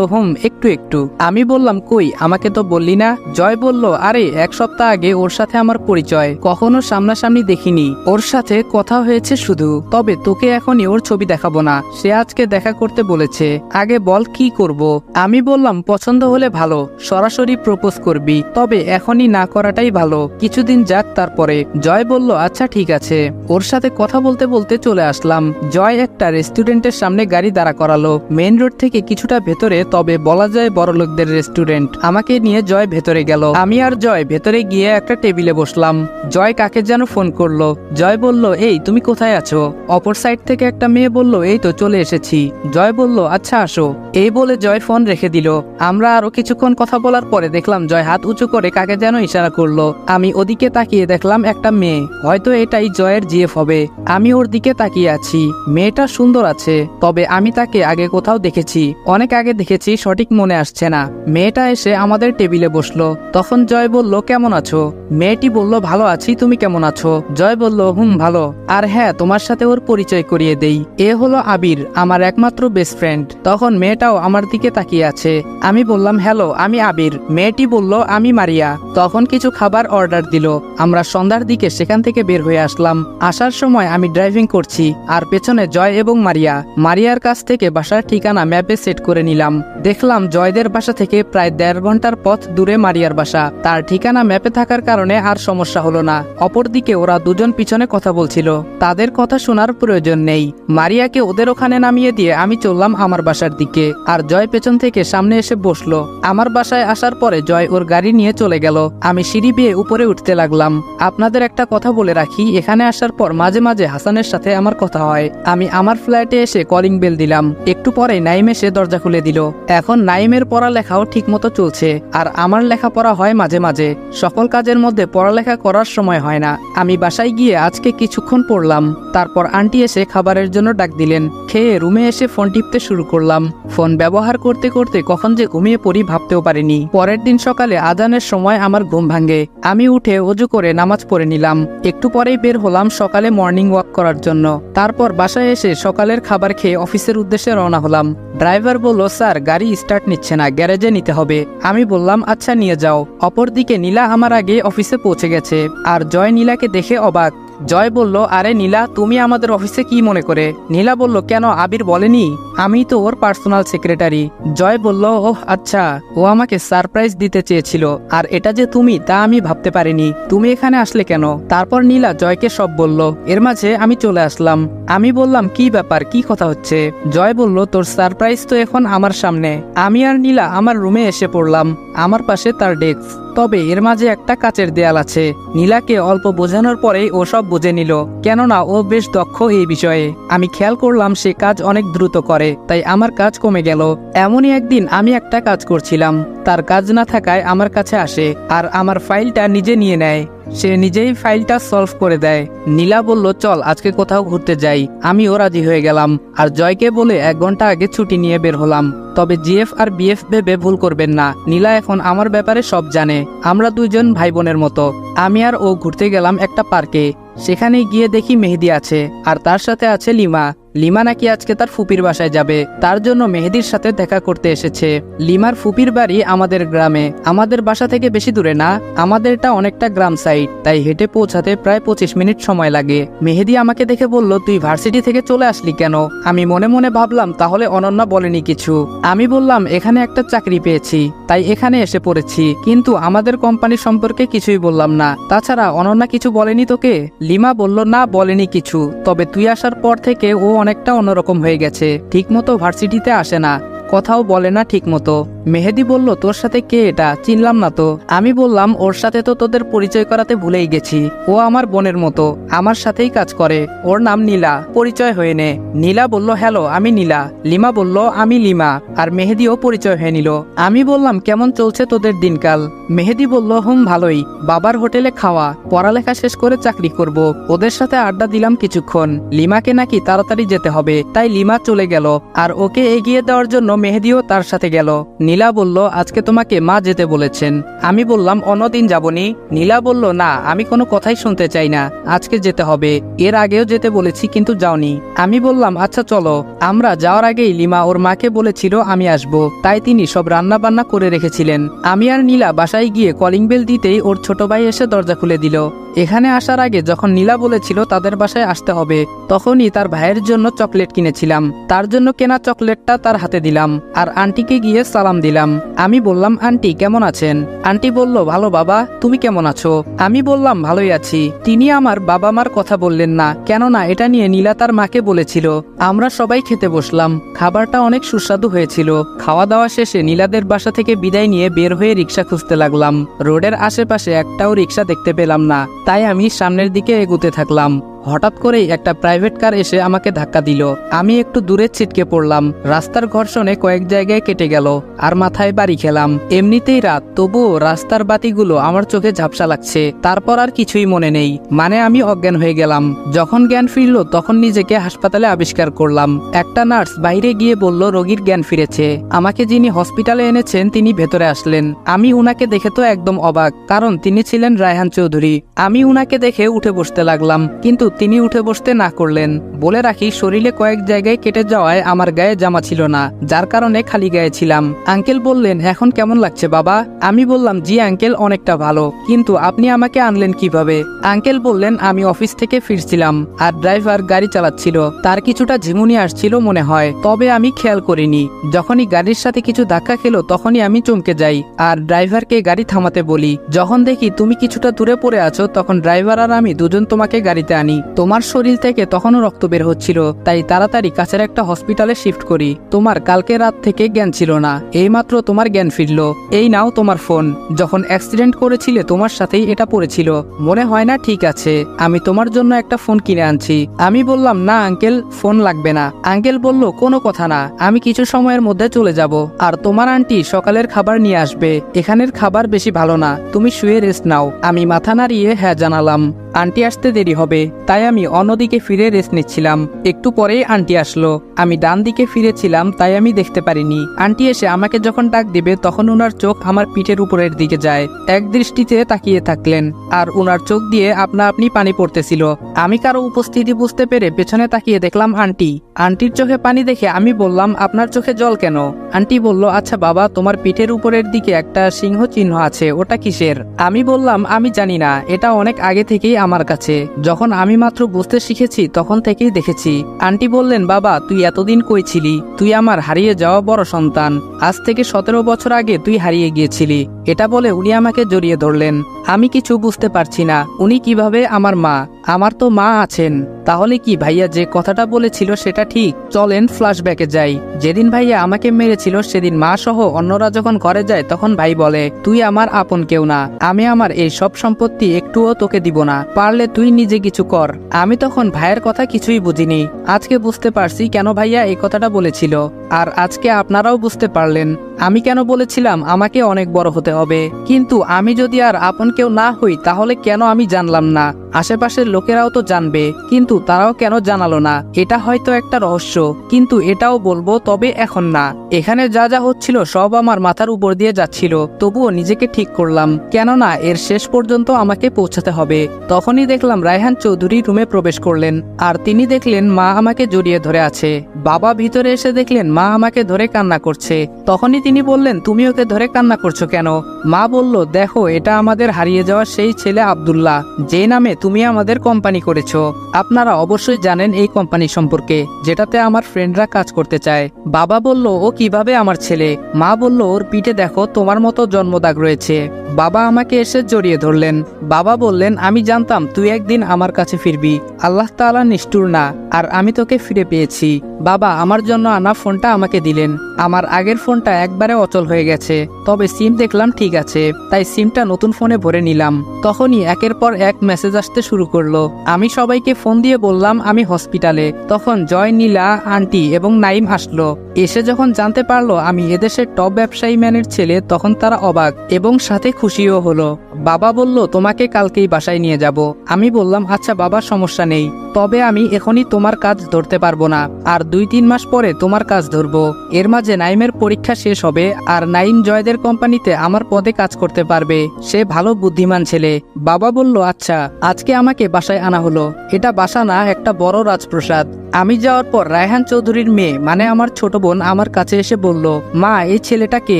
একটু একটু। আমি বললাম কই, আমাকে তো বললি না। জয় বলল আরে এক সপ্তাহ আগে ওর সাথে আমার পরিচয়, কখনো সামনাসামনি দেখিনি, ওর সাথে কথা হয়েছে শুধু। তবে তোকে এখনই ওর ছবি দেখাবো না, সে আজকে দেখা করতে বলেছে। আগে বল কি করব? আমি বললাম পছন্দ হলে ভালো, সরাসরি প্রপোজ করবি, তবে এখনই না করাটাই ভালো, কিছুদিন যাক তারপরে। জয় বলল আচ্ছা ঠিক আছে। ওর সাথে কথা বলতে বলতে চলে আসলাম। জয় একটা রেস্টুরেন্টের সামনে গাড়ি দাঁড়া করালো, মেইন রোড থেকে কিছুটা ভেতরে, তবে বলা যায় বড় লোকদের রেস্টুরেন্ট। আমাকে নিয়ে জয় ভেতরে গেল। আমি আর জয় ভেতরে গিয়ে একটা টেবিলে বসলাম। জয় কাকে যেন ফোন করলো। জয় বলল এই তুমি কোথায় আছো? অপর সাইড থেকে একটা মেয়ে বলল এই তো চলে এসেছি। জয় বলল আচ্ছা আসো। এই বলে জয় ফোন রেখে দিল। আমরা আরো কিছুক্ষণ কথা বলার পরে দেখলাম জয় হাত উঁচু করে কাকে যেন ইশারা করলো। আমি ওদিকে তাকিয়ে দেখলাম একটা মেয়ে, হয়তো এটাই জয়ের জিএফ হবে। আমি ওর দিকে তাকিয়ে আছি। মেয়েটা সুন্দর আছে, তবে আমি তাকে আগে কোথাও দেখেছি, অনেক আগে দেখেছি, সঠিক মনে আসছে না। মেয়েটা এসে আমাদের টেবিলে বসলো। তখন জয় বলল কেমন আছো? মেয়েটি বলল ভালো আছি, তুমি কেমন আছো? জয় বলল ভালো, আর হ্যাঁ তোমার সাথে ওর পরিচয় করিয়ে দেই, এ হলো আবির, আমার একমাত্র বেস্ট ফ্রেন্ড। তখন মেয়েটাও আমার দিকে তাকিয়ে আছে। আমি বললাম হ্যালো আমি আবির। মেয়েটি বলল আমি মারিয়া। তখন কিছু খাবার অর্ডার দিল। আমরা সন্ধ্যার দিকে সেখান থেকে বের হয়ে আসলাম। আসার সময় আমি ড্রাইভিং করছি, আর পেছনে জয় এবং মারিয়া। মারিয়ার কাছ থেকে বাসার ঠিকানা ম্যাপে সেট করে নিলাম। দেখলাম জয়দের বাসা থেকে প্রায় 1.5 ঘন্টার পথ দূরে মারিয়ার বাসা। তার ঠিকানা ম্যাপে থাকার কারণে আর সমস্যা হলো না। অপরদিকে ওরা দুজন পিছনে কথা বলছিল, তাদের কথা শোনার প্রয়োজন নেই। মারিয়াকে ওদের ওখানে নামিয়ে দিয়ে আমি চললাম আমার বাসার দিকে, আর জয় পেছন থেকে সামনে এসে বসলো। আমার বাসায় আসার পরে জয় ওর গাড়ি নিয়ে চলে গেল। আমি সিঁড়ি বেয়ে উপরে উঠতে লাগলাম। আপনাদের একটা কথা বলে রাখি, এখানে আসার পর মাঝে মাঝে হাসানের সাথে আমার কথা হয়। আমি আমার ফ্ল্যাটে এসে কলিং বেল দিলাম। একটু পরে নাইম এসে দরজা খুলে দিল। এখন নাইমের পড়ালেখাও ঠিকমতো চলছে, আর আমার লেখাপড়া হয় মাঝে মাঝে। সকল কাজের মধ্যে পড়ালেখা করার সময় হয় না। আমি বাসায় গিয়ে আজকে কিছুক্ষণ পড়লাম, তারপর আন্টি এসে খাবারের জন্য ডাক দিলেন। খেয়ে রুমে এসে ফোন টিপতে শুরু করলাম। ফোন ব্যবহার করতে করতে কখন যে ঘুমিয়ে পড়ি ভাবতেও পারিনি। পরের দিন সকালে আজানের সময় আমার ঘুম ভাঙে। আমি উঠে অজু করে নামাজ পড়ে নিলাম। একটু পরেই বের হলাম সকালে মর্নিং ওয়াক করার জন্য। তারপর বাসায় এসে সকালের খাবার খেয়ে অফিসের উদ্দেশ্যে রওনা হলাম। ড্রাইভার বলল, স্যার গাড়ি স্টার্ট নিচ্ছে না, গ্যারেজে নিতে হবে। আমি বললাম আচ্ছা নিয়ে যাও। অপরদিকে নীলা আমার আগে অফিসে পৌঁছে গেছে, আর জয় নীলাকে দেখে অবাক। জয় বলল, আরে নীলা, তুমি আমাদের অফিসে কি মনে করে? নীলা বলল, কেন, আবির বলেনি? আমি তো ওর পার্সোনাল সেক্রেটারি। জয় বলল, ওহ আচ্ছা, ও আমাকে সারপ্রাইজ দিতে চেয়েছিল, আর এটা যে তুমি তা আমি ভাবতে পারিনি। তুমি এখানে আসলে কেন? তারপর নীলা জয়কে সব বলল। এর মাঝে আমি চলে আসলাম। আমি বললাম, কি ব্যাপার, কি কথা হচ্ছে? জয় বলল, তোর সারপ্রাইজ তো এখন আমার সামনে। আমি আর নীলা আমার রুমে এসে পড়লাম। আমার পাশে তার ডেস্ক, তবে এর মাঝে একটা কাচের দেয়াল আছে। নীলাকে অল্প বোঝানোর পরেই ও সব বুঝে নিল, কেননা ও বেশ দক্ষ এই বিষয়ে। আমি খেয়াল করলাম সে কাজ অনেক দ্রুত করে, তাই আমার কাজ কমে গেল। এমনই একদিন আমি একটা কাজ করছিলাম, তার কাজ না থাকায় আমার কাছে আসে, আর আমার ফাইলটা নিজে নিয়ে নেয়। সে নিজেই ফাইলটা সলভ করে দেয়। নীলা বলল, চল আজকে কোথাও ঘুরতে যাই। আমিও রাজি হয়ে গেলাম, আর জয়কে বলে 1 ঘন্টা আগে ছুটি নিয়ে বের হলাম। তবে জিএফ আর বিএফ ভেবে ভুল করবেন না, নীলা এখন আমার ব্যাপারে সব জানে। আমরা দুইজন ভাই বোনের মতো। আমি আর ও ঘুরতে গেলাম একটা পার্কে। সেখানে গিয়ে দেখি মেহেদি আছে, আর তার সাথে আছে লিমা। লিমা নাকি আজকে তার ফুপির বাসায় যাবে, তার জন্য মেহেদির সাথে দেখা করতে এসেছে। লিমার ফুপির বাড়ি আমাদের গ্রামে, আমাদের বাসা থেকে বেশি দূরে না। আমাদেরটা অনেকটা গ্রাম সাইড, তাই হেঁটে পৌঁছাতে প্রায় 25 মিনিট সময় লাগে। মেহেদি আমাকে দেখে বলল, তুই ভার্সিটি থেকে চলে আসলি কেন? আমি মনে মনে ভাবলাম তাহলে অনন্যা বলেনি কিছু। আমি বললাম, এখানে একটা চাকরি পেয়েছি, তাই এখানে এসে পড়েছি, কিন্তু আমাদের কোম্পানি সম্পর্কে কিছুই বললাম না। তাছাড়া অনন্যা কিছু বলেনি তোকে? লিমা বলল, না বলেনি কিছু, তবে তুই আসার পর থেকে ও অনেকটা অন্যরকম হয়ে গেছে। ঠিকমতো ভার্সিটিতে আসে না, কথাও বলে না ঠিক মতো। মেহেদি বলল, তোর সাথে কে এটা? চিনলাম না তো। আমি বললাম, ওর সাথে তো তোদের পরিচয় করাতে ভুলেই গেছি। ও আমার বোনের মতো, আমার সাথেই কাজ করে। ওর নাম নীলা, পরিচয় হয়ে নে। নীলা বলল, হ্যালো আমি নীলা। লিমা বলল, আমি লিমা। আর মেহেদিও পরিচয় হয়ে নিল। আমি বললাম, কেমন চলছে তোদের দিনকাল? মেহেদি বলল, ভালোই, বাবার হোটেলে খাওয়া, পড়ালেখা শেষ করে চাকরি করব। ওদের সাথে আড্ডা দিলাম কিছুক্ষণ। লিমাকে নাকি তাড়াতাড়ি যেতে হবে, তাই লিমা চলে গেল, আর ওকে এগিয়ে দেওয়ার জন্য মেহেদিও তার সাথে গেল। নীলা বলল, আজকে তোমাকে মা যেতে বলেছেন। আমি বললাম, অন্যদিন যাবনি। নীলা বলল, না, আমি কোনো কথাই শুনতে চাই না, আজকে যেতে হবে। এর আগেও যেতে বলেছি কিন্তু যাওনি। আমি বললাম, আচ্ছা চলো। আমরা যাওয়ার আগেই লিমা ওর মাকে বলেছিল আমি আসব, তাই তিনি সব রান্না বান্না করে রেখেছিলেন। আমি আর নীলা বাসায় গিয়ে কলিং বেল দিতেই ওর ছোট ভাই এসে দরজা খুলে দিল। এখানে আসার আগে যখন নীলা বলেছিল তাদের বাসায় আসতে হবে, তখনই তার ভাইয়ের জন্য চকলেট কিনেছিলাম। তার জন্য কেনা চকলেটটা তার হাতে দিলাম, আর আন্টিকে গিয়ে সালাম দিলাম। আমি বললাম, আন্টি কেমন আছেন? আন্টি বলল, ভালো বাবা, তুমি কেমন আছো? আমি বললাম, ভালোই আছি। তিনি আমার বাবা মার কথা বললেন না, কেননা এটা নিয়ে নীলা তার মাকে বলেছিল। আমরা সবাই খেতে বসলাম। খাবারটা অনেক সুস্বাদু হয়েছিল। খাওয়া দাওয়া শেষে নীলাদের বাসা থেকে বিদায় নিয়ে বের হয়ে রিক্সা খুঁজতে লাগলাম। রোডের আশেপাশে একটাও রিক্সা দেখতে পেলাম না, তাই আমি সামনের দিকে এগুতে থাকলাম। হঠাৎ করেই একটা প্রাইভেট কার এসে আমাকে ধাক্কা দিল। আমি একটু দূরে ছিটকে পড়লাম। রাস্তার ঘর্ষণে কয়েক জায়গায় কেটে গেল, আর মাথায় বাড়ি খেলাম। এমনিতেই রাত, তবুও রাস্তার বাতিগুলো আমার চোখে ঝাপসা লাগছে। তারপর আর কিছুই মনে নেই, মানে আমি অজ্ঞান হয়ে গেলাম। যখন জ্ঞান ফিরল তখন নিজেকে হাসপাতালে আবিষ্কার করলাম। একটা নার্স বাইরে গিয়ে বলল, রোগীর জ্ঞান ফিরেছে। আমাকে যিনি হসপিটালে এনেছেন তিনি ভেতরে আসলেন। আমি উনাকে দেখে তো একদম অবাক, কারণ তিনি ছিলেন রায়হান চৌধুরী। আমি উনাকে দেখে উঠে বসতে লাগলাম, কিন্তু তিনি উঠে বসতে না করলেন। বলে রাখি, শরীরে কয়েক জায়গায় কেটে যাওয়ায় আমার গায়ে জামা ছিল না, যার কারণে খালি গায়ে ছিলাম। আঙ্কেল বললেন, এখন কেমন লাগছে বাবা? আমি বললাম, জি আঙ্কেল, অনেকটা ভালো, কিন্তু আপনি আমাকে আনলেন কিভাবে? আঙ্কেল বললেন, আমি অফিস থেকে ফিরছিলাম, আর ড্রাইভার গাড়ি চালাচ্ছিল, তার কিছুটা ঝিমুনি আসছিল মনে হয়, তবে আমি খেয়াল করিনি। যখনই গাড়ির সাথে কিছু ধাক্কা খেলো তখনই আমি চমকে যাই, আর ড্রাইভারকে গাড়ি থামাতে বলি। যখন দেখি তুমি কিছুটা দূরে পড়ে আছো, তখন ড্রাইভার আর আমি দুজন তোমাকে গাড়িতে আনি। তোমার শরীর থেকে তখনও রক্ত বের হচ্ছিল, তাই তাড়াতাড়ি কাছের একটা হসপিটালে শিফট করি। তোমার কালকে রাত থেকে জ্ঞান ছিল না, এইমাত্র তোমার জ্ঞান ফিরল। এই নাও তোমার ফোন, যখন অ্যাক্সিডেন্ট করেছিলে তোমার সাথেই এটা পড়েছিল, মনে হয় না? ঠিক আছে, আমি তোমার জন্য একটা ফোন কিনে আনছি। আমি বললাম, না আঙ্কেল, ফোন লাগবে না। আঙ্কেল বলল, কোনো কথা না, আমি কিছু সময়ের মধ্যে চলে যাব, আর তোমার আন্টি সকালের খাবার নিয়ে আসবে। এখানের খাবার বেশি ভালো না, তুমি শুয়ে রেস্ট নাও। আমি মাথা নাড়িয়ে হ্যাঁ জানালাম। আন্টি আসতে দেরি হবে, তাই আমি অন্যদিকে ফিরে রেস্ট নিচ্ছিলাম। একটু পরেই আন্টি আসলো। আমি ডান দিকে ফিরেছিলাম, তাই আমি দেখতে পারিনি। আন্টি এসে আমাকে যখন ডাক দিবে তখন ওনার চোখ আমার পিঠের উপরের দিকে যায়। এক দৃষ্টিতে তাকিয়ে থাকলেন, আর ওনার চোখ দিয়ে আপনা আপনি পানি পড়তেছিল। আমি কারো উপস্থিতি বুঝতে পেরে পেছনে তাকিয়ে দেখলাম আন্টি। আন্টির চোখে পানি দেখে আমি বললাম, আপনার চোখে জল কেন? আন্টি বলল, আচ্ছা বাবা, তোমার পিঠের উপরের দিকে একটা সিংহ চিহ্ন আছে, ওটা কিসের? আমি বললাম, আমি জানি না, এটা অনেক আগে থেকেই আমার কাছে, যখন আমি মাত্র বুঝতে শিখেছি তখন থেকেই দেখেছি। আন্টি বললেন, বাবা তুই এতদিন কই ছিলি? তুই আমার হারিয়ে যাওয়া বড় সন্তান। আজ থেকে 17 বছর আগে তুই হারিয়ে গিয়েছিলি। এটা বলে উনি আমাকে জড়িয়ে ধরলেন। আমি কিছু বুঝতে পারছি না, উনি কিভাবে আমার মা? আমার তো মা আছেন। তাহলে কি ভাইয়া যে কথাটা বলেছিল সেটা ঠিক? চলেন ফ্ল্যাশব্যাকে যাই। যেদিন ভাইয়া আমাকে মেরেছিল সেদিন মা সহ অন্যরা যখন ঘরে যায় তখন ভাই বলে, তুই আমার আপন কেউ না, আমি আমার এই সব সম্পত্তি একটুও তোকে দিব না, পারলে তুই নিজে কিছু কর। আমি তখন ভাইয়ের কথা কিছুই বুঝিনি। আজকে বুঝতে পারছি কেন ভাইয়া এই কথাটা বলেছিল, আর আজকে আপনারাও বুঝতে পারলেন আমি কেন বলেছিলাম আমাকে অনেক বড় হতে হবে। কিন্তু আমি যদি আর আপন কেউ না হই তাহলে কেন আমি জানলাম না? আশেপাশের লোকেরাও তো জানবে, কিন্তু তারাও কেন জানালো না? এটা হয়তো একটা রহস্য, কিন্তু এটাও বলবো, তবে এখন না। এখানে যা যা হচ্ছিল সব আমার মাথার উপর দিয়ে যাচ্ছিল, তবুও নিজেকে ঠিক করলাম, কেননা এর শেষ পর্যন্ত আমাকে পৌঁছাতে হবে। তখনই দেখলাম রায়হান চৌধুরী রুমে প্রবেশ করলেন, আর তিনি দেখলেন মা আমাকে জড়িয়ে ধরে আছে। বাবা ভিতরে এসে দেখলেন মা আমাকে ধরে কান্না করছে। তখনই তিনি বললেন, তুমি ওকে ধরে কান্না করছো কেন? মা বলল, দেখো, এটা আমাদের হারিয়ে যাওয়া সেই ছেলে আব্দুল্লাহ, যে নামে তুমি আমাদের কোম্পানি করেছো। আপনারা অবশ্যই জানেন এই কোম্পানি সম্পর্কে, যেটাতে আমার ফ্রেন্ডরা কাজ করতে চায়। বাবা বলল, ও কিভাবে আমার ছেলে? মা বলল, ওর পিঠে দেখো তোমার মতো জন্মদাগ রয়েছে। বাবা আমাকে এসে জড়িয়ে ধরলেন। বাবা বললেন, আমি জানতাম তুই একদিন আমার কাছে ফিরবি, আল্লাহ তাআলা নিষ্ঠুর না, আর আমি তোকে ফিরে পেয়েছি। বাবা আমার জন্য আনা ফোনটা আমাকে দিলেন। আমার আগের ফোনটা একবারে অচল হয়ে গেছে, তবে সিম দেখলাম ঠিক আছে, তাই সিমটা নতুন ফোনে ভরে নিলাম। তখনই একের পর এক মেসেজ আসতে শুরু করলো। আমি সবাইকে ফোন দিয়ে বললাম আমি হসপিটালে। তখন জয়, নীলা, আন্টি এবং নাইম আসলো। এসে যখন জানতে পারলো আমি এদেশের টপ ব্যবসায়ী ম্যানের ছেলে, তখন তারা অবাক এবং সাথে খুশিও হলো। বাবা বলল, তোমাকে কালকেই বাসায় নিয়ে যাব। আমি বললাম, আচ্ছা বাবা, সমস্যা নেই, তবে আমি এখনই তোমার কাজ ধরতে পারবো না, আর 2-3 মাস পরে তোমার কাজ ধরবো। এর মাঝে নাইমের পরীক্ষা শেষ হবে, আর নাইম জয়দের কোম্পানিতে আমার পদে কাজ করতে পারবে। সে ভালো বুদ্ধিমান ছেলে। বাবা বলল, আচ্ছা। আজকে আমাকে বাসায় আনা হলো। এটা বাসা না, একটা বড় রাজপ্রাসাদ। আমি যাওয়ার পর রায়হান চৌধুরীর মেয়ে, মানে আমার ছোট বোন, আমার কাছে এসে বলল, মা এই ছেলেটা কে?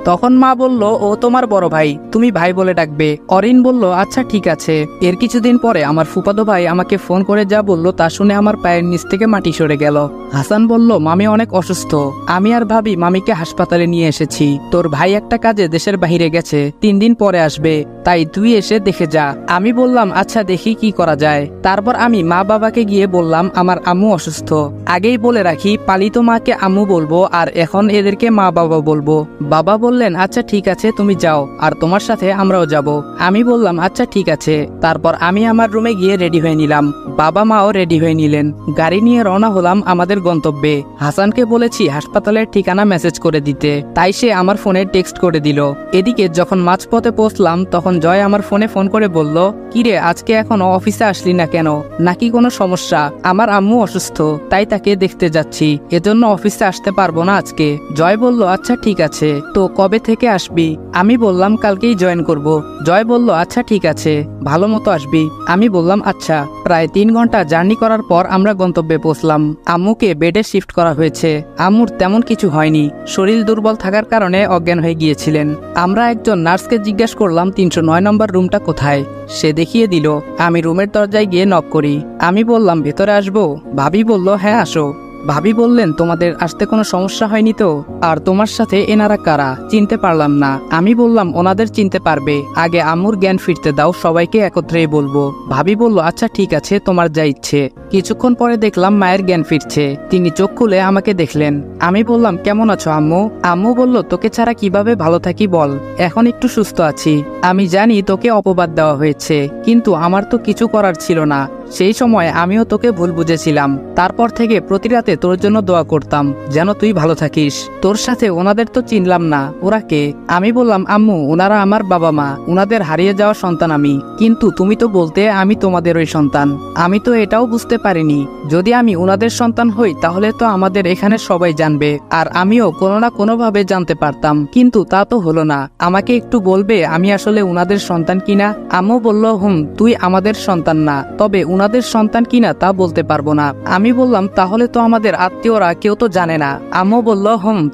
তখন মা বলল, ও তোমার বড় ভাই, তুমি ভাই বলে ডাকবে। অরিন বলল, আচ্ছা ঠিক আছে। এর কিছুদিন পরে আমার ফুফাতো ভাই আমাকে ফোন করে যা বলল তা শুনে আমার পায়ের নিচ থেকে মাটি সরে গেল। হাসান বলল, মামি অনেক অসুস্থ, আমি আর ভাবি মামিকে হাসপাতালে নিয়ে এসেছি। তোর ভাই একটা কাজে দেশের বাইরে গেছে, 3 দিন পরে আসবে, তাই তুই এসে দেখে যা। আমি বললাম, আচ্ছা দেখি কি করা যায়। তারপর আমি মা বাবাকে গিয়ে বললাম আমার আম্মু অসুস্থ। আগেই বলে রাখি, পালিত মাকে আম্মু বলবো, আর এখন এদেরকে মা বাবা বলবো। বাবা বললেন, আচ্ছা ঠিক আছে, তুমি যাও, আর তোমার সাথে আমরাও যাব। আমি বললাম, আচ্ছা ঠিক আছে। তারপর আমি আমার রুমে গিয়ে রেডি হয়ে নিলাম। বাবা মাও রেডি হয়ে নিলেন। গাড়ি নিয়ে রওনা হলাম আমাদের গন্তব্যে। হাসানকে বলেছি হাসপাতালের ঠিকানা মেসেজ করে দিতে, তাই সে আমার ফোনে টেক্সট করে দিল। এদিকে যখন মাঝপথে পৌঁছলাম তখন জয় আমার ফোনে ফোন করে বলল, কিরে আজকে এখনো অফিসে আসলি না কেন? নাকি কোনো সমস্যা? আমার আম্মু অসুস্থ, তাই তাকে দেখতে যাচ্ছি, এজন্য অফিসে আসতে পারবো না আজকে। জয় বলল, আচ্ছা ঠিক আছে, তো কবে থেকে আসবি? আমি বললাম কালকেই জয়েন করব। জয় বলল, আচ্ছা ঠিক আছে, ভালো মতো আসবি। আমি বললাম আচ্ছা। প্রায় 3 ঘন্টা জার্নি করার পর আমরা গন্তব্যে পৌঁছলাম। আম্মুকে বেডে শিফট করা হয়েছে। আম্মুর তেমন কিছু হয়নি, শরীর দুর্বল থাকার কারণে অজ্ঞান হয়ে গিয়েছিলেন। আমরা একজন নার্সকে জিজ্ঞাসা করলাম 309 নম্বর রুমটা কোথায়। সে দেখিয়ে দিল। আমি রুমের দরজায় গিয়ে নক করি। আমি বললাম ভেতরে আসবো? ভাবি বলল, হ্যাঁ আসো। ভাবি বললেন, তোমাদের আসতে কোনো সমস্যা হয়নি তো? আর তোমার সাথে এনারা কারা? চিনতে পারলাম না। আমি বললাম, ওনাদের চিনতে পারবে, আগে আম্মুর জ্ঞান ফিরতে দাও, সবাইকে একত্রেই বলবো। ভাবি বলল, আচ্ছা ঠিক আছে, তোমার যা ইচ্ছে। কিছুক্ষণ পরে দেখলাম মায়ের জ্ঞান ফিরছে। তিনি চোখ খুলে আমাকে দেখলেন। আমি বললাম, কেমন আছো আম্মু? আম্মু বলল, তোকে ছাড়া কিভাবে ভালো থাকি বল, এখন একটু সুস্থ আছি। আমি জানি তোকে অপবাদ দেওয়া হয়েছে, কিন্তু আমার তো কিছু করার ছিল না। সেই সময় আমিও তোকে ভুল বুঝেছিলাম। তারপর থেকে প্রতি রাতে তোর জন্য দোয়া করতাম যেন তুই ভালো থাকিস। তোর সাথে ওনাদের তো চিনলাম না, ওরা কে? আমি বললাম, আম্মু ওনারা আমার বাবা মা, ওনাদের হারিয়ে যাওয়া সন্তান আমি। কিন্তু তুমি তো বলতে আমি তোমাদের ওই সন্তান। আমি তো এটাও বুঝতে পারিনি, যদি আমি ওনাদের সন্তান হই তাহলে তো আমাদের এখানে সবাই জানবে, আর আমিও কোনো না কোনোভাবে জানতে পারতাম, কিন্তু তা তো হলো না। আমাকে একটু বলবে আমি আসলে ওনাদের সন্তান কিনা? আম্মু বলল, তুই আমাদের সন্তান না, তবে ওনাদের সন্তান কিনা তা বলতে পারবো না। আমি বললাম, তাহলে তো আমাদের আত্মীয়রা কেউ তো জানে না। আম্মু বলল,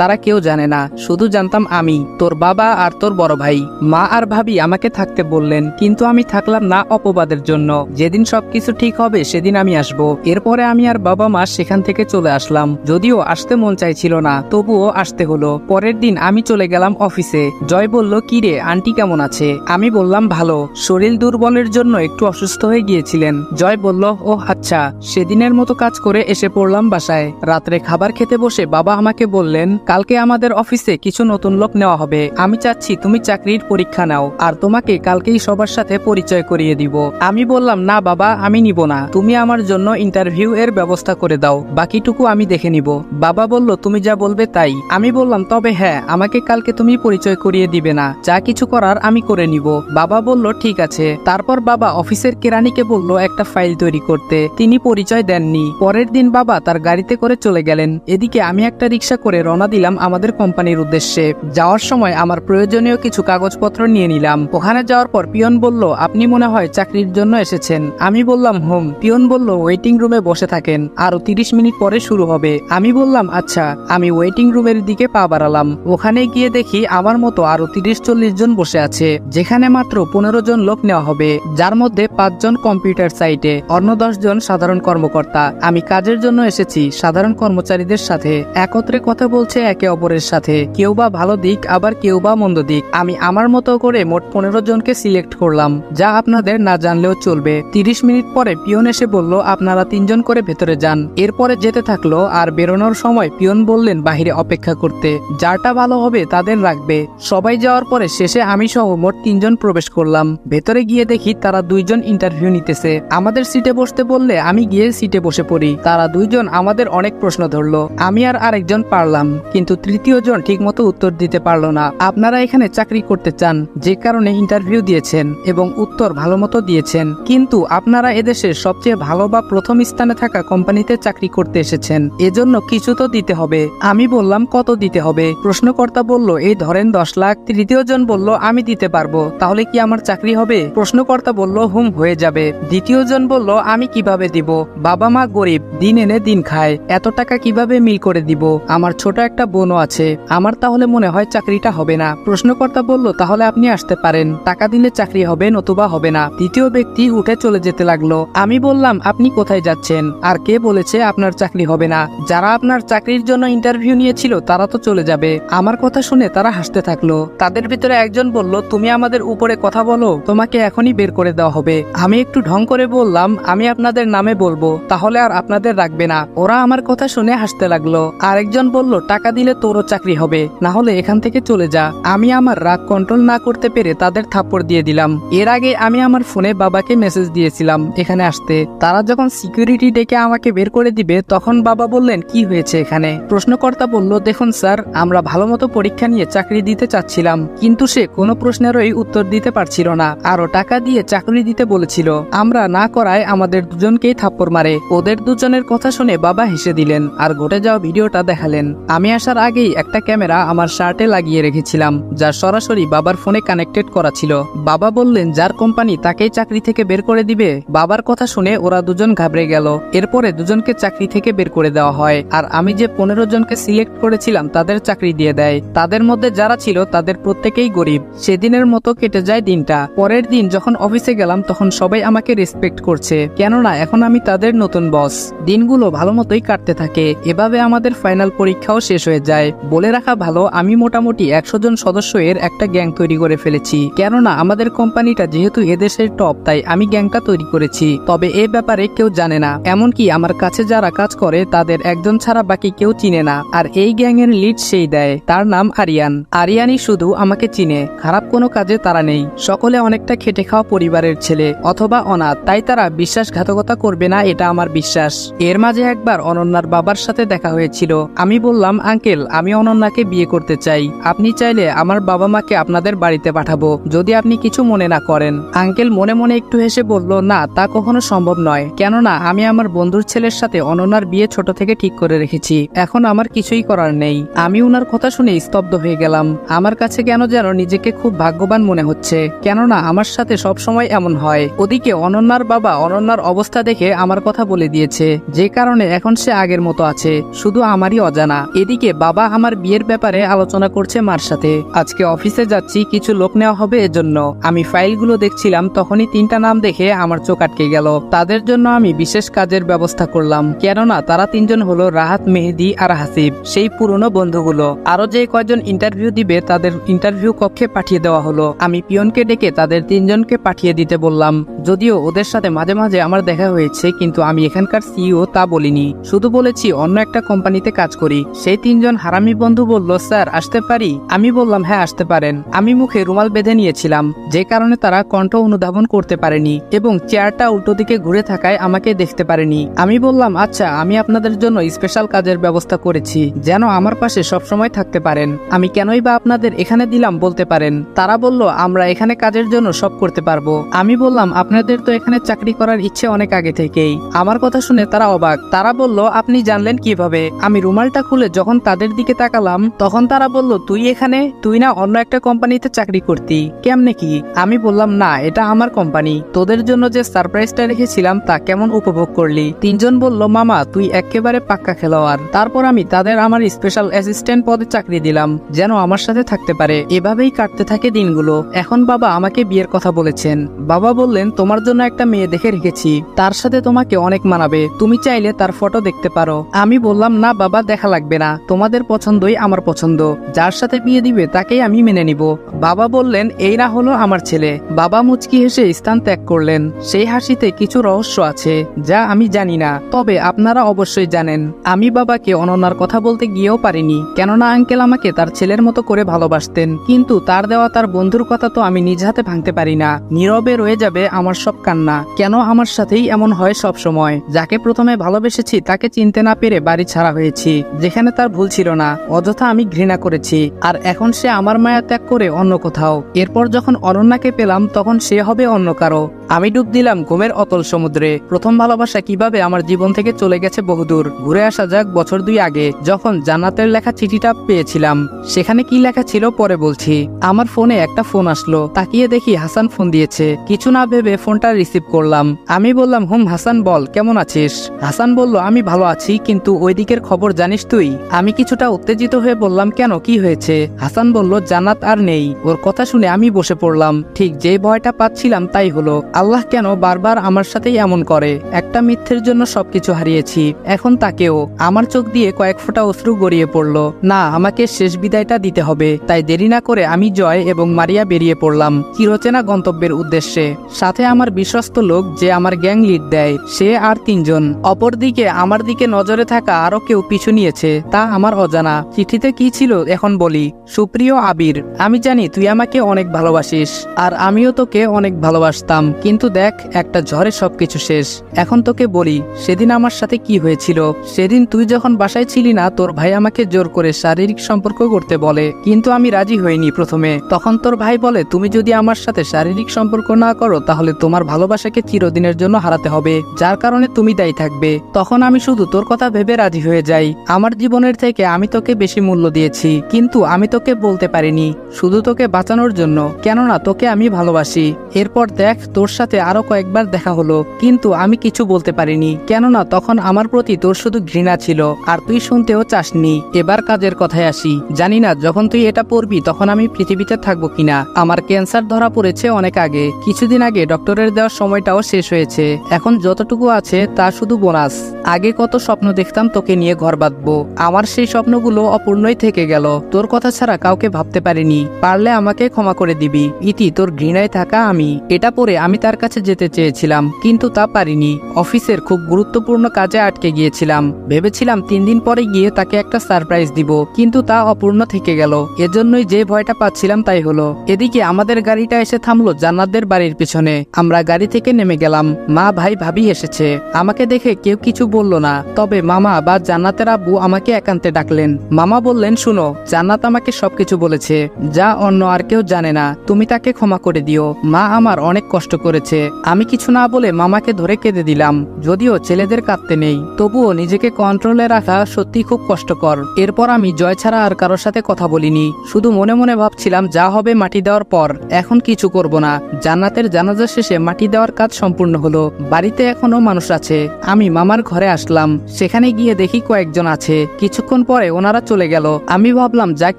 তারা কেউ জানে না, শুধু জানতাম আমি, তোর বাবা আর তোর বড় ভাই। মা আর ভাবি আমাকে থাকতে বললেন, কিন্তু আমি থাকলাম না অপবাদের জন্য। যেদিন সবকিছু ঠিক হবে সেদিন আমি আসব। এরপরে আমি আর বাবা মা সেখান থেকে চলে আসলাম। যদিও আসতে মন চাইছিল না, তবুও আসতে হলো। পরের দিন আমি চলে গেলাম অফিসে। জয় বলল, কি রে আন্টি কেমন আছে? আমি বললাম, ভালো, শরীর দুর্বলের জন্য একটু অসুস্থ হয়ে গিয়েছিলেন। জয় বলল, ও আচ্ছা। সেদিনের মতো কাজ করে এসে পড়লাম বাসায়। রাত্রে খাবার খেতে বসে বাবা আমাকে বললেন, কালকে আমাদের অফিসে কিছু নতুন লোক নেওয়া হবে। আমি চাচ্ছি তুমি চাকরির পরীক্ষা নাও, আর তোমাকে কালকেই সবার সাথে পরিচয় করিয়ে দিব। আমি বললাম, না বাবা, আমি নিব না, তুমি আমার জন্য ইন্টারভিউ এর ব্যবস্থা করে দাও, বাকিটুকু আমি দেখে নিব। বাবা বলল, তুমি যা বলবে তাই। আমি বললাম, তবে হ্যাঁ, আমাকে কালকে তুমি পরিচয় করিয়ে দিবে না, যা কিছু করার আমি করে নিব। বাবা বলল, ঠিক আছে। তারপর বাবা অফিসের কেরানিকে বলল একটা ফাইল তৈরি করতে। তিনি পরিচয় দেননি। পরের দিন বাবা তার গাড়িতে করে চলে গেলেন। এদিকে আমি একটা রিক্সা করে রওনা দিলাম আমাদের কোম্পানির উদ্দেশ্যে। যাওয়ার সময় আমার প্রয়োজনীয় কিছু কাগজপত্র নিয়ে নিলাম। ওখানে যাওয়ার পর পিয়ন বলল, আপনি মনে হয় চাকরির জন্য এসেছেন। আমি বললাম, পিয়ন বলল, ওয়েটিং রুমে বসে থাকেন, আরো 30 মিনিট পরে শুরু হবে। আমি বললাম, আচ্ছা। আমি ওয়েটিং রুমের দিকে পা বাড়ালাম। ওখানে গিয়ে দেখি আমার মতো আরো 30-40 জন বসে আছে, যেখানে মাত্র 15 জন লোক নেওয়া হবে, যার মধ্যে 5 জন কম্পিউটার সাইটে, অন্য 10 জন সাধারণ কর্মকর্তা। আমি কাজের জন্য এসেছি সাধারণ কর্মচারীদের সাথে, একত্রে কথা বলছে একে অপরের সাথে, কেউ বা ভালো দিক, আবার কেউ বা মন্দ দিক। আমি আমার মতো করে মোট 15 জনকে সিলেক্ট করলাম, যা আপনাদের না জানলেও চলবে। 30 মিনিট পরে পিয়ন এসে বলল, আপনারা 3 জন করে ভেতরে যান। এরপরে যেতে থাকলো, আর বেরোনোর সময় পিয়ন বললেন বাহিরে অপেক্ষা করতে, যারটা ভালো হবে তাদের রাখবে। সবাই যাওয়ার পরে শেষে আমি সহ মোট 3 জন প্রবেশ করলাম। ভেতরে গিয়ে দেখি তারা 2 জন ইন্টারভিউ নিতেছে। আমাদের সিটে বসতে বললে আমি গিয়ে সিটে বসে পড়ি। তারা 2 জন আমাদের অনেক প্রশ্ন ধরলো। আমি আর আরেকজন পারলাম, কিন্তু তৃতীয় জন ঠিক মতো উত্তর দিতে পারলো না। আপনারা এখানে চাকরি করতে চান, যে কারণে ইন্টারভিউ দিয়েছেন এবং উত্তর ভালো মতো দিয়েছেন, কিন্তু আপনারা এদেশের সবচেয়ে ভালো বা প্রথম স্থানে থাকা কোম্পানিতে চাকরি করতে এসেছেন, এজন্য কিছু তো দিতে হবে। আমি বললাম, কত দিতে হবে? প্রশ্নকর্তা বলল, এই ধরেন 10 লাখ। তৃতীয় জন বলল, আমি দিতে পারবো, তাহলে কি আমার চাকরি হবে? প্রশ্নকর্তা বলল, হয়ে যাবে। দ্বিতীয় জন বলল, আমি কিভাবে দিব? বাবা মা গরিব, দিন এনে দিন খায়, এত টাকা কিভাবে মিল করে দিব? আমার ছোট একটা বোনও আছে, আমার তাহলে মনে হয় চাকরিটা হবে না। প্রশ্নকর্তা বলল, তাহলে আপনি আসতে পারেন, টাকা দিলে চাকরি হবে, নতুবা হবে না। তৃতীয় ব্যক্তি উঠে চলে যেতে লাগলো। আমি বললাম, আপনি কোথায় যাচ্ছেন? আর কে বলেছে আপনার চাকরি হবে না? যারা আপনার চাকরির জন্য ইন্টারভিউ নিয়েছিল তারা তো চলে যাবে। আমার কথা শুনে তারা হাসতে থাকলো। তাদের ভিতরে একজন বলল, তুমি আমাদের উপরে কথা বলো, তোমাকে এখনই বের করে দেওয়া হবে। আমি একটু ঢং করে বললাম, আমি আপনাদের নামে বলবো, তাহলে আর আপনাদের রাখবে না। ওরা আমার কথা শুনে হাসতে লাগলো। আরেকজন বলল, টাকা দিলে তোরও চাকরি হবে, না হলে এখান থেকে চলে যা। আমি আমার রাগ কন্ট্রোল না করতে পেরে তাদের থাপ্পড় দিয়ে দিলাম। এর আগে আমি আমার ফোনে বাবাকে মেসেজ দিয়েছিলাম এখানে আসতে। তারা যখন সিকিউরিটি ডেকে আমাকে বের করে দিবে, তখন বাবা বললেন, কি হয়েছে এখানে? প্রশ্নকর্তা বলল, দেখুন স্যার, আমরা ভালো মতো পরীক্ষা নিয়ে চাকরি দিতে চাচ্ছিলাম, কিন্তু সে কোনো প্রশ্নেরই উত্তর দিতে পারছিল না, আরো টাকা দিয়ে চাকরি দিতে বলেছিল। আমরা না করায় আমাদের দুজনকেই থাপ্পড় মারে। ওদের দুজনের কথা শুনে বাবা হেসে দিলেন আর ঘটে যাওয়া ভিডিওটা দেখালেন। আমি আসার আগেই একটা ক্যামেরা আমার শার্টে লাগিয়ে রেখেছিলাম, যা সরাসরি বাবার ফোনে কানেক্টেড করা ছিল। বাবা বললেন, যার কোম্পানি তাকেই চাকরি থেকে বের করে দিবে। বাবার কথা শুনে ওরা দুজন ঘাবড়ে গেল। এরপরে দুজনকে চাকরি থেকে বের করে দেওয়া হয়, আর আমি যে 15 জনকে সিলেক্ট করেছিলাম তাদের চাকরি দিয়ে দেয়। তাদের মধ্যে যারা ছিল তাদের প্রত্যেকেই গরিব। সেদিনের মতো কেটে যায় দিনটা। পরের দিন যখন অফিসে গেলাম তখন সবাই আমাকে রেসপেক্ট করছে, কেননা এখন আমি তাদের নতুন বস। দিনগুলো ভালো মতোই কাটতে থাকে। এভাবে আমাদের ফাইনাল পরীক্ষাও শেষ হয়ে যায়। বলে রাখা ভালো, আমি মোটামুটি 100 জন সদস্য এর একটা গ্যাং তৈরি করে ফেলেছি, কেননা আমাদের কোম্পানিটা যেহেতু এদেশের টপ, তাই আমি গ্যাংটা তৈরি করেছি। তবে এ ব্যাপারে কেউ জানে না, এমনকি আমার কাছে যারা কাজ করে তাদের একজন ছাড়া বাকি কেউ চিনে না। আর এই গ্যাং এর লিড সেই দেয়, তার নাম আরিয়ান। আরিয়ানই শুধু আমাকে চিনে, খারাপ কোনো কাজে তারা নেই। সকলে অনেকটা খেটে খাওয়া পরিবারের ছেলে অথবা অনাথ, তাই তারা বিশ্বাসঘাতকতা করবে না, এটা আমার বিশ্বাস। এর মাঝে একবার অনন্যার বাবার সাথে দেখা হয়েছিল। আমি বললাম, আঙ্কেল আমি অনন্যাকে বিয়ে করতে চাই, আপনি চাইলে আমার বাবা মাকে আপনাদের বাড়িতে পাঠাবো, যদি আপনি কিছু মনে না করেন। আঙ্কেল মনে মনে একটু হেসে বলল, না তা কখনো সম্ভব নয়, কেননা আমি আমার বন্ধুর ছেলের সাথে অনন্যার বিয়ে ছোট থেকে ঠিক করে রেখেছি, এখন আমার কিছুই করার নেই। আমি উনার কথা শুনে স্তব্ধ হয়ে গেলাম। আমার কাছে কেন যেন নিজেকে খুব ভাগ্যবান মনে হচ্ছে, কেননা আমার সাথে সব সময় এমন হয়। ওদিকে অনন্যার বাবা অনন্যার অবস্থা দেখে আমার কথা বলে দিয়েছে, যে কারণে এখন সে আগের মতো আছে, শুধু আমারই অজানা। এদিকে বাবা আমার বিয়ের ব্যাপারে আলোচনা করছে মার সাথে। আজকে অফিসে যাচ্ছি, কিছু লোক নেওয়া হবে এজন্য। আমি ফাইলগুলো দেখছিলাম, তখনই 3টা নাম দেখে আমার চোখ আটকে গেল। তাদের জন্য আমি বিশেষ কাজের ব্যবস্থা করলাম, কেননা তারা 3জন হলো রাহাত, মেহেদি আর হাসিব, সেই পুরনো বন্ধুগুলো। আরো যে কয়জন ইন্টারভিউ দিবে তাদের ইন্টারভিউ কক্ষে পাঠিয়ে দেওয়া হলো। আমি পিয়নকে ডেকে তাদের 3জনকে পাঠিয়ে দিতে বললাম। যদিও ওদের সাথে মাঝে মাঝে আমার দেখা হয়েছে, কিন্তু আমি এখানকার সিইও তা বলিনি, শুধু বলেছি অন্য একটা কোম্পানিতে কাজ করি। সেই 3জন হারামি বন্ধু বলল, স্যার আসতে পারি? আমি বললাম, হ্যাঁ আসতে পারেন। আমি মুখে রুমাল বেঁধে নিয়েছিলাম, যে কারণে তারা কণ্ঠ অনুধাবন করতে পারেনি এবং চেয়ারটা উল্টো দিকে ঘুরে থাকায় আমাকে দেখতে পারেনি। আমি বললাম, আচ্ছা আমি আপনাদের জন্য স্পেশাল কাজের ব্যবস্থা করেছি, যেন আমার পাশে সবসময় থাকতে পারেন। আমি কেনই বা আপনাদের এখানে দিলাম বলতে পারেন। তারা বলল, আমরা এখানে কাজের জন্য সব করতে পারবো। আমি বললাম, আপনাদের তো এখানে চাকরি করার ইচ্ছে অনেক আগে থেকেই। আমার কথা শুনে তারা অবাক। তারা বলল, আপনি জানলেন কিভাবে? আমি রুমালটা খুলে যখন তাদের দিকে তাকালাম তখন তারা বলল, তুই এখানে? তুই না অন্য একটা কোম্পানিতে চাকরি করতি, কেমনে কি? আমি বললাম, না এটা আমার কোম্পানি, তোদের জন্য যে সারপ্রাইজটা রেখেছিলাম তা কেমন উপভোগ করলি? 3জন বলল, মামা তুই একেবারে পাক্কা খেলোয়াড়। তারপর আমি তাদের আমার স্পেশাল অ্যাসিস্ট্যান্ট পদে চাকরি দিলাম, যেন আমার সাথে থাকতে পারে। এভাবেই কাটতে থাকে দিনগুলো। এখন বাবা আমাকে বিয়ের কথা বলেছেন। বাবা বললেন, তোমার জন্য একটা মেয়ে দেখে রেখেছি, তার সাথে তোমাকে অনেক মানাবে, তুমি চাইলে তার ফটো দেখতে পারো। আমি বললাম, না বাবা দেখা লাগবে না, তোমাদের পছন্দই আমার পছন্দ, যার সাথে বিয়ে দিবে তাকেই আমি মেনে নিব। বাবা বললেন, এই না হলো আমার ছেলে। বাবা মুচকি হেসে স্থান ত্যাগ করলেন। সেই হাসিতে কিছু রহস্য আছে যা আমি জানি না, তবে আপনারা অবশ্যই জানেন। আমি বাবাকে অনন্যার কথা বলতে গিয়েও পারিনি, কেননা আঙ্কেল আমাকে তার ছেলের মতো করে ভালোবাসতেন, কিন্তু তার দেওয়া তার বন্ধুর কথা তো আমি নিজ হাতে ভাঙতে পারি না। নীরবে রয়ে যাবে আমার সব কান্না। কেন আমার সাথেই এমন হয় সব সময়? যাকে প্রথমে ভালোবেসেছি তাকে চিনতে না পেরে বাড়ি ছাড়া হয়েছি, যেখানে তার ভুল ছিল না, অযথা আমি ঘৃণা করেছি। আর এখন সে আমার মায়া ত্যাগ করে অন্য কোথাও। এরপর যখন অনন্যাকে পেলাম তখন সে হবে অন্য কারো। আমি ডুব দিলাম ঘুমের অতল সমুদ্রে। প্রথম ভালোবাসা কিভাবে আমার জীবন থেকে চলে গেছে বহুদূর। ঘুরে আসা যাক বছর 2 আগে, যখন জান্নাতের লেখা চিঠিটা পেয়েছিলাম। সেখানে কি লেখা ছিল পরে বলছি। আমার ফোনে একটা ফোন আসলো, তাকিয়ে দেখি হাসান ফোন দিয়েছে। কিছু না ভেবে ফোনটা রিসিভ করলাম। আমি বললাম, হাসান বল, কেমন আছিস? হাসান বলল, আমি ভালো আছি, কিন্তু ওই দিকের খবর জানিস তুই? আমি কিছুটা উত্তেজিত হয়ে বললাম, কেন, কি হয়েছে? হাসান বলল, জান্নাত আর নেই। ওর কথা শুনে আমি বসে পড়লাম। ঠিক যে ভয়টা পাচ্ছিলাম তাই হলো। আল্লাহ কেন বারবার আমার সাথেই এমন করে? একটা মিথ্যের জন্য সবকিছু হারিয়েছি, এখন তাকেও। আমার চোখ দিয়ে কয়েক ফোঁটা অশ্রু গড়িয়ে পড়ল। না, আমাকে শেষ বিদায়টা দিতে হবে। তাই দেরি না করে আমি জয় এবং মারিয়া বেরিয়ে পড়লাম চিরচেনা গন্তব্যের উদ্দেশ্যে। সাথে আমার বিশ্বস্ত লোক যে আমার গ্যাং লিড দেয়, সে আর 3জন। অপরদিকে আমার দিকে নজরে থাকা আরো কেউ পিছু নিয়েছে, তা আমার অজানা। চিঠিতে কি ছিল এখন বলি। সুপ্রিয় আবির, আমি জানি তুই আমাকে অনেক ভালোবাসিস, আর আমিও তোকে অনেক ভালোবাসতাম, কিন্তু দেখ একটা ঝড়ে সবকিছু শেষ। এখন তোকে বলি, সেদিন আমার সাথে কি হয়েছিল। সেদিন তুই যখন বাসায় ছিলি না, তোর ভাই আমাকে জোর করে শারীরিক সম্পর্ক করতে বলে, কিন্তু আমি রাজি হইনি প্রথমে। তখন তোর ভাই বলে, তুমি যদি আমার সাথে শারীরিক সম্পর্ক না করো তাহলে তোমার ভালোবাসাকে চিরদিনের জন্য হারাতে হবে, যার কারণে তুমি দায়ী থাকবে। তখন আমি শুধু তোর কথা ভেবে রাজি হয়ে যাই। আমার জীবনের থেকে আমি তোকে বেশি মূল্য দিয়েছি, কিন্তু আমি তোকে বলতে পারিনি, শুধু তোকে বাঁচানোর জন্য, কেননা তোকে আমি ভালোবাসি। এরপর দেখ, তোর সাথে আরো কয়েকবার দেখা হলো, কিন্তু আমি কিছু বলতে পারিনি, কেননা তখন আমার প্রতি তোর শুধু ঘৃণা ছিল আর তুই শুনতেও চাসনি। এবার কাজের কথায় আসি, জানি না যখন তুই এটা পড়বি তখন আমি পৃথিবীতে থাকবো কিনা। আমার ক্যান্সার ধরা পড়েছে অনেক আগে, কিছুদিন আগে ডক্টরের দেওয়ার সময়টাও শেষ হয়েছে। এখন যতটুকু আছে তা শুধু বোনাস। আগে কত স্বপ্ন দেখতাম তোকে নিয়ে ঘর বাঁধবো, আমার সেই স্বপ্নগুলো অপূর্ণই থেকে গেল। তোর কথা ছাড়া কাউকে ভাবতে পারিনি, পারলে আমাকে ক্ষমা করে দিবি। ইতি, তোর ঘৃণায় থাকা আমি। এটা পরে আমি তার কাছে যেতে চেয়েছিলাম, কিন্তু তা পারিনি। অফিসের খুব গুরুত্বপূর্ণ কাজে আটকে গিয়েছিলাম। ভেবেছিলাম 3 দিন পরে গিয়ে তাকে একটা সারপ্রাইজ দিব, কিন্তু তা অপূর্ণ থেকে গেল। এজন্যই যে ভয়টা পাচ্ছিলাম তাই হলো। এদিকে আমাদের গাড়িটা এসে থামলো জান্নাতদের বাড়ির পিছনে। আমরা গাড়ি থেকে নেমে গেলাম। মা, ভাই, ভাবি এসেছে। আমাকে দেখে কেউ কিছু বলল না, তবে মামা বা জান্নাতের আব্বু আমাকে একান্তে ডাকলেন। মামা বললেন, শুনো, জান্নাত আমাকে সবকিছু বলেছে, যা অন্য আর কেউ জানে না। তুমি তাকে ক্ষমা করে দিও। মা আমার অনেক কষ্ট করেছে। আমি কিছু না বলে মামাকে ধরে কেঁদে দিলাম। যদিও ছেলেদের কাঁদতে নেই, তবুও নিজেকে কন্ট্রোলে রাখা সত্যি খুব কষ্টকর। এরপর আমি জয় ছাড়া আর কারোর সাথে কথা বলিনি, শুধু মনে মনে ভাবছিলাম যা হবে মাটি দেওয়ার পর, এখন কিছু করব না। জান্নাতের জানাজা শেষে মাটি দেওয়ার কাজ সম্পূর্ণ হলো। বাড়িতে এখনো মানুষ আছে। আমি মামার ঘরে আসলাম। সেখানে গিয়ে দেখি কয়েকজন আছে। কিছুক্ষণ পরে ওনারা চলে গেল। আমি ভাবলাম যা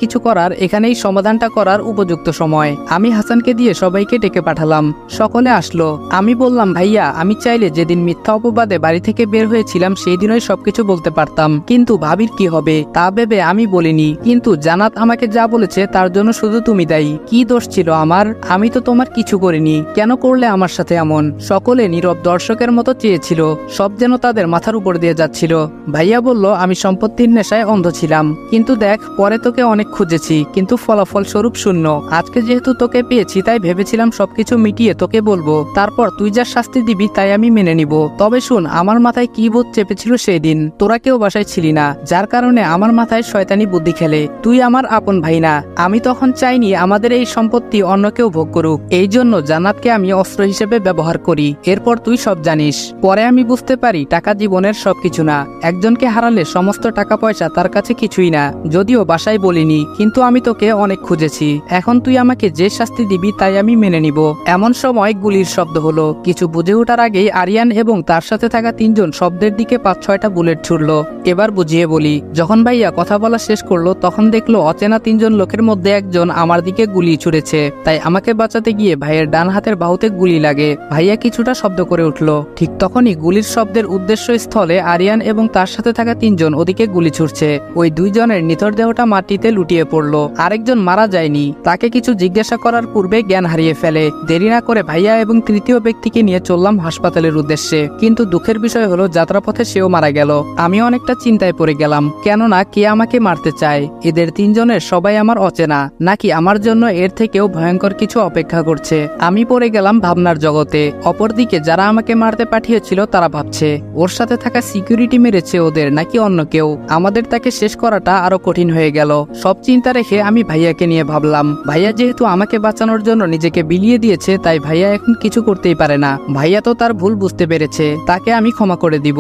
কিছু করার এখানেই সমাধানটা করার উপযুক্ত সময়। আমি হাসানকে দিয়ে সবাইকে ডেকে পাঠালাম। সকলে আসলো। আমি বললাম, ভাইয়া, আমি চাইলে যেদিন মিথ্যা অপবাদে বাড়ি থেকে বের হয়েছিলাম সেই দিনই সবকিছু বলতে পারতাম, কিন্তু ভাবির কি হবে তা ভেবে আমি বলিনি। কিন্তু জান্নাত আমাকে যা বলেছে তার জন্য শুধু তুমি দায়ী। কি দোষ ছিল আমার? আমি তো তোমার কিছু করিনি, কেন করলে আমার সাথে এমন? সকলে নীরব দর্শকের মতো চেয়েছিল, সব যেন তাদের মাথার উপর দিয়ে যাচ্ছিল। ভাইয়া বলল, আমি সম্পত্তির নেশায় অন্ধ ছিলাম, কিন্তু দেখ, পরে তোকে অনেক খুঁজেছি, কিন্তু ফলাফল স্বরূপ শূন্য। আজকে যেহেতু তোকে পেয়েছি তাই ভেবেছিলাম সবকিছু মিটিয়ে তোকে বলবো, তারপর তুই যা শাস্তি দিবি তাই আমি মেনে নিব। তবে শুন, আমার মাথায় কি ভূত চেপেছিল সেই দিন। তোরা কেউ বাসায় ছিলি না, যার কারণে আমার মাথায় শয়তানি বুদ্ধি খেলে। তুই আমার আপন ভাই না। আমি তখন চাইনি আমাদের এই সম্পত্তি অন্য কেউ ভোগ করুক, এই জন্য জান্নাতকে আমি অস্ত্র হিসেবে ব্যবহার করি। এরপর তুই সব জানিস। পরে আমি বুঝতে পারি টাকা জীবনের সবকিছু না। একজনকে হারালে সমস্ত টাকা পয়সা তার কাছে কিছুই না। যদিও বাসায় বলিনি, কিন্তু আমি তোকে অনেক খুঁজেছি। এখন তুই আমাকে যে শাস্তি দিবি তাই আমি মেনে নিব। এমন সময় গুলির শব্দ হলো। কিছু বুঝে ওঠার আগেই আরিয়ান এবং তার সাথে থাকা 3 জন শব্দের দিকে 5-6টা বুলেট ছুড়ল। এবার বুঝিয়ে বলি, যখন ভাইয়া কথা বলা শেষ করলো তখন দেখলো অচেনা 3 জন লোকের মধ্যে একজন আমার দিকে গুলি ছুড়েছে। তাই আমাকে বাঁচাতে গিয়ে ভাইয়ের ডান হাতের বাহুতে গুলি লাগে। ভাইয়া কিছুটা শব্দ করে উঠল। ঠিক তখনই গুলির শব্দের উদ্দেশ্য স্থলে আরিয়ান এবং তার সাথে থাকা 3 জন ওদিকে গুলি ছুড়ছে। ওই 2 জনের নিথর দেহটা মাটিতে লুটিয়ে পড়লো। আরেকজন মারা যায়নি, তাকে কিছু জিজ্ঞাসা করার পূর্বে জ্ঞান হারিয়ে ফেলে। দেরি না করে ভাইয়া এবং তৃতীয় ব্যক্তিকে নিয়ে চললাম হাসপাতালের উদ্দেশ্যে। কিন্তু দুঃখের বিষয় হলো যাত্রাপথে সেও মারা গেল। আমি অনেকটা চিন্তায় পড়ে গেলাম, কেননা কে আমাকে মারতে চায়? এদের 3 জনের সবাই আমার অচেনা, নাকি আমার জন্য এর থেকেও ভয়ঙ্কর কিছু অপেক্ষা করছে? আমি পড়ে গেলাম ভাবনার জগতে। অপরদিকে যারা আমাকে মারতে পাঠিয়েছিল তারা ভাবছে ওর সাথে থাকা সিকিউরিটি মেরেছে ওদের, নাকি অন্য কেউ। আমাদের তাকে শেষ করাটা আরো কঠিন হয়ে গেল। সব চিন্তা রেখে আমি ভাইয়াকে নিয়ে ভাবলাম, ভাইয়া যেহেতু আমাকে বাঁচানোর জন্য নিজেকে বিলিয়ে দিয়েছে, তাই ভাইয়া এখন কিছু করতেই পারে না। ভাইয়া তো তার ভুল বুঝতে পেরেছে, তাকে আমি ক্ষমা করে দিব।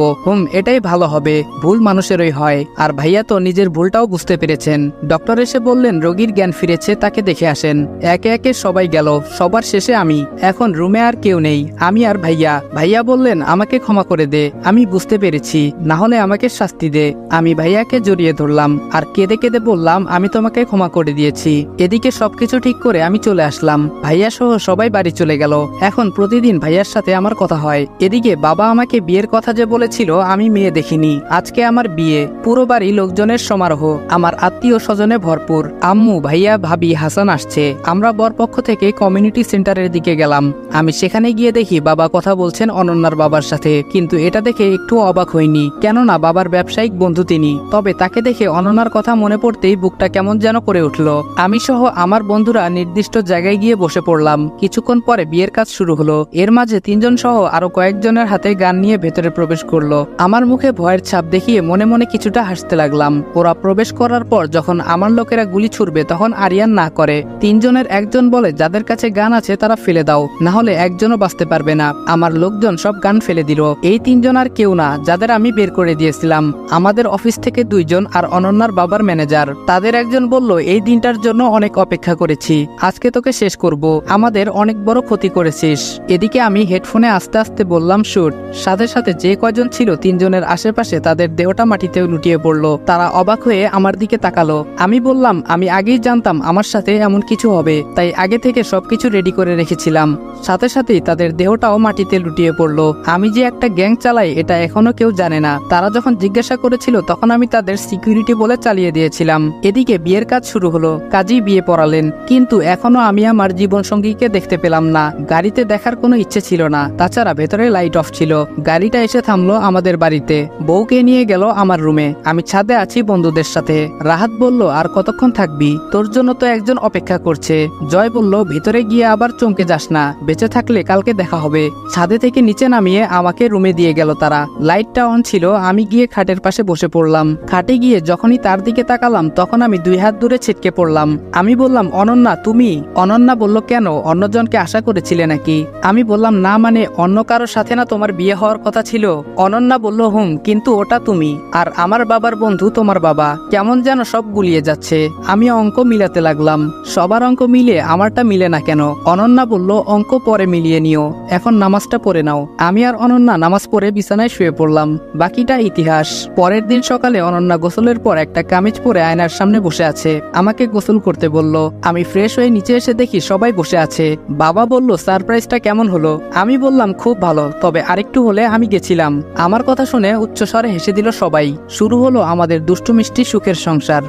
এটাই ভালো হবে। ভুল মানুষেরই হয়, আর ভাইয়া তো নিজের ভুলটাও বুঝতে পেরেছেন। ডক্টর এসে বললেন রোগীর জ্ঞান ফিরেছে, তাকে দেখে আসেন। একে একে সবাই গেল, সবার শেষে আমি। এখন রুমে আর কেউ নেই, আমি আর ভাইয়া। ভাইয়া বললেন, আমাকে ক্ষমা করে দে, আমি বুঝতে পেরেছি, না হলে আমাকে শাস্তি দে। আমি ভাইয়াকে জড়িয়ে ধরলাম আর কেঁদে কেঁদে বললাম, আমি তোমাকে ক্ষমা করে দিয়েছি। এদিকে সবকিছু ঠিক করে আমি চলে আসলাম। ভাইয়া সহ সবাই বাড়ি চলে গেল। এখন প্রতিদিন ভাইয়ার সাথে আমার কথা হয়। এদিকে বাবা আমাকে বিয়ের কথা যে বলেছিল, আমি মেয়ে দেখিনি। আজকে আমার বিয়ে, পুরো বাড়ি লোকজনের সমারোহ, আমার আত্মীয় স্বজনে ভরপুর। আম্মু, ভাইয়া, ভাবি, হাসান আসছে। আমরা বরপক্ষ থেকে কমিউনিটি সেন্টারের দিকে গেলাম। আমি সেখানে গিয়ে দেখি বাবা কথা বলছেন অনন্যার বাবার সাথে, কিন্তু এটা দেখে একটু অবাক হইনি, কেননা বাবার ব্যবসায়িক বন্ধু তিনি। তবে তাকে দেখে অনন্যার কথা মনে পড়তেই বুকটা কেমন যেন করে উঠল। আমি সহ আমার বন্ধুরা নির্দিষ্ট জায়গায় গিয়ে বসে পড়লাম। কিছুক্ষণ পরে বিয়ের কাজ শুরু হলো। এর মাঝে 3 জন সহ আরো কয়েকজনের হাতে গান নিয়ে ভেতরে প্রবেশ করলো। আমার মুখে ভয়ের ছাপ দেখিয়ে মনে মনে কিছুটা হাসতে লাগলাম। ওরা প্রবেশ করার পর যখন আমার লোকেরা গুলি ছুড়বে তখন আরিয়ান না করে। 3 জনের একজন বলে, যাদের কাছে গান আছে তারা ফেলে দাও, না হলে একজনও বাঁচতে পারবে না। আমার লোকজন সব গান ফেলে দিল। এই 3 জন আর কেউ না, যাদের আমি বের করে দিয়েছিলাম। আমাদের অফিস থেকে 2 জন আর অনন্যার বাবার ম্যানেজার। তাদের একজন বলল, এই দিনটার জন্য অনেক অপেক্ষা করেছি, আজকে তোকে শেষ করব, আমাদের অনেক বড় ক্ষতি করেছিস। এদিকে আমি হেডফোনে আস্তে আস্তে বললাম শুট। সাথে সাথে যে কয়জন ছিল 3 জনের আশেপাশে তাদের দেহটা মাটিতে লুটিয়ে পড়লো। তারা অবাক হয়ে আমার দিকে তাকালো। আমি বললাম আমি আগেই জানতাম আমার সাথে এমন কিছু হবে, তাই আগে থেকে সবকিছু রেডি করে রেখেছিলাম। সাথে সাথেই তাদের দেহটাও মাটিতে লুটিয়ে পড়লো। আমি যে একটা গ্যাং চালাই এটা এখনো কেউ জানে না। তারা যখন জিজ্ঞাসা করেছিল তখন আমি তাদের সিকিউরিটি বলে চালিয়ে দিয়েছিলাম। এদিকে বিয়ের কাজ শুরু হলো, কাজী বিয়ে পড়ালেন, কিন্তু এখনো আমি আমার জীবনসঙ্গীকে দেখতে পেলাম না। গাড়িতে দেখার কোনো ইচ্ছে ছিল না, তাছাড়া ভেতরে লাইট অফ ছিল। গাড়িটা এসে থামলো আমাদের বাড়িতে। বউকে নিয়ে গেল আমার রুমে। আমি ছাদে আছি বন্ধুদের সাথে। রাহাত বলল, আর কতক্ষণ থাকবি? তোর জন্য তো একজন অপেক্ষা করছে। জয় বলল, ভিতরে গিয়ে আবার চমকে যাস না, বেঁচে থাকলে কালকে দেখা হবে। ছাদে থেকে নিচে নামিয়ে আমাকে রুমে দিয়ে গেল তারা। লাইটটা অন ছিল। আমি গিয়ে খাটের পাশে বসে পড়লাম। খাটে গিয়ে যখনই তার দিকে তাকালাম তখন আমি 2 হাত দূরে ছিটকে পড়লাম। আমি বললাম, অনন্যা তুমি? অনন্যা বলল, কেন, অন্যজনকে আশা করেছিলে নাকি? আমি বললাম, না মানে অন্য কারোর সাথে না তোমার বিয়ে হওয়ার কথা ছিল? অনন্যা বলল, হুম, কিন্তু ওটা তুমি, আর আমার বাবার বন্ধু তোমার বাবা। কেমন যেন সব গুলিয়ে যাচ্ছে। আমি অঙ্ক মিলাতে লাগলাম। সবার অঙ্ক মিলে আমারটা মিলে না কেন? অনন্যা বলল, অঙ্ক পরে মিলিয়ে নিও, এখন নামাজটা পড়ে নাও। আমি আর অনন্যা নামাজ পড়ে বিছানায় শুয়ে পড়লাম। বাকিটা ইতিহাস। পরের দিন সকালে অনন্যা গোসলের পর একটা কামিজ পরে আয়নার সামনে বসে আছে। আমাকে গোসল করতে বলল। আমি ফ্রেশ হয়ে নিচে এসে দেখি সবাই বসে আছে। বাবা বলল, সারপ্রাইজটা কেমন হলো? আমি বললাম, খুব ভালো, তবে আরেকটু হলে আমি গেছিলাম। আমার কথা শুনে উচ্চস্বরে হেসে দিল সবাই। শুরু হলো আমাদের দুষ্টু মিষ্টি সুখের সংসার।